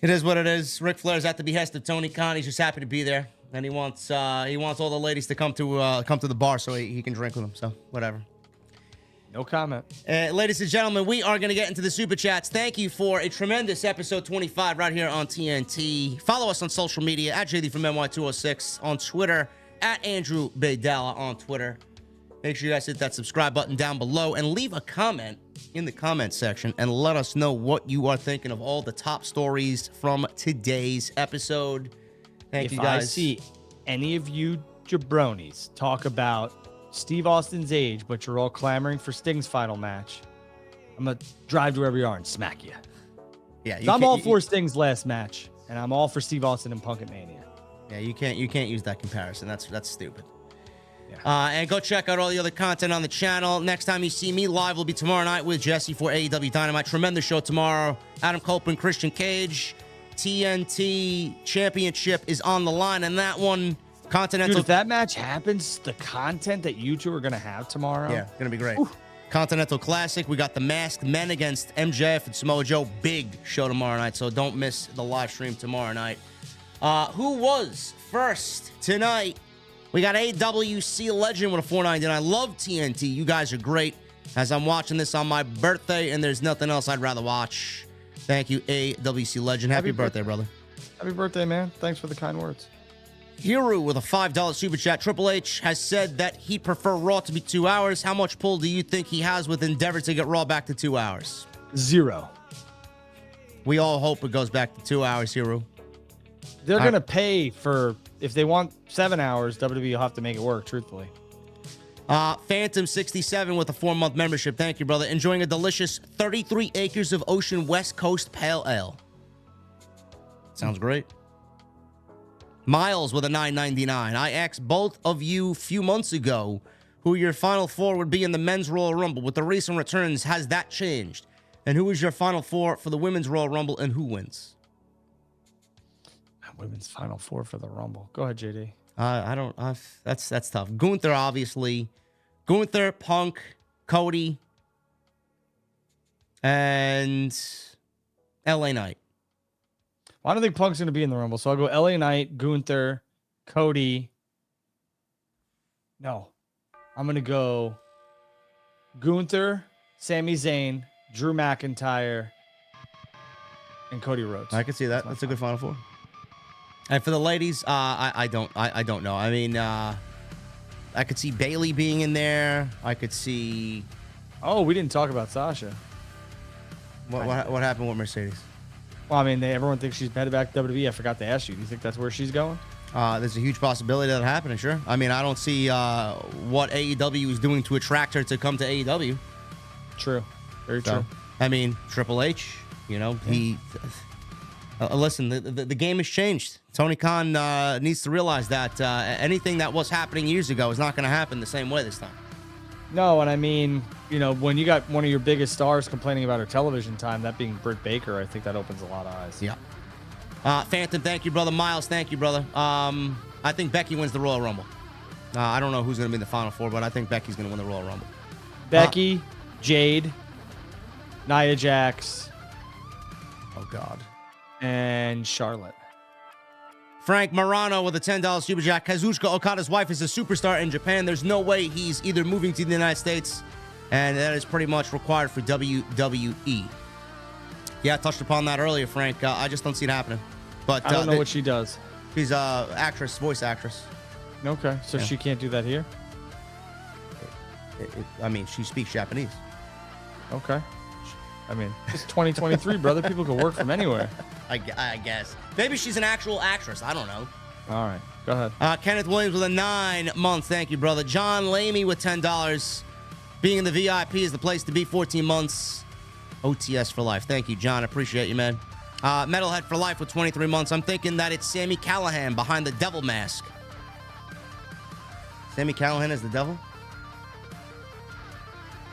it is what it is. Ric Flair's at the behest of Tony Khan. He's just happy to be there. And he wants all the ladies to come to the bar so he can drink with them. So whatever. No comment. Ladies and gentlemen, we are going to get into the super chats. Thank you for a tremendous episode 25 right here on TNT. Follow us on social media at JD from NY206 on Twitter, at Andrew Baydala on Twitter. Make sure you guys hit that subscribe button down below and leave a comment in the comment section and let us know what you are thinking of all the top stories from today's episode. Thank you guys. If I see any of you jabronis talk about Steve Austin's age, but you're all clamoring for Sting's final match, I'm going to drive to wherever you are and smack you. Yeah, I'm all for Sting's last match, and I'm all for Steve Austin and Punk at Mania. Yeah, you can't use that comparison. That's stupid. Yeah. And go check out all the other content on the channel. Next time you see me live will be tomorrow night with Jesse for AEW Dynamite. Tremendous show tomorrow. Adam Copeland, Christian Cage. TNT Championship is on the line, and that one, Continental. Dude, if that match happens, the content that you two are going to have tomorrow. Yeah, going to be great. Ooh. Continental Classic. We got the Masked Men against MJF and Samoa Joe. Big show tomorrow night, so don't miss the live stream tomorrow night. Who was first tonight? We got AWC Legend with a $4.99. Love TNT. You guys are great. As I'm watching this on my birthday, and there's nothing else I'd rather watch. Thank you, AWC Legend. Happy birthday, brother. Happy birthday, man. Thanks for the kind words. Hiru with a $5 super chat. Triple H has said that he'd prefer Raw to be 2 hours. How much pull do you think he has with Endeavor to get Raw back to 2 hours? 0. We all hope it goes back to 2 hours, Hiru. They're going to pay for, if they want 7 hours, WWE will have to make it work, truthfully. Phantom 67 with a 4-month membership. Thank you, brother. Enjoying a delicious 33 acres of ocean West Coast Pale Ale. Sounds great. Miles with a $9.99. I asked both of you a few months ago who your final four would be in the men's Royal Rumble. With the recent returns, has that changed? And who is your final four for the women's Royal Rumble, and who wins? Women's final four for the Rumble. Go ahead, JD. That's tough. Gunther, obviously. Gunther, Punk, Cody, and LA Knight. Well, I don't think Punk's going to be in the Rumble, so I'll go LA Knight, Gunther, Cody. No. I'm going to go Gunther, Sami Zayn, Drew McIntyre, and Cody Rhodes. I can see that. That's a good final four. And for the ladies, I don't know. I mean, I could see Bayley being in there. I could see. Oh, we didn't talk about Sasha. What happened with Mercedes? Well, I mean, everyone thinks she's headed back to WWE. I forgot to ask you. Do you think that's where she's going? There's a huge possibility of that happening, sure. I mean, I don't see what AEW is doing to attract her to come to AEW. True. Very true. I mean, Triple H, he... listen, the game has changed. Tony Khan needs to realize that anything that was happening years ago is not going to happen the same way this time. No, and I mean, when you got one of your biggest stars complaining about her television time, that being Britt Baker, I think that opens a lot of eyes. Yeah. Phantom, thank you, brother. Miles, thank you, brother. I think Becky wins the Royal Rumble. I don't know who's going to be in the Final Four, but I think Becky's going to win the Royal Rumble. Becky, Jade, Nia Jax. Oh, God. And Charlotte. Frank Morano with a $10 super jack. Kazuchika Okada's wife is a superstar in Japan. There's no way he's either moving to the United States, and that is pretty much required for WWE. Yeah, I touched upon that earlier, Frank. I just don't see it happening. But I don't know what she does. She's a actress, voice actress. Okay, so she can't do that here? I mean, she speaks Japanese. Okay. I mean, it's 2023, brother. People can work from anywhere. I guess. Maybe she's an actual actress. I don't know. All right. Go ahead. Kenneth Williams with a 9 months. Thank you, brother. John Lamey with $10. Being in the VIP is the place to be. 14 months. OTS for life. Thank you, John. Appreciate you, man. Metalhead for life with 23 months. I'm thinking that it's Sami Callihan behind the devil mask. Sami Callihan is the devil?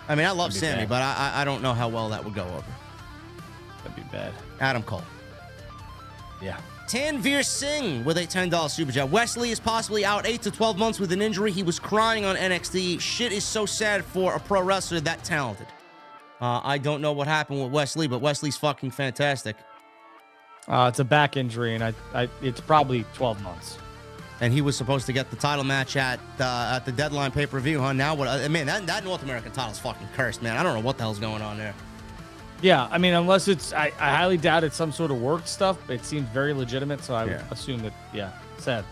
I mean, I love Sami, but I don't know how well that would go over. That'd be bad. Adam Cole. Yeah. Tanveer Singh with a $10 super chat. Wesley is possibly out 8 to 12 months with an injury. He was crying on NXT. Shit is so sad for a pro wrestler that talented. I don't know what happened with Wesley, but Wesley's fucking fantastic. It's a back injury, and it's probably 12 months. And he was supposed to get the title match at the Deadline pay-per-view, huh? Now what? Man, that North American title's fucking cursed, man. I don't know what the hell's going on there. Yeah, I mean, unless it's, I highly doubt it's some sort of work stuff. It seems very legitimate, so I would assume that, sad.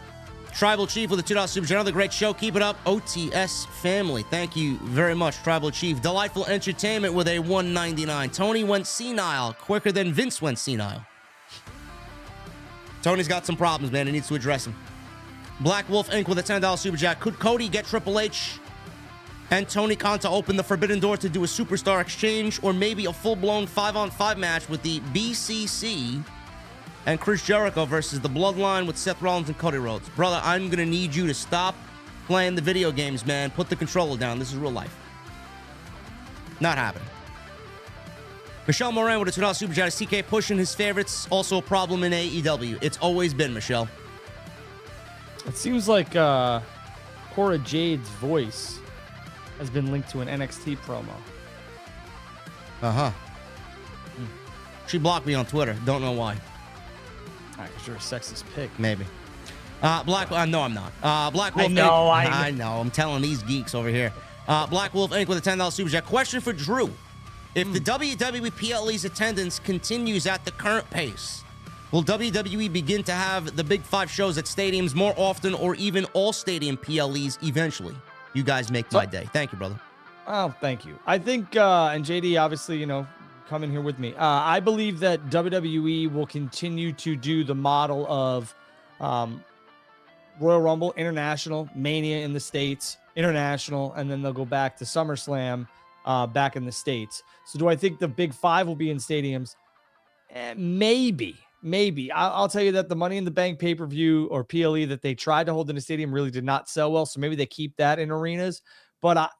Tribal Chief with a $2 super chat. Another great show. Keep it up. OTS family. Thank you very much, Tribal Chief. Delightful Entertainment with a $1.99. Tony went senile quicker than Vince went senile. Tony's got some problems, man. He needs to address them. Black Wolf Inc. with a $10 super chat. Could Cody get Triple H and Tony Khan to open the forbidden door to do a superstar exchange, or maybe a full-blown 5-on-5 match with the BCC and Chris Jericho versus the Bloodline with Seth Rollins and Cody Rhodes? Brother, I'm going to need you to stop playing the video games, man. Put the controller down. This is real life. Not happening. Michelle Moran with a $2 super chat. Is TK pushing his favorites? Also a problem in AEW. It's always been, Michelle. It seems like Cora Jade's voice has been linked to an NXT promo. Uh-huh. She blocked me on Twitter. Don't know why. All right, because you're a sexist pig. Maybe. No, I'm not. Black Wolf. I know. I'm telling these geeks over here. Black Wolf Inc. with a $10 super chat. Question for Drew. If the WWE PLE's attendance continues at the current pace, will WWE begin to have the Big 5 shows at stadiums more often, or even all stadium PLEs eventually? You guys make my day. Thank you, brother. Oh, thank you. I think, and JD, obviously, come in here with me. I believe that WWE will continue to do the model of Royal Rumble, International, Mania in the States, International, and then they'll go back to SummerSlam back in the States. So do I think the Big 5 will be in stadiums? Maybe. I'll tell you that the Money in the Bank pay-per-view or PLE that they tried to hold in a stadium really did not sell well. So maybe they keep that in arenas. But,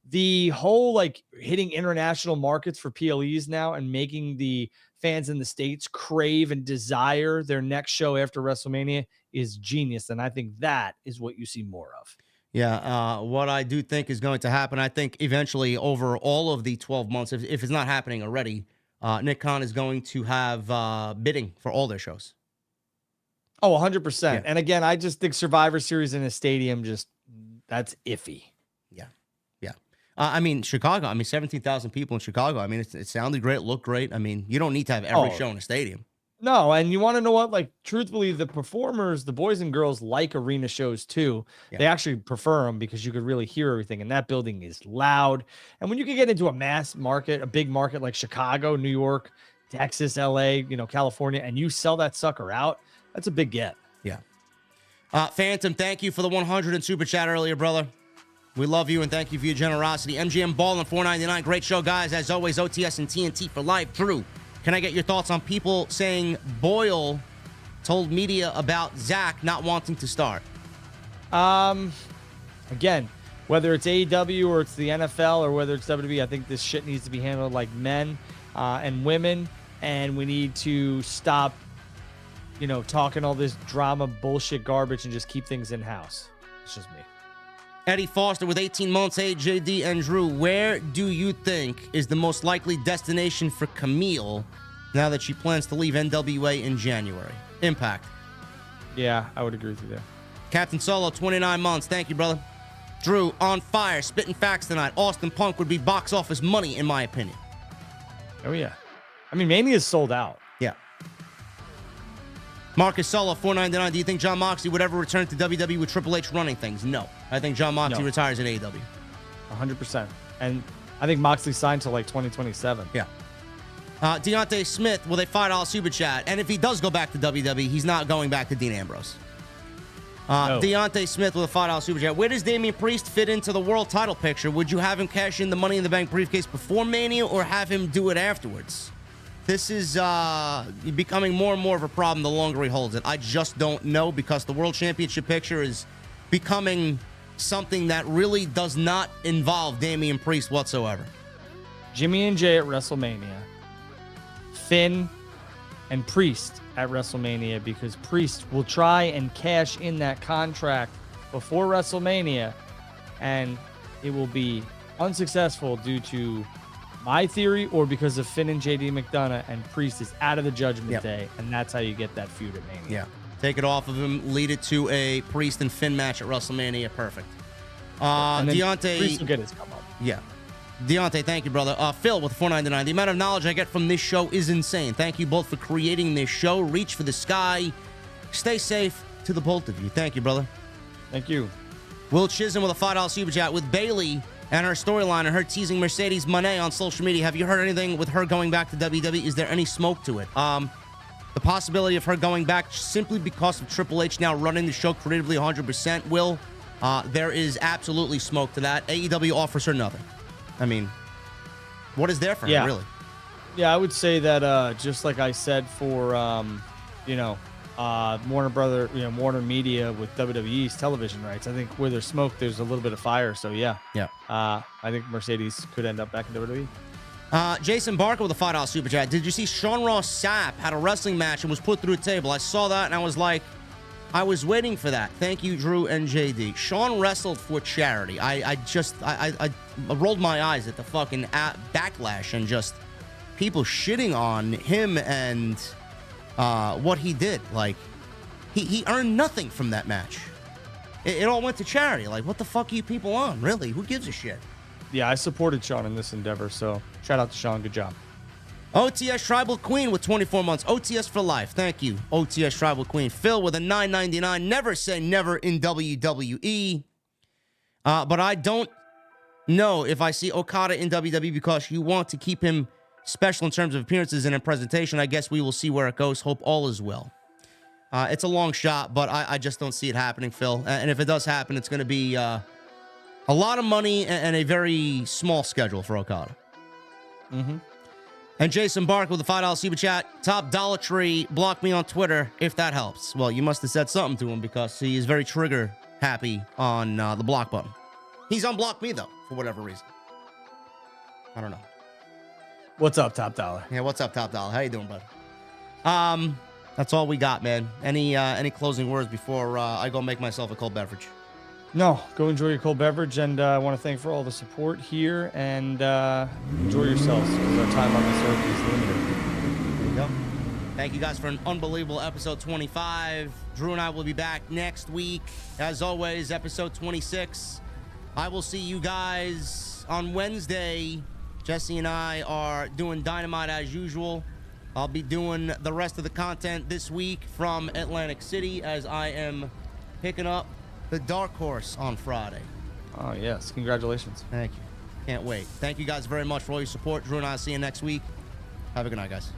the whole hitting international markets for PLEs now and making the fans in the States crave and desire their next show after WrestleMania is genius. And I think that is what you see more of. Yeah, what I do think is going to happen, I think eventually over all of the 12 months, if it's not happening already, Nick Khan is going to have bidding for all their shows. Oh, 100%. Yeah. And again, I just think Survivor Series in a stadium, that's iffy. Yeah. I mean, Chicago, 17,000 people in Chicago. I mean, it sounded great, looked great. I mean, you don't need to have every show in a stadium. No, and you want to know what? Truthfully, the performers, the boys and girls like arena shows too. Yeah. They actually prefer them because you could really hear everything, and that building is loud. And when you can get into a mass market, a big market like Chicago, New York, Texas, LA, California, and you sell that sucker out, that's a big get. Yeah. Phantom, thank you for the 100 and super chat earlier, brother. We love you and thank you for your generosity. MGM Ballin' $4.99. Great show, guys. As always, OTS and TNT for life. Drew, can I get your thoughts on people saying Boyle told media about Zach not wanting to start? Again, whether it's AEW or it's the NFL or whether it's WWE, I think this shit needs to be handled like men and women, and we need to stop, talking all this drama, bullshit, garbage, and just keep things in-house. It's just me. Eddie Foster with 18 months. Hey, JD and Drew, where do you think is the most likely destination for Camille now that she plans to leave NWA in January? Impact. Yeah, I would agree with you there. Captain Solo, 29 months. Thank you, brother. Drew, on fire, spitting facts tonight. Austin Punk would be box office money, in my opinion. Oh, yeah. Mania is sold out. Yeah. Marcus Solo, $4.99. Do you think Jon Moxley would ever return to WWE with Triple H running things? No. I think Jon Moxley retires in AEW. 100%. And I think Moxley signed till 2027. Yeah. Deontay Smith with a $5 super chat. And if he does go back to WWE, he's not going back to Dean Ambrose. No. Deontay Smith with a $5 super chat. Where does Damian Priest fit into the world title picture? Would you have him cash in the Money in the Bank briefcase before Mania or have him do it afterwards? This is becoming more and more of a problem the longer he holds it. I just don't know because the World Championship picture is becoming something that really does not involve Damian Priest whatsoever. Jimmy and Jay at WrestleMania. Finn and Priest at WrestleMania, because Priest will try and cash in that contract before WrestleMania, and it will be unsuccessful due to my theory or because of Finn and JD McDonough, and Priest is out of the Judgment Day, and that's how you get that feud at Mania. Yeah. Take it off of him, lead it to a Priest and Finn match at WrestleMania. Perfect. And then Deontay. Priest will get his come up. Yeah. Deontay, thank you, brother. Phil with $4.99. The amount of knowledge I get from this show is insane. Thank you both for creating this show. Reach for the sky. Stay safe to the both of you. Thank you, brother. Thank you. Will Chisholm with a $5 super chat. With Bayley and her storyline and her teasing Mercedes Moné on social media, have you heard anything with her going back to WWE? Is there any smoke to it? The possibility of her going back simply because of Triple H now running the show creatively 100%, Will, there is absolutely smoke to that. AEW offers her nothing. I mean, what is there for her, really? Yeah, I would say that just like I said for, Warner Media with WWE's television rights, I think where there's smoke, there's a little bit of fire. So, yeah. I think Mercedes could end up back in WWE. Jason Barker with a $5 super chat. Did you see Sean Ross Sapp had a wrestling match and was put through a table? I saw that and I was like, I was waiting for that. Thank you, Drew and JD. Sean wrestled for charity. I rolled my eyes at the fucking backlash and just people shitting on him and what he did. Like, he earned nothing from that match. It all went to charity. Like, what the fuck are you people on? Really? Who gives a shit? Yeah, I supported Sean in this endeavor, so shout out to Sean. Good job. OTS Tribal Queen with 24 months. OTS for life. Thank you, OTS Tribal Queen. Phil with a $9.99. Never say never in WWE. But I don't know if I see Okada in WWE because you want to keep him special in terms of appearances and in presentation. I guess we will see where it goes. Hope all is well. It's a long shot, but I just don't see it happening, Phil. And if it does happen, it's going to be a lot of money and a very small schedule for Okada. Mm-hmm. And Jason Bark with a $5 super chat. Top Dollar Tree, block me on Twitter if that helps. Well, you must have said something to him because he is very trigger happy on the block button. He's unblocked me, though, for whatever reason. I don't know. What's up, Top Dollar? Yeah, what's up, Top Dollar? How you doing, bud? That's all we got, man. Any closing words before I go make myself a cold beverage? No, go enjoy your cold beverage, and I want to thank for all the support here, and enjoy yourselves, because our time on this earth is limited. There you go. Thank you guys for an unbelievable episode 25. Drew and I will be back next week. As always, episode 26. I will see you guys on Wednesday. Jesse and I are doing Dynamite as usual. I'll be doing the rest of the content this week from Atlantic City as I am picking up the Dark Horse on Friday. Oh, yes. Congratulations. Thank you. Can't wait. Thank you guys very much for all your support. Drew and I will see you next week. Have a good night, guys.